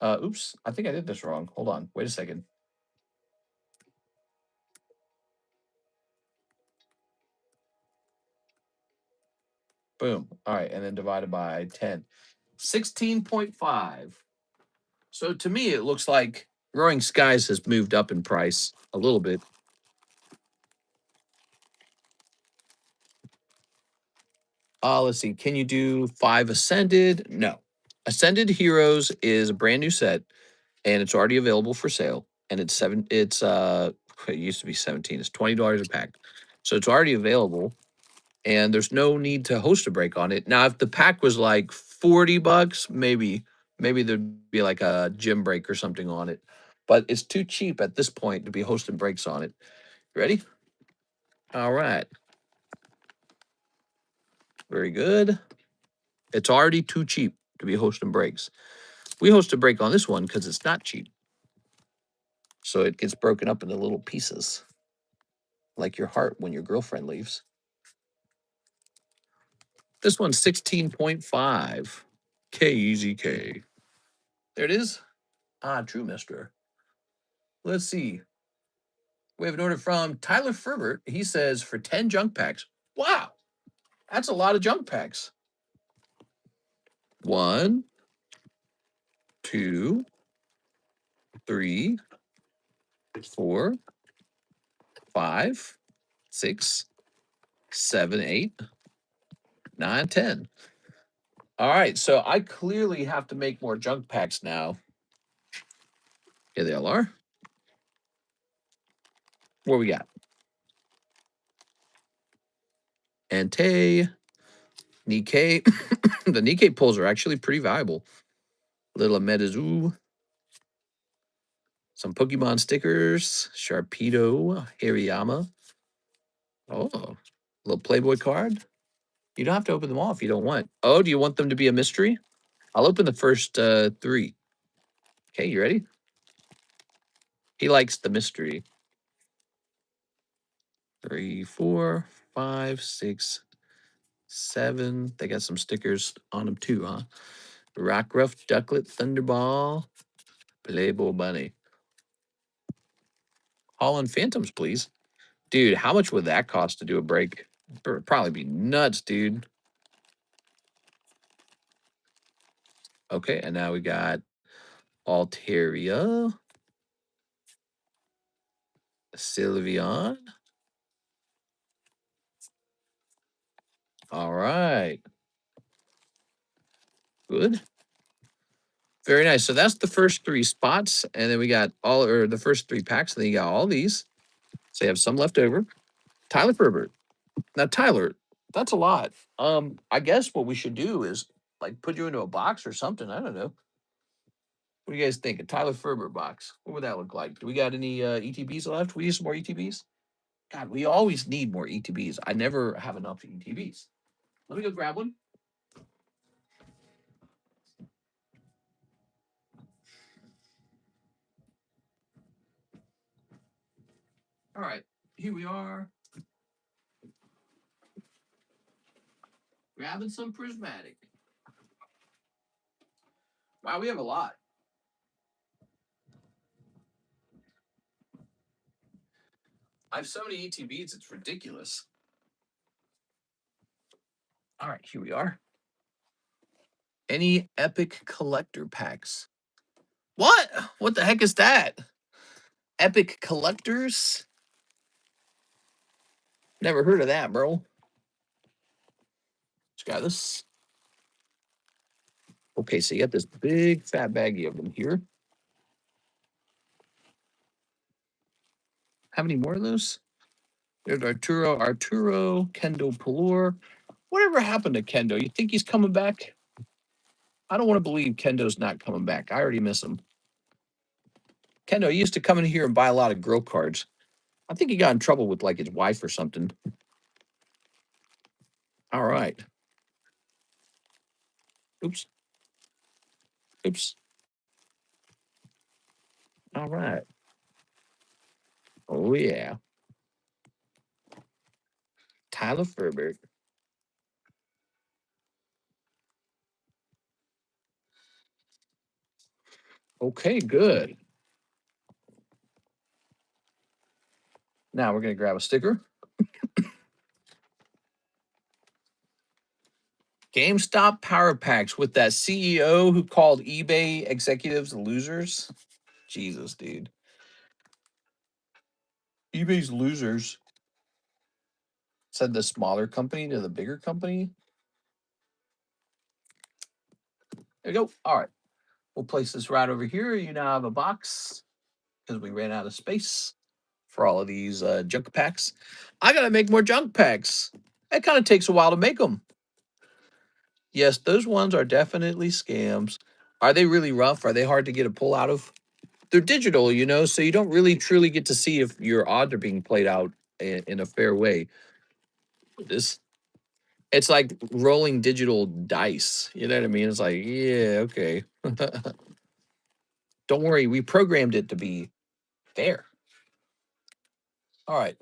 S1: Oops. I think I did this wrong. Hold on. Wait a second. Boom. All right, and then divided by 10. 16.5. So to me, it looks like Growing Skies has moved up in price a little bit. Let's see. Can you do 5 Ascended? No. Ascended Heroes is a brand new set, and it's already available for sale. And it used to be 17. It's $20 a pack. So it's already available, and there's no need to host a break on it. Now, if the pack was like 40 bucks, maybe there'd be like a gym break or something on it. But it's too cheap at this point to be hosting breaks on it. Ready? All right. Very good. It's already too cheap to be hosting breaks. We host a break on this one because it's not cheap. So it gets broken up into little pieces, like your heart when your girlfriend leaves. This one's 16.5. KEZK. There it is. Ah, true, mister. Let's see. We have an order from Tyler Ferbert. He says for 10 junk packs. Wow, that's a lot of junk packs. 1, 2, 3, 4, 5, 6, 7, 8, 9, 10. All right, so I clearly have to make more junk packs now. Here they all are. What we got? Entei, Nikkei. The Nikkei pulls are actually pretty valuable. Little Medizu. Some Pokemon stickers. Sharpedo, Hariyama. Oh, little Playboy card. You don't have to open them all if you don't want. Oh, do you want them to be a mystery? I'll open the first 3. Okay, you ready? He likes the mystery. 3, 4, 5, 6, 7. They got some stickers on them too, huh? Rockruff, Ducklet, Thunderball, Playboy Bunny. Holland Phantoms, please. Dude, how much would that cost to do a break? It'd probably be nuts, dude. Okay, and now we got Altaria, Sylveon. All right. Good. Very nice. So that's the first 3 spots. And then we got the first 3 packs. And then you got all these. So you have some left over. Tyler Ferbert. Now, Tyler, that's a lot. I guess what we should do is like put you into a box or something. I don't know. What do you guys think? A Tyler Ferber box. What would that look like? Do we got any ETBs left? We use some more ETBs? God, we always need more ETBs. I never have enough ETBs. Let me go grab one. All right, here we are. Grabbing some prismatic. Wow, we have a lot. I have so many ETBs, it's ridiculous. All right, here we are. Any epic collector packs? What? What the heck is that? Epic collectors? Never heard of that, bro. Just got this. Okay, so you got this big fat baggie of them here. How many more of those? There's Arturo, Kendo Pelor. Whatever happened to Kendo? You think he's coming back? I don't want to believe Kendo's not coming back. I already miss him. Kendo used to come in here and buy a lot of grow cards. I think he got in trouble with like his wife or something. All right. Oops. Oops. All right. Oh yeah. Tyler Ferber. Okay, good. Now we're gonna grab a sticker. GameStop power packs with that CEO who called eBay executives losers. Jesus, dude. eBay's losers. Said the smaller company to the bigger company. There you go. All right. We'll place this right over here. You now have a box because we ran out of space for all of these junk packs. I got to make more junk packs. It kind of takes a while to make them. Yes, those ones are definitely scams. Are they really rough? Are they hard to get a pull out of? They're digital, you know, so you don't really truly get to see if your odds are being played out in a fair way. This, it's like rolling digital dice. You know what I mean? It's like, yeah, okay. Don't worry, we programmed it to be fair. All right.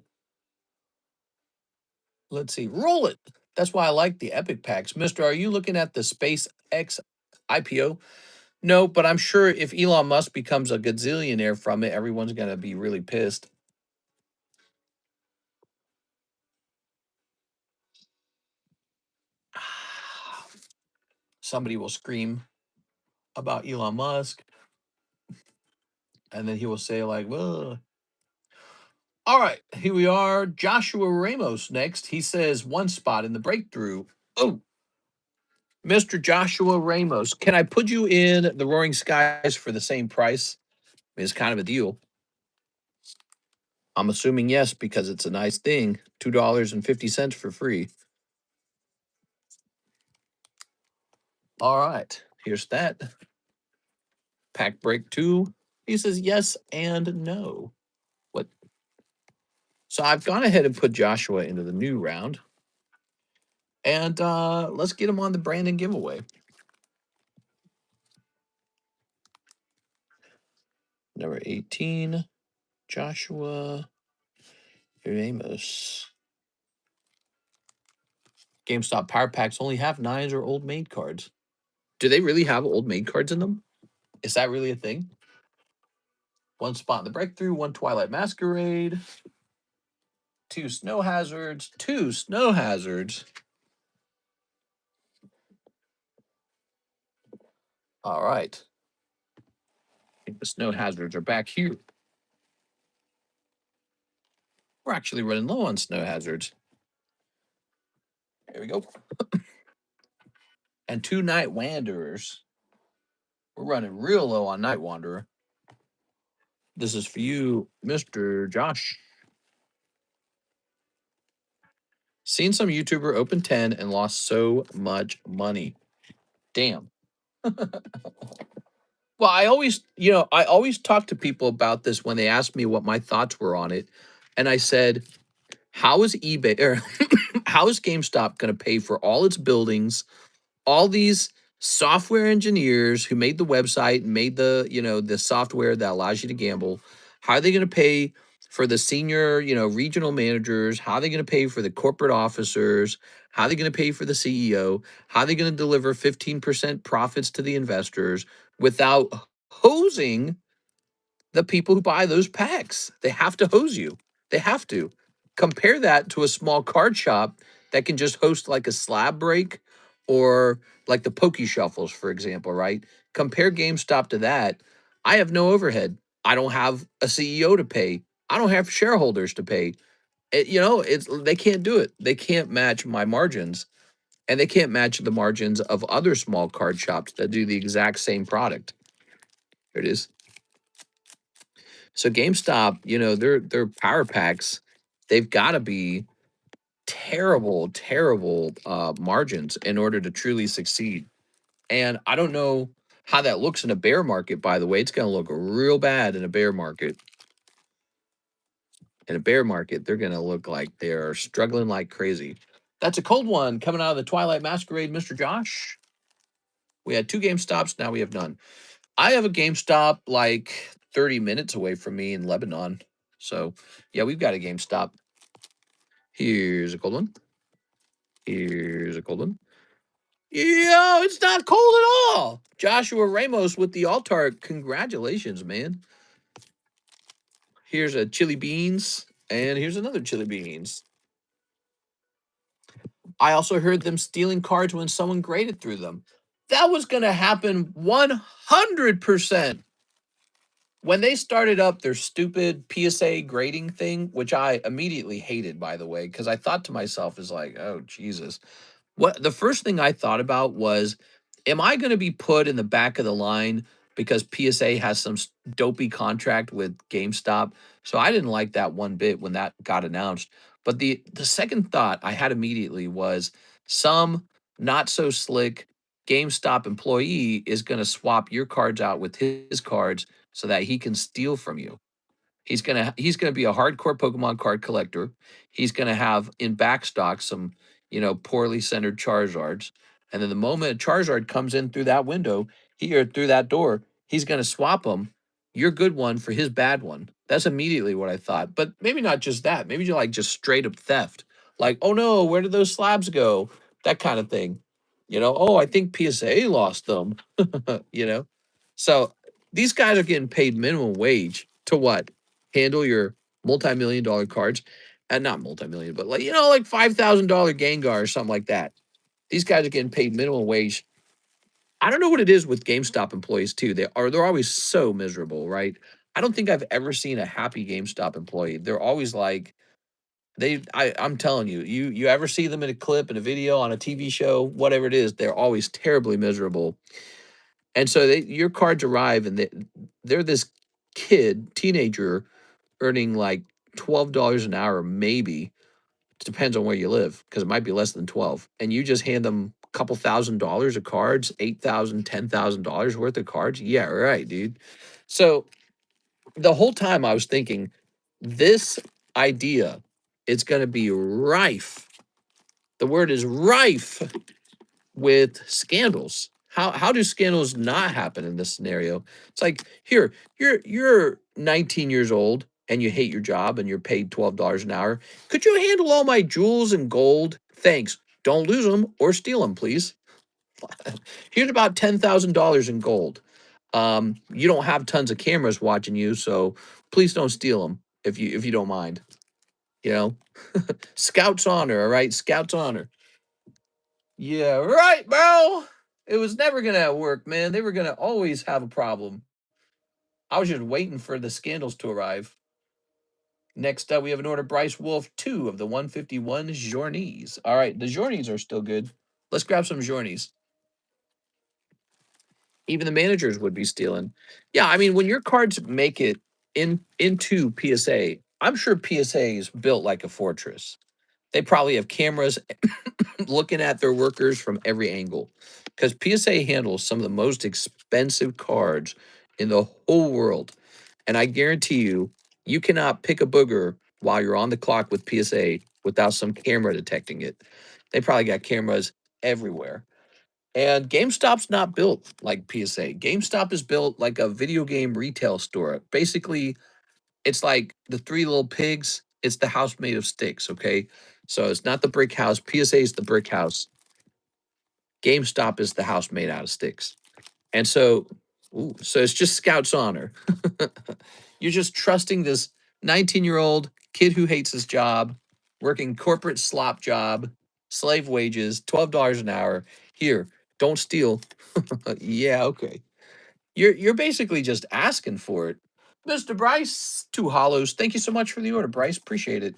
S1: Let's see. Roll it. That's why I like the Epic packs. Mister, are you looking at the SpaceX IPO? No, but I'm sure if Elon Musk becomes a gazillionaire from it, everyone's going to be really pissed. Somebody will scream about Elon Musk, and then he will say, like, well, all right, here we are. Joshua Ramos next. He says one spot in the breakthrough. Oh, Mr. Joshua Ramos, can I put you in the Roaring Skies for the same price? It's kind of a deal. I'm assuming yes, because it's a nice thing. $2.50 for free. All right, here's that. Pack break 2. He says yes and no. What? So I've gone ahead and put Joshua into the new round. And let's get him on the Brandon giveaway. Number 18, Joshua Ramos. GameStop Power Packs only have 9s or old maid cards. Do they really have old maid cards in them? Is that really a thing? One spot in the breakthrough, one Twilight Masquerade, 2 snow hazards, 2 snow hazards. All right. I think the snow hazards are back here. We're actually running low on snow hazards. There we go. And 2 Night Wanderers. We're running real low on Night Wanderer. This is for you, Mr. Josh. Seen some YouTuber open 10 and lost so much money. Damn. Well, I always talk to people about this when they ask me what my thoughts were on it, and I said, "How is eBay or how is GameStop going to pay for all its buildings, all these software engineers who made the website and made the software that allows you to gamble? How are they going to pay for the senior, regional managers? How are they going to pay for the corporate officers? How are they going to pay for the CEO? How are they going to deliver 15% profits to the investors without hosing the people who buy those packs? They have to hose you. They have to. Compare that to a small card shop that can just host like a slab break or like the Pokey Shuffles, for example, right? Compare GameStop to that. I have no overhead. I don't have a CEO to pay. I don't have shareholders to pay. It's they can't do it. They can't match my margins, and they can't match the margins of other small card shops that do the exact same product. There it is. So GameStop, their power packs, they've got to be terrible, terrible margins in order to truly succeed. And I don't know how that looks in a bear market, by the way. It's going to look real bad in a bear market. In a bear market, they're going to look like they're struggling like crazy. That's a cold one coming out of the Twilight Masquerade, Mr. Josh. We had 2 GameStops, now we have none. I have a GameStop like 30 minutes away from me in Lebanon. So, yeah, we've got a GameStop. Here's a cold one. Here's a cold one. Yo, it's not cold at all. Joshua Ramos with the altar. Congratulations, man. Here's a chili beans, and here's another chili beans. I also heard them stealing cards when someone graded through them. That was going to happen 100%. When they started up their stupid PSA grading thing, which I immediately hated, by the way, because I thought to myself, is like, oh, Jesus. What the first thing I thought about was, am I going to be put in the back of the line because PSA has some dopey contract with GameStop? So I didn't like that one bit when that got announced. But the second thought I had immediately was some not so slick GameStop employee is going to swap your cards out with his cards so that he can steal from you. He's gonna be a hardcore Pokemon card collector. He's gonna have in backstock some, poorly centered Charizards. And then the moment a Charizard comes in through that window, or through that door, he's gonna swap them, your good one for his bad one. That's immediately what I thought. But maybe not just that. Maybe you're like just straight up theft. Like, oh no, where did those slabs go? That kind of thing. Oh, I think PSA lost them. you know? So these guys are getting paid minimum wage to what? Handle your multi-million dollar cards, and not multi-million, but like $5,000 Gengar or something like that. These guys are getting paid minimum wage. I don't know what it is with GameStop employees too. They're always so miserable, right? I don't think I've ever seen a happy GameStop employee. They're always like I'm telling you, you ever see them in a clip, in a video, on a TV show, whatever it is, they're always terribly miserable. And so your cards arrive, and they're this teenager earning like $12 an hour, maybe. It depends on where you live, because it might be less than 12. And you just hand them a couple $1,000s of cards, $8,000, $10,000 worth of cards. Yeah, right, dude. So the whole time I was thinking, this idea is going to be rife. The word is rife with scandals. How do scandals not happen in this scenario? It's like, here, you're 19 years old and you hate your job and you're paid $12 an hour. Could you handle all my jewels and gold? Thanks. Don't lose them or steal them, please. Here's about $10,000 in gold. You don't have tons of cameras watching you, so please don't steal them if you don't mind. You know, Scouts honor, all right, Scouts honor. Yeah, right, bro. It was never gonna work, man. They were gonna always have a problem. I was just waiting for the scandals to arrive. Next up, we have an order Bryce Wolf 2 of the 151 Journeys. All right, the Journeys are still good. Let's grab some Journeys. Even the managers would be stealing. Yeah, I mean, when your cards make it into PSA, I'm sure PSA is built like a fortress. They probably have cameras looking at their workers from every angle. because PSA handles some of the most expensive cards in the whole world. And I guarantee you, you cannot pick a booger while you're on the clock with PSA without some camera detecting it. They probably got cameras everywhere. And GameStop's not built like PSA. GameStop is built like a video game retail store. Basically, it's like the Three Little Pigs. It's the house made of sticks, okay? So it's not the brick house. PSA is the brick house. GameStop is the house made out of sticks. And so, so it's just Scout's honor. You're just trusting this 19-year-old kid who hates his job, working corporate slop job, slave wages, $12 an hour. Here, don't steal. Yeah, okay. You're basically just asking for it. Mr. Bryce, two hollows. Thank you so much for the order, Bryce. Appreciate it.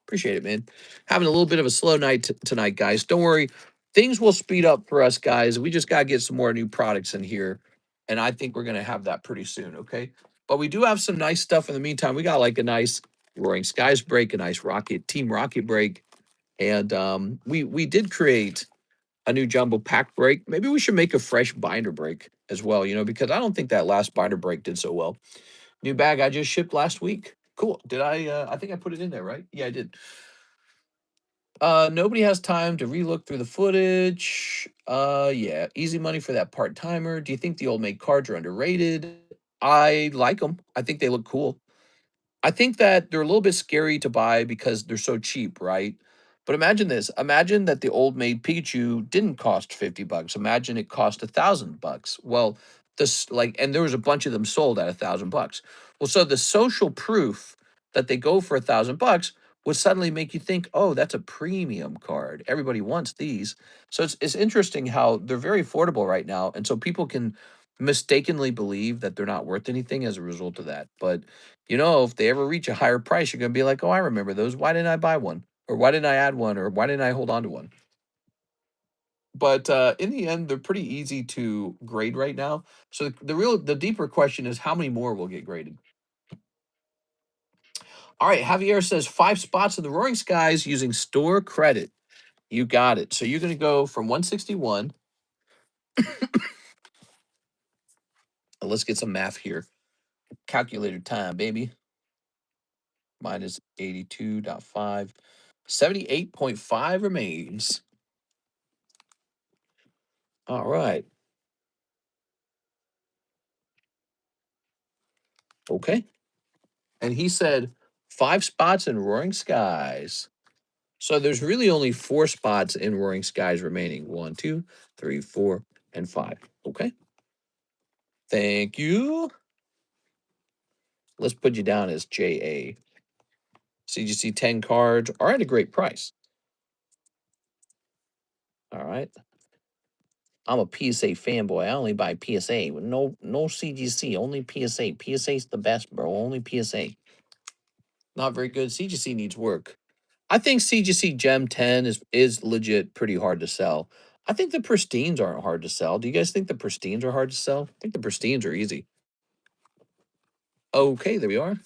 S1: Appreciate it, man. Having a little bit of a slow night tonight, guys. Don't worry. Things will speed up for us, guys. We just got to get some more new products in here. And I think we're going to have that pretty soon, okay? But we do have some nice stuff in the meantime. We got like a nice Roaring Skies break, a nice Team Rocket break. And we did create a new jumbo pack break. Maybe we should make a fresh binder break as well, because I don't think that last binder break did so well. New bag I just shipped last week. Cool. Did I think I put it in there, right? Yeah, I did. Nobody has time to relook through the footage. Yeah, easy money for that part-timer. Do you think the old make cards are underrated? I like them. I think they look cool. I think that they're a little bit scary to buy because they're so cheap, right? But imagine this. Imagine that the old made Pikachu didn't cost 50 bucks. Imagine it cost 1,000 bucks. Well, and there was a bunch of them sold at 1,000 bucks. Well, so the social proof that they go for 1,000 bucks would suddenly make you think, oh, that's a premium card. Everybody wants these. So it's interesting how they're very affordable right now. And so people can mistakenly believe that they're not worth anything as a result of that. But if they ever reach a higher price, you're going to be like, oh, I remember those. Why didn't I buy one? Or why didn't I add one? Or why didn't I hold on to one? But in the end, they're pretty easy to grade right now. So the deeper question is how many more will get graded? All right, Javier says 5 spots in the Roaring Skies using store credit. You got it. So you're going to go from 161. Let's get some math here. Calculator time, baby. Minus 82.5. 78.5 remains. All right. Okay. And he said 5 spots in Roaring Skies. So there's really only 4 spots in Roaring Skies remaining. 1, 2, 3, 4, and 5. Okay. Thank you. Let's put you down as JA. CGC 10 cards are at a great price. All right. I'm a PSA fanboy. I only buy PSA. No CGC, only PSA. PSA's the best, bro. Only PSA. Not very good. CGC needs work. I think CGC Gem 10 is legit pretty hard to sell. I think the pristines aren't hard to sell. Do you guys think the pristines are hard to sell? I think the pristines are easy. Okay, there we are.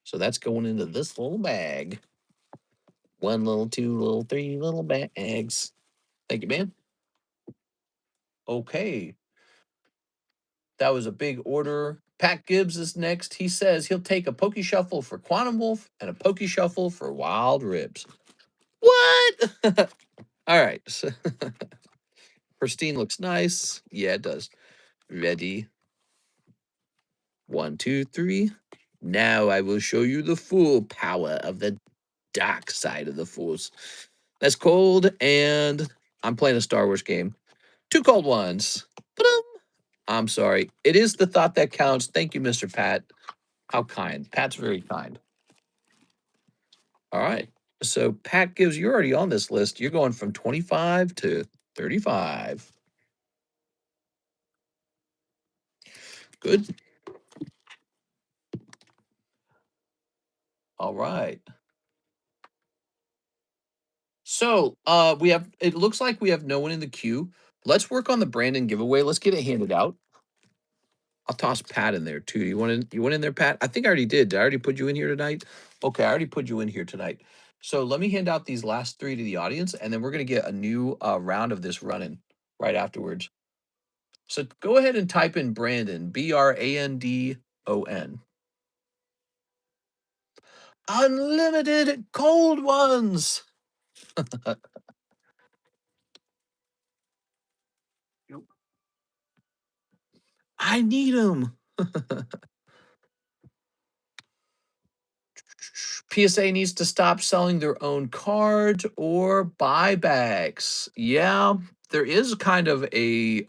S1: So that's going into this little bag. 1 little, 2 little, 3 little bags. Thank you, man. Okay. That was a big order. Pat Gibbs is next. He says he'll take a Pokey Shuffle for Quantum Wolf and a Pokey Shuffle for Wild Ribs. What? All right. So pristine looks nice. Yeah, it does. Ready. 1, 2, 3. Now I will show you the full power of the dark side of the Force. That's cold, and I'm playing a Star Wars game. 2 cold ones. Ba-dum. I'm sorry. It is the thought that counts. Thank you, Mr. Pat. How kind. Pat's very kind. All right. So Pat gives you're already on this list. You're going from 25 to 35. Good. All right. So it looks like we have no one in the queue. Let's work on the Brandon giveaway. Let's get it handed out. I'll toss Pat in there too. You want in there, Pat? I think I already did. Did I already put you in here tonight? Okay, I already put you in here tonight. So let me hand out these last 3 to the audience, and then we're gonna get a new round of this running. right afterwards. So go ahead and type in Brandon, Brandon. Unlimited cold ones. I need them. PSA needs to stop selling their own cards or buybacks. Yeah, there is kind of a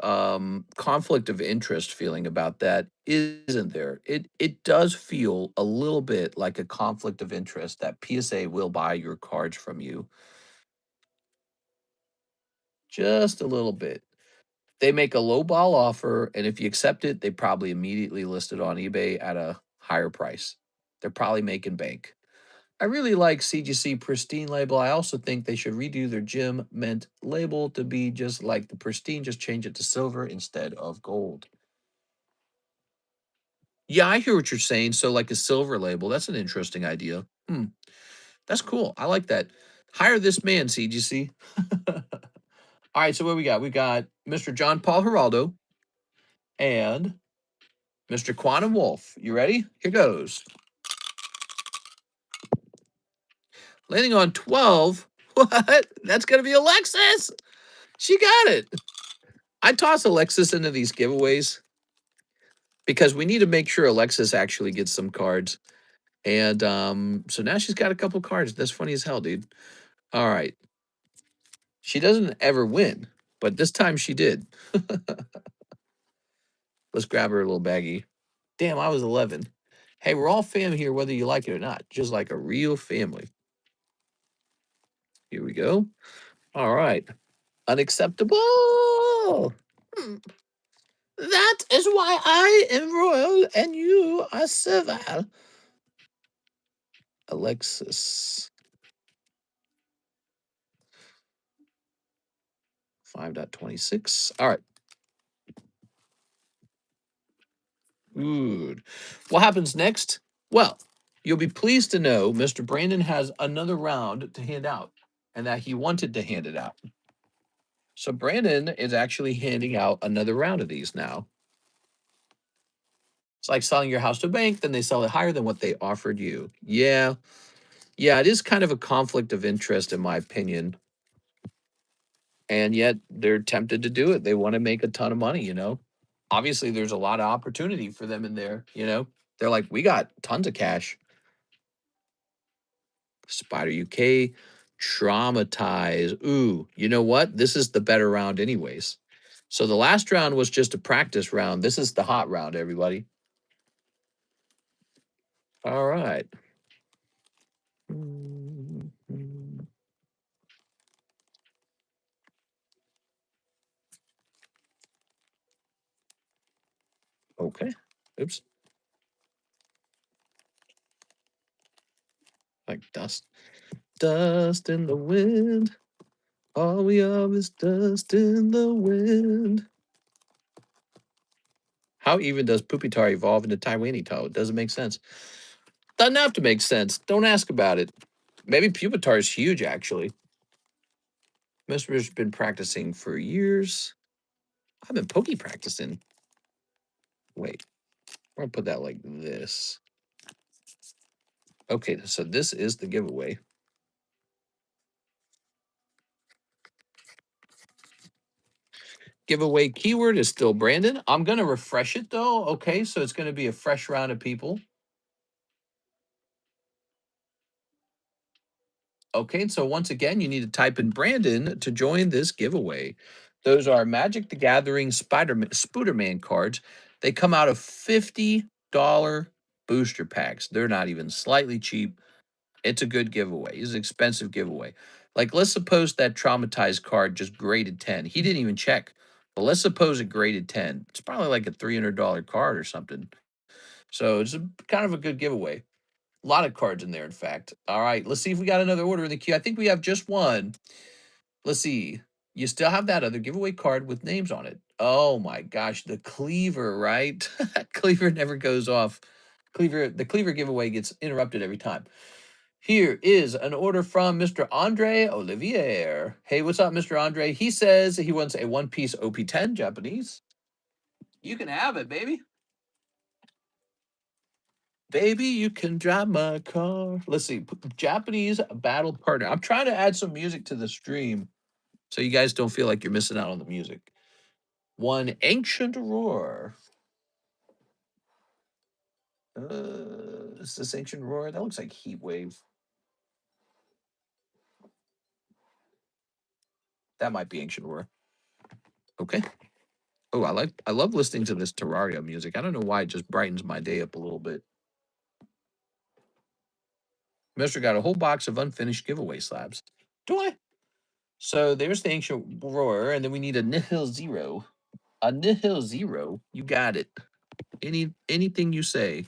S1: conflict of interest feeling about that, isn't there? It does feel a little bit like a conflict of interest that PSA will buy your cards from you. Just a little bit. They make a low ball offer, and if you accept it, they probably immediately list it on eBay at a higher price. They're probably making bank. I really like CGC Pristine label. I also think they should redo their Gem Mint label to be just like the Pristine, just change it to silver instead of gold. Yeah, I hear what you're saying. So, like a silver label, that's an interesting idea. That's cool. I like that. Hire this man, CGC. All right, so what we got? We got Mr. John Paul Geraldo and Mr. Quantum Wolf. You ready? Here goes. Landing on 12. What? That's going to be Alexis. She got it. I toss Alexis into these giveaways because we need to make sure Alexis actually gets some cards. And so now she's got a couple cards. That's funny as hell, dude. All right. She doesn't ever win, but this time she did. Let's grab her a little baggie. Damn, I was 11. Hey, we're all family here, whether you like it or not, just like a real family. Here we go. All right. Unacceptable. Hmm. That is why I am royal and you are civil. Alexis. 5.26. All right. Good. What happens next? Well, you'll be pleased to know Mr. Brandon has another round to hand out and that he wanted to hand it out. So Brandon is actually handing out another round of these now. It's like selling your house to a bank, then they sell it higher than what they offered you. Yeah. Yeah, it is kind of a conflict of interest, in my opinion. And yet they're tempted to do it. They want to make a ton of money. Obviously, there's a lot of opportunity for them in there. They're like, we got tons of cash. Spider UK, traumatize. Ooh, you know what? This is the better round, anyways. So the last round was just a practice round. This is the hot round, everybody. All right. Okay. Oops. Like dust. Dust in the wind. All we are is dust in the wind. How even does Pupitar evolve into Taiwanese Toe? It doesn't make sense. Doesn't have to make sense. Don't ask about it. Maybe Pupitar is huge, actually. Mister's been practicing for years. I've been pokey practicing. Wait, I'm gonna put that like this. Okay, so this is the giveaway. Giveaway keyword is still Brandon. I'm gonna refresh it though. Okay, so it's gonna be a fresh round of people. Okay, so once again, you need to type in Brandon to join this giveaway. Those are Magic the Gathering Spooderman cards. They come out of $50 booster packs. They're not even slightly cheap. It's a good giveaway. It's an expensive giveaway. Like, let's suppose that traumatized card just graded 10. He didn't even check. But let's suppose it graded 10. It's probably like a $300 card or something. So it's kind of a good giveaway. A lot of cards in there, in fact. All right, let's see if we got another order in the queue. I think we have just one. Let's see. You still have that other giveaway card with names on it. Oh my gosh, the cleaver, right? Cleaver never goes off. The cleaver giveaway gets interrupted every time. Here is an order from Mr. Andre Olivier. Hey, what's up, Mr. Andre? He says he wants a one-piece OP10 Japanese. You can have it, baby. Baby, you can drive my car. Let's see. Japanese battle partner. I'm trying to add some music to the stream so you guys don't feel like you're missing out on the music. One ancient roar. Is this ancient roar? That looks like heat wave. That might be ancient roar. Okay. Oh, I love listening to this Terraria music. I don't know why it just brightens my day up a little bit. Mister got a whole box of unfinished giveaway slabs. Do I? So there's the ancient roar, and then we need a nihil zero. A nihil zero. You got it. Anything you say.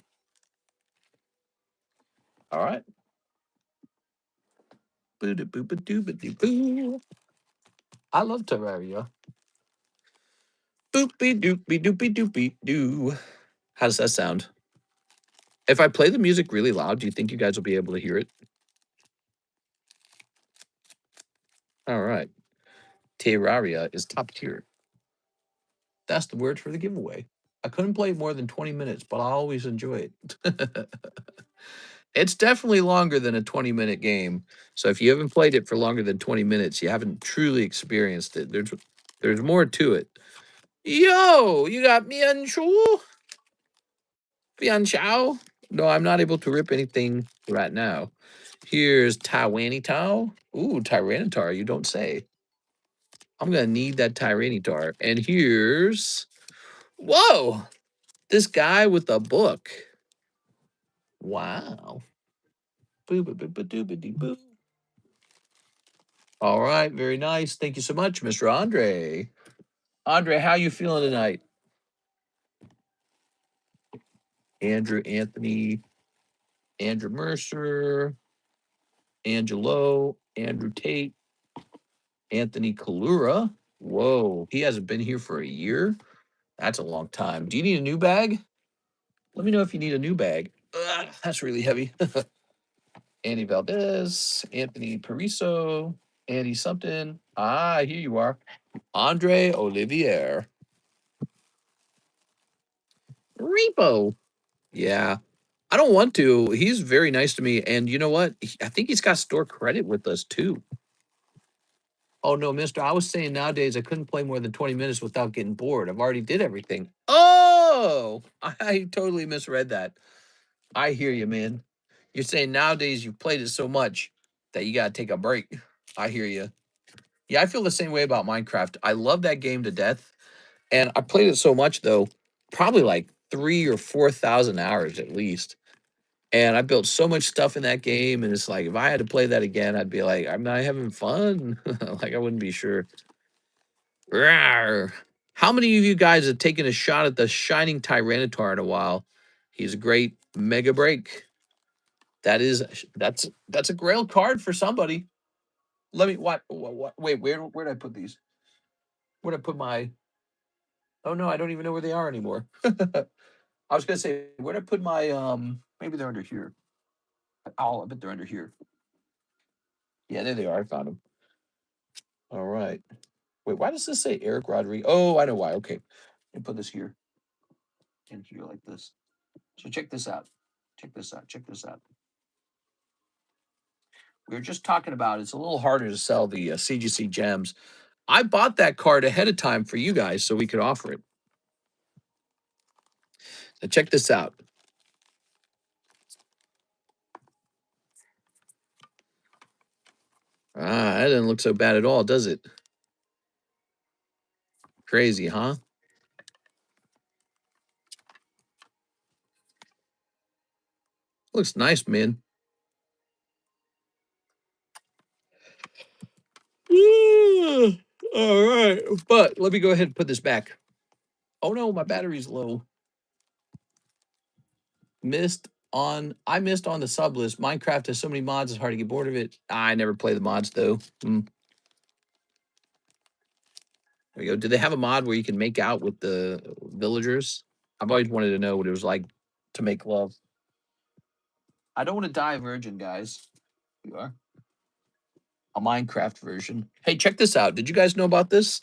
S1: All right. Boo-da-boo-ba-doo-ba-doo-boo. I love Terraria. Boopy doopy doopy doopy doo. How does that sound? If I play the music really loud, do you think you guys will be able to hear it? All right. Terraria is top tier. That's the word for the giveaway. I couldn't play more than 20 minutes, but I always enjoy it. It's definitely longer than a 20-minute game. So if you haven't played it for longer than 20 minutes, you haven't truly experienced it. There's more to it. Yo, you got Mianchu? Fianchao? No, I'm not able to rip anything right now. Here's Taiwanitao. Ooh, Tyranitar, you don't say. I'm going to need that Tyranitar. And here's... Whoa! This guy with a book. Wow. Boo-ba-ba-ba-doo-ba-dee-boo. All right, very nice. Thank you so much, Mr. Andre. Andre, how you feeling tonight? Andrew Anthony, Andrew Mercer, Angelo, Andrew Tate, Anthony Kalura. Whoa, he hasn't been here for a year? That's a long time. Do you need a new bag? Let me know if you need a new bag. Ugh, that's really heavy. Andy Valdez, Anthony Pariso, Andy something. Ah, here you are. Andre Olivier. Repo. Yeah. I don't want to. He's very nice to me. And you know what? I think he's got store credit with us too. Oh no, mister. I was saying nowadays I couldn't play more than 20 minutes without getting bored. I've already did everything. Oh, I totally misread that. I hear you, man. You're saying nowadays you've played it so much that you gotta take a break. I hear you. Yeah, I feel the same way about Minecraft. I love that game to death. And I played it so much though, probably like 3,000 or 4,000 hours at least. And I built so much stuff in that game, and it's like if I had to play that again, I'd be like, I'm not having fun. Like I wouldn't be sure. Rawr. How many of you guys have taken a shot at the Shining Tyranitar in a while? He's a great mega break. That's a grail card for somebody. Let me wait, where did I put these? Where did I put my oh no, I don't even know where they are anymore. I was gonna say, where did I put my maybe they're under here. Oh, I bet they're under here. Yeah, there they are. I found them. All right. Wait, why does this say Eric Rodriguez? Oh, I know why. Okay. Let me put this here and here like this. So check this out. Check this out. Check this out. We were just talking about it's a little harder to sell the CGC gems. I bought that card ahead of time for you guys so we could offer it. So check this out. Ah, that doesn't look so bad at all, does it? Crazy, huh? Looks nice, man. All right. But let me go ahead and put this back. Oh no, my battery's low. I missed on the sub list. Minecraft has so many mods, it's hard to get bored of it. I never play the mods though. There we go. Do they have a mod where you can make out with the villagers? I've always wanted to know what it was like to make love. I don't want to die a virgin, guys. We are. A Minecraft version. Hey, check this out. Did you guys know about this?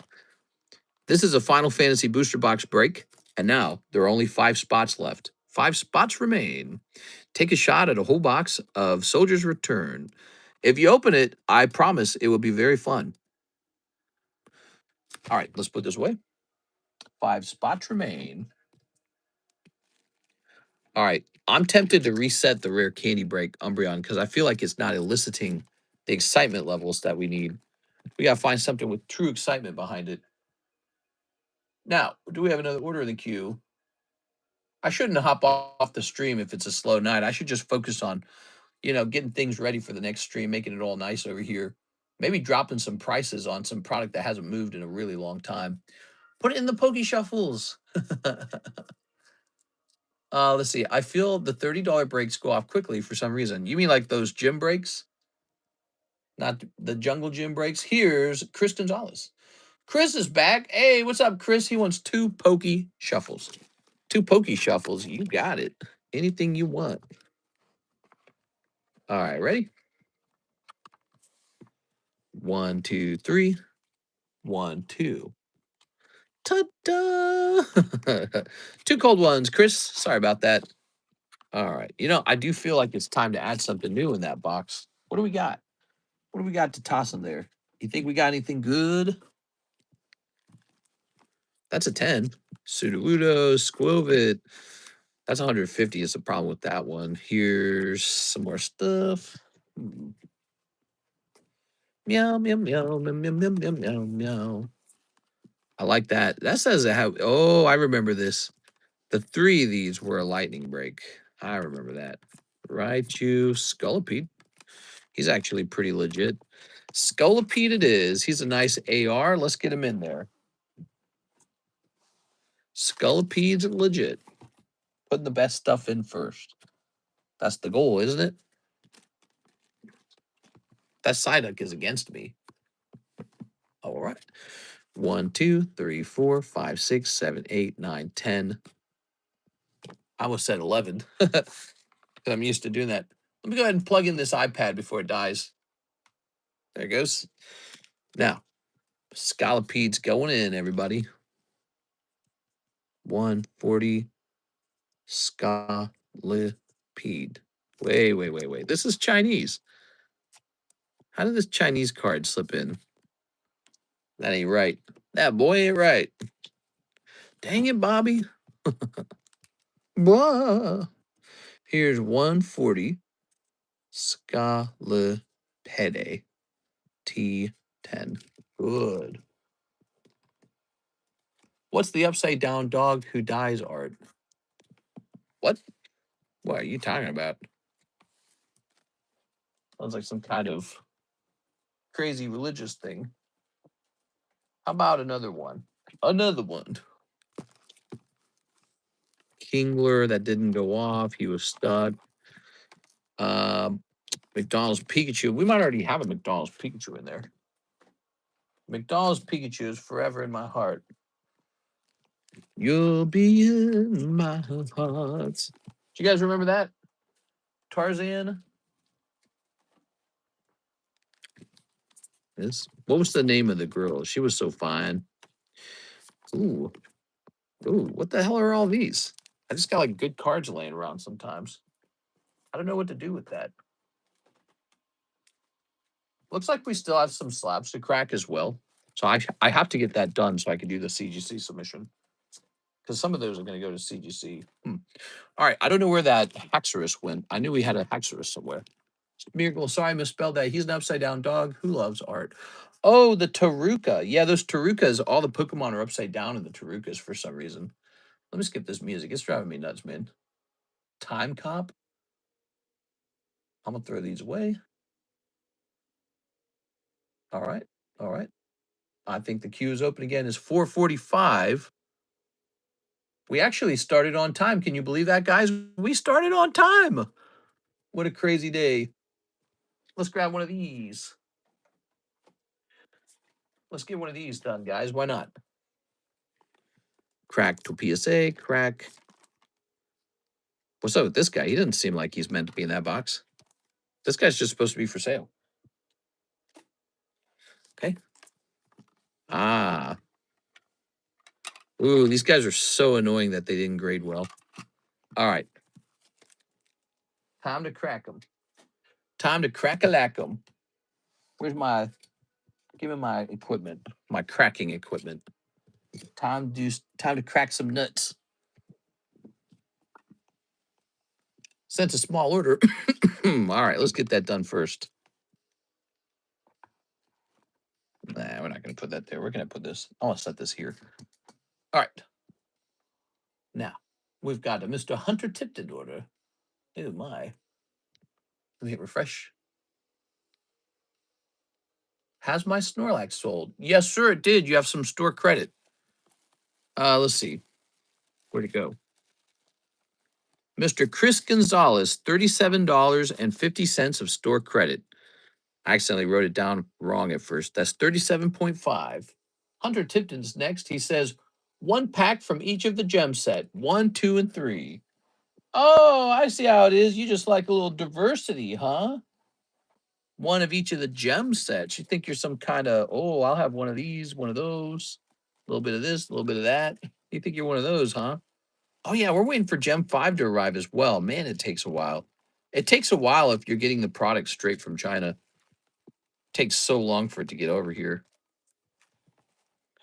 S1: This is a Final Fantasy booster box break, and now there are only 5 spots left. 5 spots remain. Take a shot at a whole box of Soldier's Return. If you open it, I promise it will be very fun. All right, let's put this away. 5 spots remain. All right, I'm tempted to reset the rare candy break Umbreon because I feel like it's not eliciting the excitement levels that we need. We got to find something with true excitement behind it. Now, do we have another order in the queue? I shouldn't hop off the stream if it's a slow night. I should just focus on, getting things ready for the next stream, making it all nice over here. Maybe dropping some prices on some product that hasn't moved in a really long time. Put it in the Poke Shuffles. Let's see. I feel the $30 breaks go off quickly for some reason. You mean like those gym breaks? Not the jungle gym breaks? Here's Chris Gonzalez. Chris is back. Hey, what's up, Chris? He wants 2 Poke Shuffles. 2 Poke Shuffles. You got it. Anything you want. All right, ready? 1, 2, 3. 1, 2. Ta-da! 2 cold ones, Chris. Sorry about that. All right. I do feel like it's time to add something new in that box. What do we got? What do we got to toss in there? You think we got anything good? That's a 10. Sudowoodo, Squovit. That's 150 is the problem with that one. Here's some more stuff. Meow, meow, meow, meow, meow, meow, meow, meow, meow. I like that. That says how. Oh, I remember this. The 3 of these were a lightning break. I remember that. Raichu, Scolipede. He's actually pretty legit. Scolipede it is. He's a nice AR. Let's get him in there. Scolipede's legit. Putting the best stuff in first. That's the goal, isn't it? That Psyduck is against me. All right. 1, 2, 3, 4, 5, 6, 7, 8, 9, 10. I almost said 11. I'm used to doing that. Let me go ahead and plug in this iPad before it dies. There it goes. Now, Scolipede's going in, everybody. 140 Scalipede. Wait. This is Chinese. How did this Chinese card slip in? That ain't right. That boy ain't right. Dang it, Bobby. Blah. Here's 140 Scalipede T10. Good. What's the upside down dog who dies art? What? What are you talking about? Sounds like some kind of crazy religious thing. How about another one? Another one. Kingler that didn't go off. He was stuck. McDonald's Pikachu. We might already have a McDonald's Pikachu in there. McDonald's Pikachu is forever in my heart. You'll be in my heart. Do you guys remember that? Tarzan? What was the name of the girl? She was so fine. Ooh, what the hell are all these? I just got like good cards laying around sometimes. I don't know what to do with that. Looks like we still have some slabs to crack as well. So I have to get that done so I can do the CGC submission. Because some of those are going to go to CGC. All right, I don't know where that Haxorus went. I knew we had a Haxorus somewhere. Miracle, sorry I misspelled that. He's an upside down dog. Who loves art? Oh, the Taruka. Yeah, those Tarukas, all the Pokemon are upside down in the Tarukas for some reason. Let me skip this music. It's driving me nuts, man. Time Cop. I'm going to throw these away. All right. I think the queue is open again. It's 4:45. We actually started on time. Can you believe that, guys? We started on time. What a crazy day. Let's grab one of these. Let's get one of these done, guys. Why not? Crack to PSA. Crack. What's up with this guy? He doesn't seem like he's meant to be in that box. This guy's just supposed to be for sale. Okay. Ah. Ooh, these guys are so annoying that they didn't grade well. All right. Time to crack them. Time to crack-a-lack them. Where's my... Give me my equipment. My cracking equipment. Time to crack some nuts. Since a small order. All right, let's get that done first. Nah, we're not going to put that there. We're going to put this. I want to set this here. All right. Now, we've got a Mr. Hunter Tipton order. Oh, my. Let me hit refresh. Has my Snorlax sold? Yes, sir, it did. You have some store credit. Let's see. Where'd it go? Mr. Chris Gonzalez, $37.50 of store credit. I accidentally wrote it down wrong at first. That's 37.5. Hunter Tipton's next. He says, 1 pack from each of the gem set. 1, 2, and 3. Oh, I see how it is. You just like a little diversity, huh? 1 of each of the gem sets. You think you're some kind of, oh, I'll have one of these, one of those, a little bit of this, a little bit of that. You think you're one of those, huh? Oh, yeah, we're waiting for Gem 5 to arrive as well. Man, it takes a while. It takes a while if you're getting the product straight from China. It takes so long for it to get over here.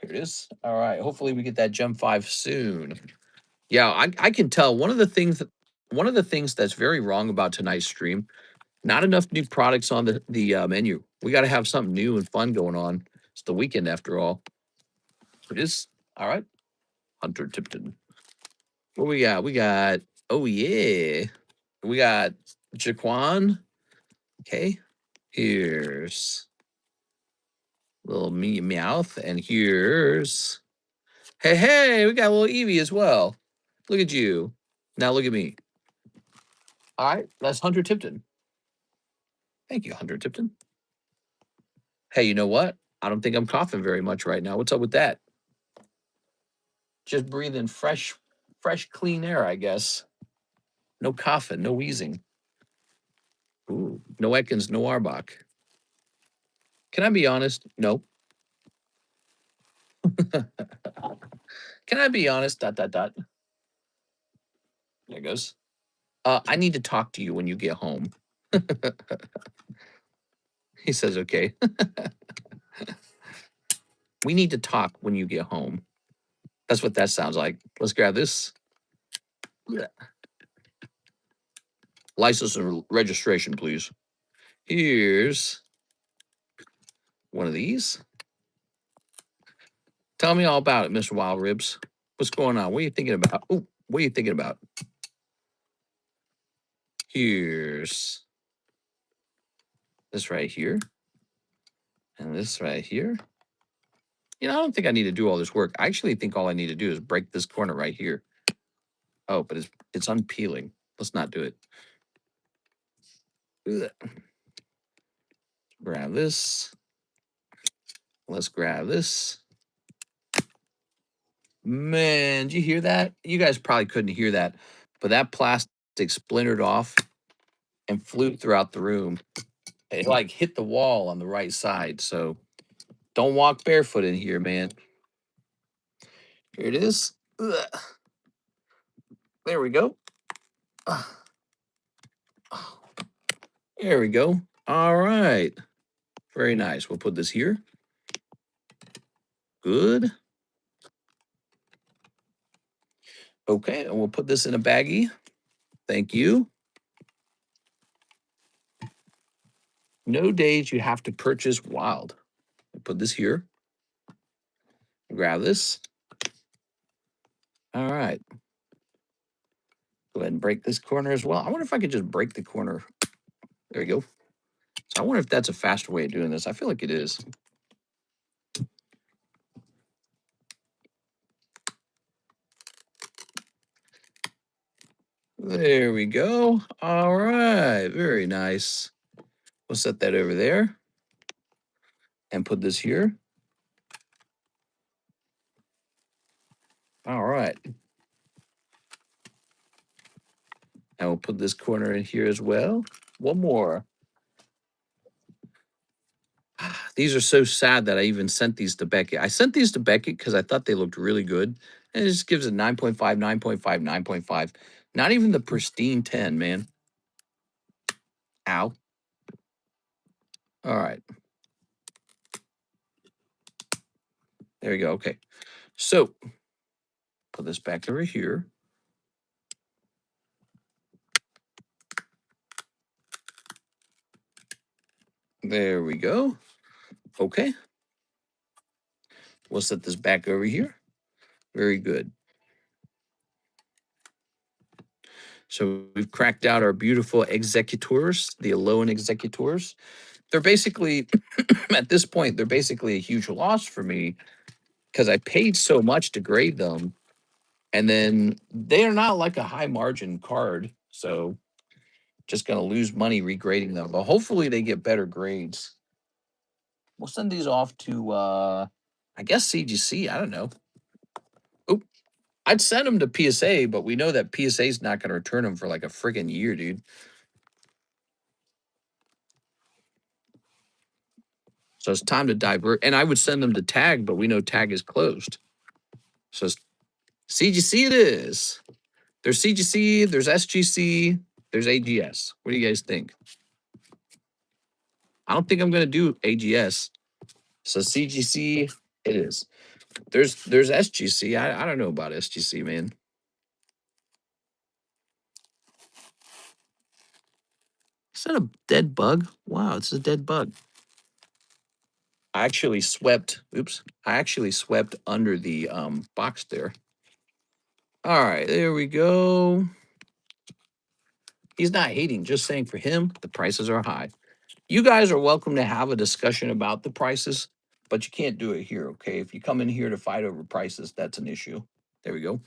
S1: Here it is. All right. Hopefully we get that Gem 5 soon. Yeah, I can tell one of the things that's very wrong about tonight's stream, not enough new products on the menu. We got to have something new and fun going on. It's the weekend after all. It is. All right. Hunter Tipton. What we got? We got, oh yeah. We got Jaquan. Okay. Here's little Meowth. And here's, hey, we got a little Eevee as well. Look at you. Now look at me. All right, that's Hunter Tipton. Thank you, Hunter Tipton. Hey, you know what? I don't think I'm coughing very much right now. What's up with that? Just breathing fresh, clean air, I guess. No coughing, no wheezing. Ooh, no Ekans, no Arbok. Can I be honest? No. Can I be honest? ... There it goes. I need to talk to you when you get home. He says, okay. We need to talk when you get home. That's what that sounds like. Let's grab this. Yeah. License and registration, please. Here's one of these. Tell me all about it, Mr. Wild Ribs. What's going on? What are you thinking about? Oh, what are you thinking about? Here's this right here. And this right here. You know, I don't think I need to do all this work. I actually think all I need to do is break this corner right here. Oh, but it's unpeeling. Let's not do it. Ugh. Grab this. Let's grab this. Man, did you hear that? You guys probably couldn't hear that, but that plastic splintered off and flew throughout the room. It like hit the wall on the right side. So don't walk barefoot in here, man. Here it is. Ugh. There we go. There we go. All right. Very nice. We'll put this here. Good. Okay, and we'll put this in a baggie. Thank you. No days you have to purchase wild. We'll put this here. Grab this. All right. Go ahead and break this corner as well. I wonder if I could just break the corner. There we go. So I wonder if that's a faster way of doing this. I feel like it is. There we go. All right. Very nice. We'll set that over there and put this here. All right. And we'll put this corner in here as well. One more. These are so sad that I even sent these to Beckett. I sent these to Beckett because I thought they looked really good. And it just gives it 9.5, 9.5, 9.5. Not even the pristine 10, man. Ow. All right. There we go. Okay. So put this back over here. There we go. Okay. We'll set this back over here. Very good. So we've cracked out our beautiful executors, the Alolan executors. They're basically, at this point, they're basically a huge loss for me because I paid so much to grade them. And then they are not like a high margin card. So just going to lose money regrading them. But hopefully they get better grades. We'll send these off to, I guess, CGC. I don't know. Oop. I'd send them to PSA, but we know that PSA is not going to return them for like a friggin' year, dude. So it's time to divert. And I would send them to Tag, but we know Tag is closed. So it's CGC it is. There's CGC, there's SGC, there's AGS. What do you guys think? I don't think I'm going to do AGS. So CGC it is. There's SGC. I don't know about SGC, man. Is that a dead bug? Wow, it's a dead bug. I actually swept, oops, I actually swept under the box there. All right, there we go. He's not hating, just saying for him, the prices are high. You guys are welcome to have a discussion about the prices, but you can't do it here, okay? If you come in here to fight over prices, that's an issue. There we go.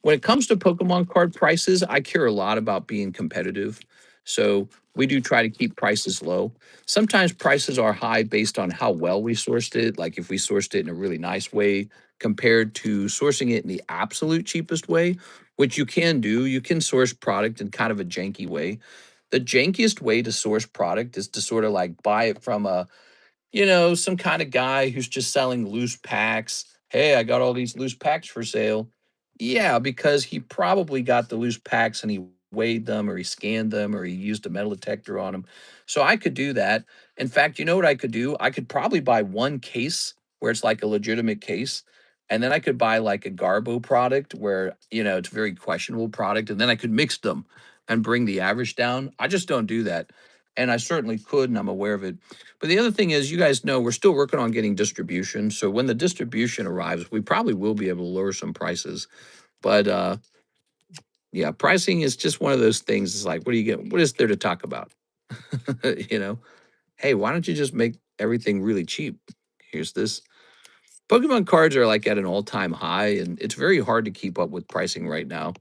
S1: When it comes to Pokemon card prices, I care a lot about being competitive. So we do try to keep prices low. Sometimes prices are high based on how well we sourced it. Like if we sourced it in a really nice way compared to sourcing it in the absolute cheapest way, which you can do. You can source product in kind of a janky way. The jankiest way to source product is to sort of like buy it from a some kind of guy who's just selling loose packs. Hey, I got all these loose packs for sale. Yeah, because he probably got the loose packs and he weighed them or he scanned them or he used a metal detector on them. So I could do that. In fact, you know what I could do? I could probably buy one case where it's like a legitimate case. And then I could buy like a Garbo product where, it's a very questionable product. And then I could mix them and bring the average down. I just don't do that. And I certainly could, and I'm aware of it. But the other thing is, you guys know we're still working on getting distribution. So when the distribution arrives, we probably will be able to lower some prices. But yeah, pricing is just one of those things. It's like, what do you get? What is there to talk about? you know, hey, why don't you just make everything really cheap? Here's this. Pokemon cards are like at an all-time high, and it's very hard to keep up with pricing right now.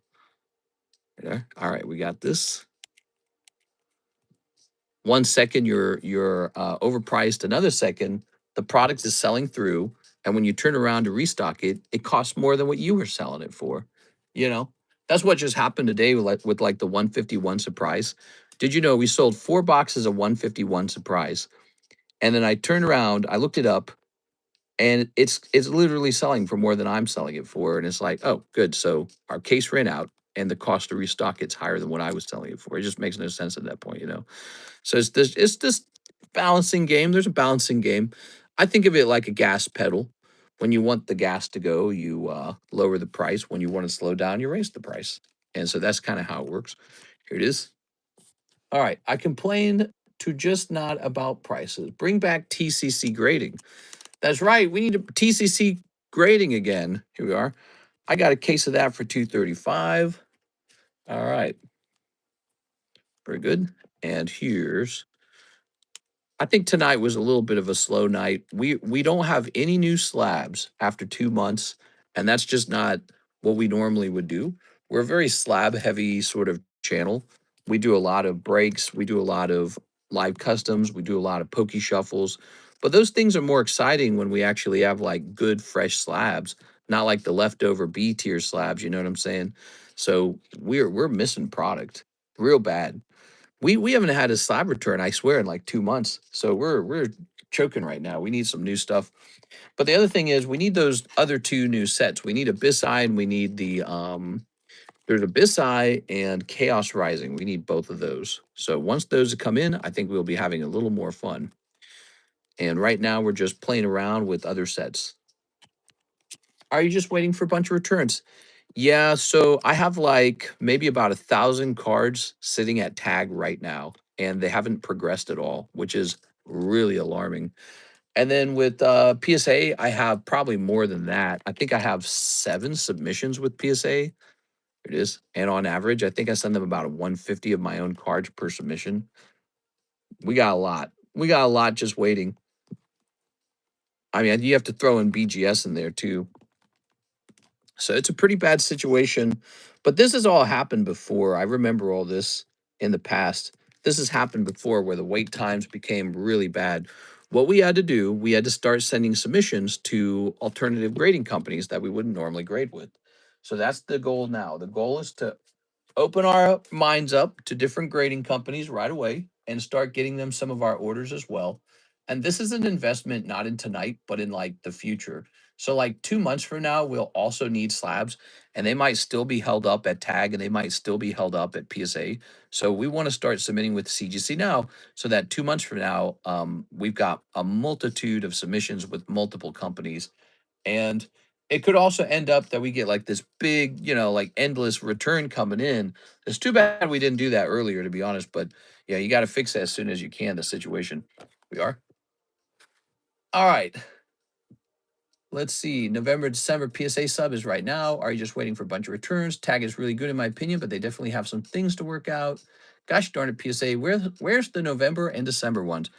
S1: Yeah. All right, we got this. 1 second you're overpriced, another second the product is selling through, and when you turn around to restock it, it costs more than what you were selling it for. You know, that's what just happened today with the 151 surprise. Did you know we sold 4 boxes of 151 surprise, and then I turned around, I looked it up, and it's literally selling for more than I'm selling it for, and it's like, oh, good, so our case ran out, and the cost to restock it's higher than what I was selling it for. It just makes no sense at that point. So it's this balancing game. There's a balancing game. I think of it like a gas pedal. When you want the gas to go, you lower the price. When you want to slow down, you raise the price. And so that's kind of how it works. Here it is. All right. I complained to just not about prices. Bring back TCC grading. That's right. We need a TCC grading again. Here we are. I got a case of that for 235. All right. Very good. And here's I think tonight was a little bit of a slow night. We don't have any new slabs after 2 months, and that's just not what we normally would do. We're a very slab heavy sort of channel. We do a lot of breaks, we do a lot of live customs, we do a lot of pokey shuffles. But those things are more exciting when we actually have like good fresh slabs, not like the leftover B tier slabs, you know what I'm saying? So we're missing product real bad. We haven't had a slab return, I swear, in like 2 months. So we're choking right now. We need some new stuff. But the other thing is we need those other 2 new sets. We need Abyssai and we need the there's Abyssai and Chaos Rising. We need both of those. So once those come in, I think we'll be having a little more fun. And right now we're just playing around with other sets. Are you just waiting for a bunch of returns? Yeah, so I have like maybe about 1,000 cards sitting at tag right now, and they haven't progressed at all, which is really alarming. And then with PSA, I have probably more than that. I think I have 7 submissions with PSA. It is. And on average, I think I send them about 150 of my own cards per submission. We got a lot. We got a lot just waiting. I mean, you have to throw in BGS in there too. So it's a pretty bad situation. But this has all happened before. I remember all this in the past. This has happened before where the wait times became really bad. What we had to do, we had to start sending submissions to alternative grading companies that we wouldn't normally grade with. So that's the goal now. The goal is to open our minds up to different grading companies right away and start getting them some of our orders as well. And this is an investment not in tonight, but in like the future. So like 2 months from now, we'll also need slabs and they might still be held up at tag and they might still be held up at PSA. So we want to start submitting with CGC now so that 2 months from now, we've got a multitude of submissions with multiple companies. And it could also end up that we get like this big, like endless return coming in. It's too bad we didn't do that earlier, to be honest. But yeah, you got to fix it as soon as you can, the situation. We are. All right. Let's see. November, December PSA sub is right now. Are you just waiting for a bunch of returns? Tag is really good in my opinion, but they definitely have some things to work out. Gosh darn it, PSA. Where's the November and December ones?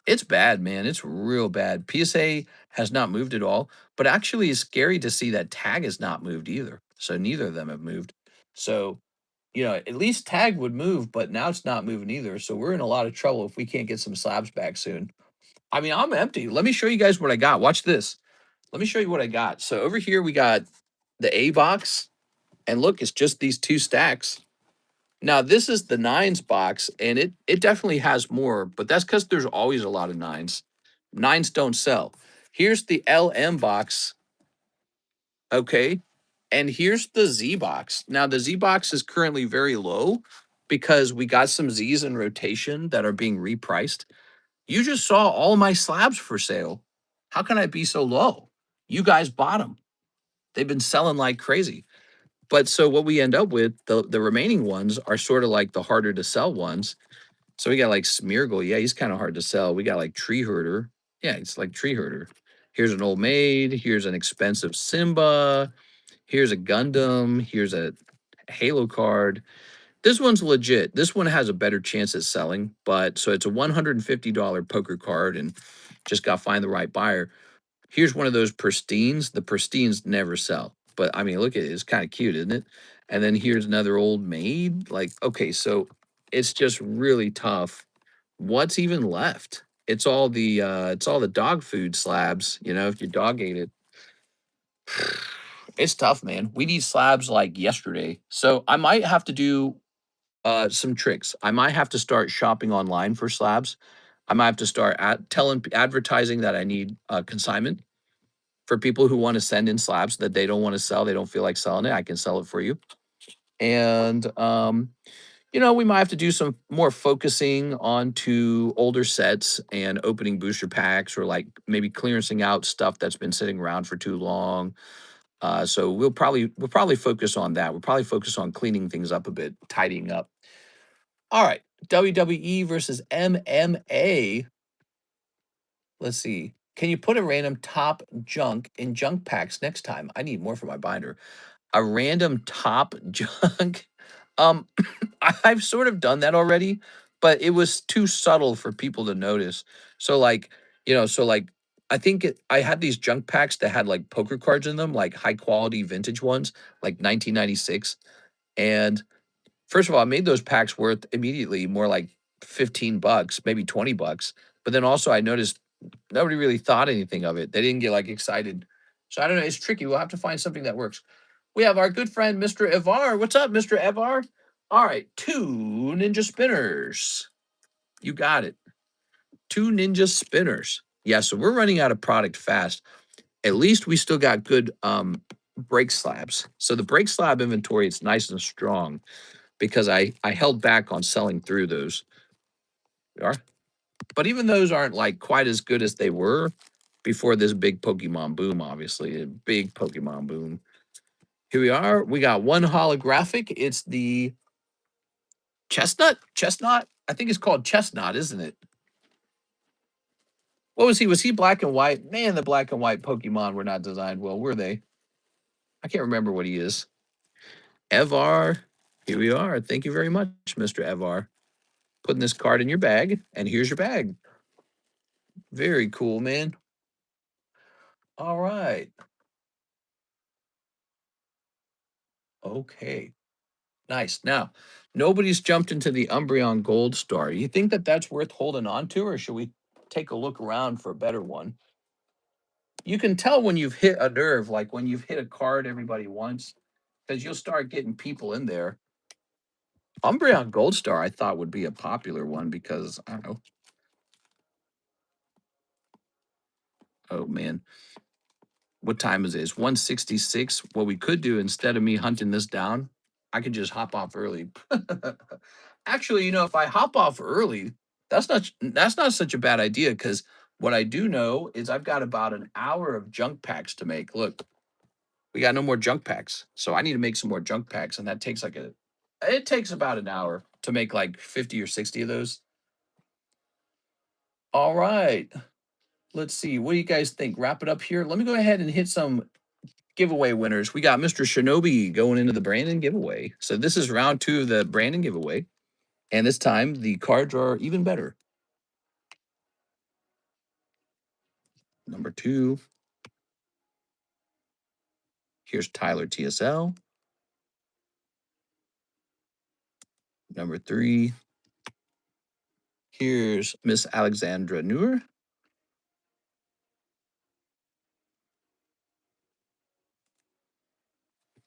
S1: It's bad, man. It's real bad. PSA has not moved at all, but actually it's scary to see that tag has not moved either. So neither of them have moved. So, at least tag would move, but now it's not moving either. So we're in a lot of trouble if we can't get some slabs back soon. I mean, I'm empty. Let me show you guys what I got. Watch this. Let me show you what I got. So over here we got the A box, and look, it's just these 2 stacks. Now this is the 9s box, and it definitely has more, but that's because there's always a lot of 9s. 9s don't sell. Here's the LM box, okay, and here's the Z box. Now the Z box is currently very low because we got some Z's in rotation that are being repriced. You just saw all my slabs for sale. How can I be so low? You guys bought them. They've been selling like crazy. But so what we end up with, the remaining ones are sort of like the harder to sell ones. So we got like Smeargle. Yeah, he's kind of hard to sell. We got like Tree Herder. Yeah, it's like Tree Herder. Here's an old maid. Here's an expensive Simba. Here's a Gundam. Here's a Halo card. This one's legit. This one has a better chance at selling, but so it's a $150 poker card and just got to find the right buyer. Here's one of those pristines. The pristines never sell. But I mean, look at it. It's kind of cute, isn't it? And then here's another old maid. Like, okay, so it's just really tough. What's even left? It's all the dog food slabs, if your dog ate it. It's tough, man. We need slabs like yesterday. So I might have to do some tricks. I might have to start shopping online for slabs. I might have to start advertising that I need consignment for people who want to send in slabs that they don't want to sell. They don't feel like selling it. I can sell it for you. And we might have to do some more focusing onto older sets and opening booster packs or like maybe clearancing out stuff that's been sitting around for too long. So we'll probably focus on that. We'll probably focus on cleaning things up a bit, tidying up. All right, WWE versus MMA. Let's see. Can you put a random top junk in junk packs next time? I need more for my binder. A random top junk. Um, I've sort of done that already, but it was too subtle for people to notice. So like I think I had these junk packs that had like poker cards in them, like high quality vintage ones, like 1996. And first of all, I made those packs worth immediately more like $15, maybe $20. But then also I noticed nobody really thought anything of it. They didn't get like excited. So I don't know. It's tricky. We'll have to find something that works. We have our good friend, Mr. Evar. What's up, Mr. Evar? All right. 2 ninja spinners. You got it. 2 ninja spinners. Yeah, so we're running out of product fast. At least we still got good brake slabs. So the brake slab inventory is nice and strong because I held back on selling through those. We are. But even those aren't like quite as good as they were before this big Pokemon boom, obviously. A big Pokemon boom. Here we are. We got one holographic. It's the Chestnut? Chestnut? I think it's called Chestnut, isn't it? What was he? Was he black and white? Man, the black and white Pokemon were not designed well, were they? I can't remember what he is. Evar. Here we are. Thank you very much, Mr. Evar. Putting this card in your bag, and here's your bag. Very cool, man. All right. Okay. Nice. Now, nobody's jumped into the Umbreon Gold Star. You think that that's worth holding on to, or should we take a look around for a better one? You can tell when you've hit a nerve, like when you've hit a card everybody wants, because you'll start getting people in there. Umbreon Gold Star, I thought would be a popular one because I don't know. Oh man, what time is it? It's 1:66. What we could do instead of me hunting this down, I could just hop off early. Actually, if I hop off early, that's not such a bad idea because what I do know is I've got about an hour of junk packs to make. Look, we got no more junk packs, so I need to make some more junk packs, and that takes it takes about an hour to make like 50 or 60 of those. All right. Let's see. What do you guys think? Wrap it up here. Let me go ahead and hit some giveaway winners. We got Mr. Shinobi going into the Brandon giveaway. So this is round 2 of the Brandon giveaway. And this time the cards are even better. Number 2. Here's Tyler TSL. Number 3. Here's Miss Alexandra Noor.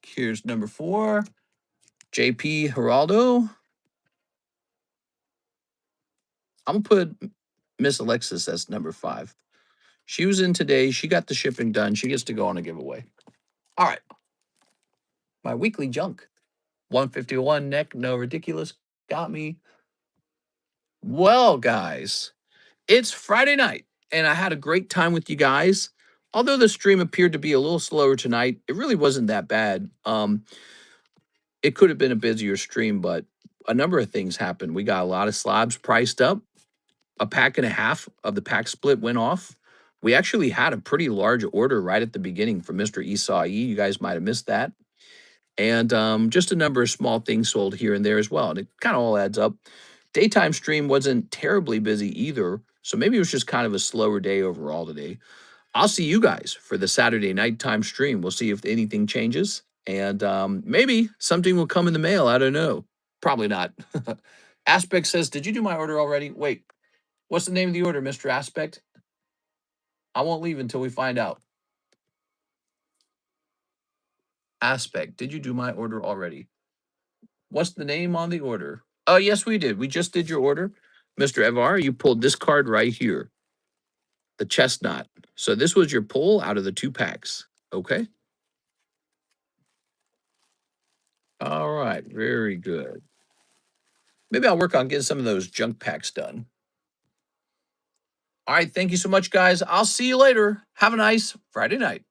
S1: Here's number 4. JP Geraldo. I'm going to put Miss Alexis as number 5. She was in today. She got the shipping done. She gets to go on a giveaway. All right. My weekly junk. 151 neck, no ridiculous. Got me. Well, guys, it's Friday night, and I had a great time with you guys. Although the stream appeared to be a little slower tonight, it really wasn't that bad. It could have been a busier stream, but a number of things happened. We got a lot of slabs priced up. A pack and a half of the pack split went off. We actually had a pretty large order right at the beginning from Mr. Esau E. You guys might have missed that. And just a number of small things sold here and there as well. And it kind of all adds up. Daytime stream wasn't terribly busy either. So maybe it was just kind of a slower day overall today. I'll see you guys for the Saturday nighttime stream. We'll see if anything changes. And maybe something will come in the mail. I don't know. Probably not. Aspect says, did you do my order already? Wait, what's the name of the order, Mr. Aspect? I won't leave until we find out. Aspect, did you do my order already? What's the name on the order? Oh, yes, we did. We just did your order. Mr. Evar, you pulled this card right here, the chestnut. So this was your pull out of the 2 packs. Okay. All right. Very good. Maybe I'll work on getting some of those junk packs done. All right. Thank you so much, guys. I'll see you later. Have a nice Friday night.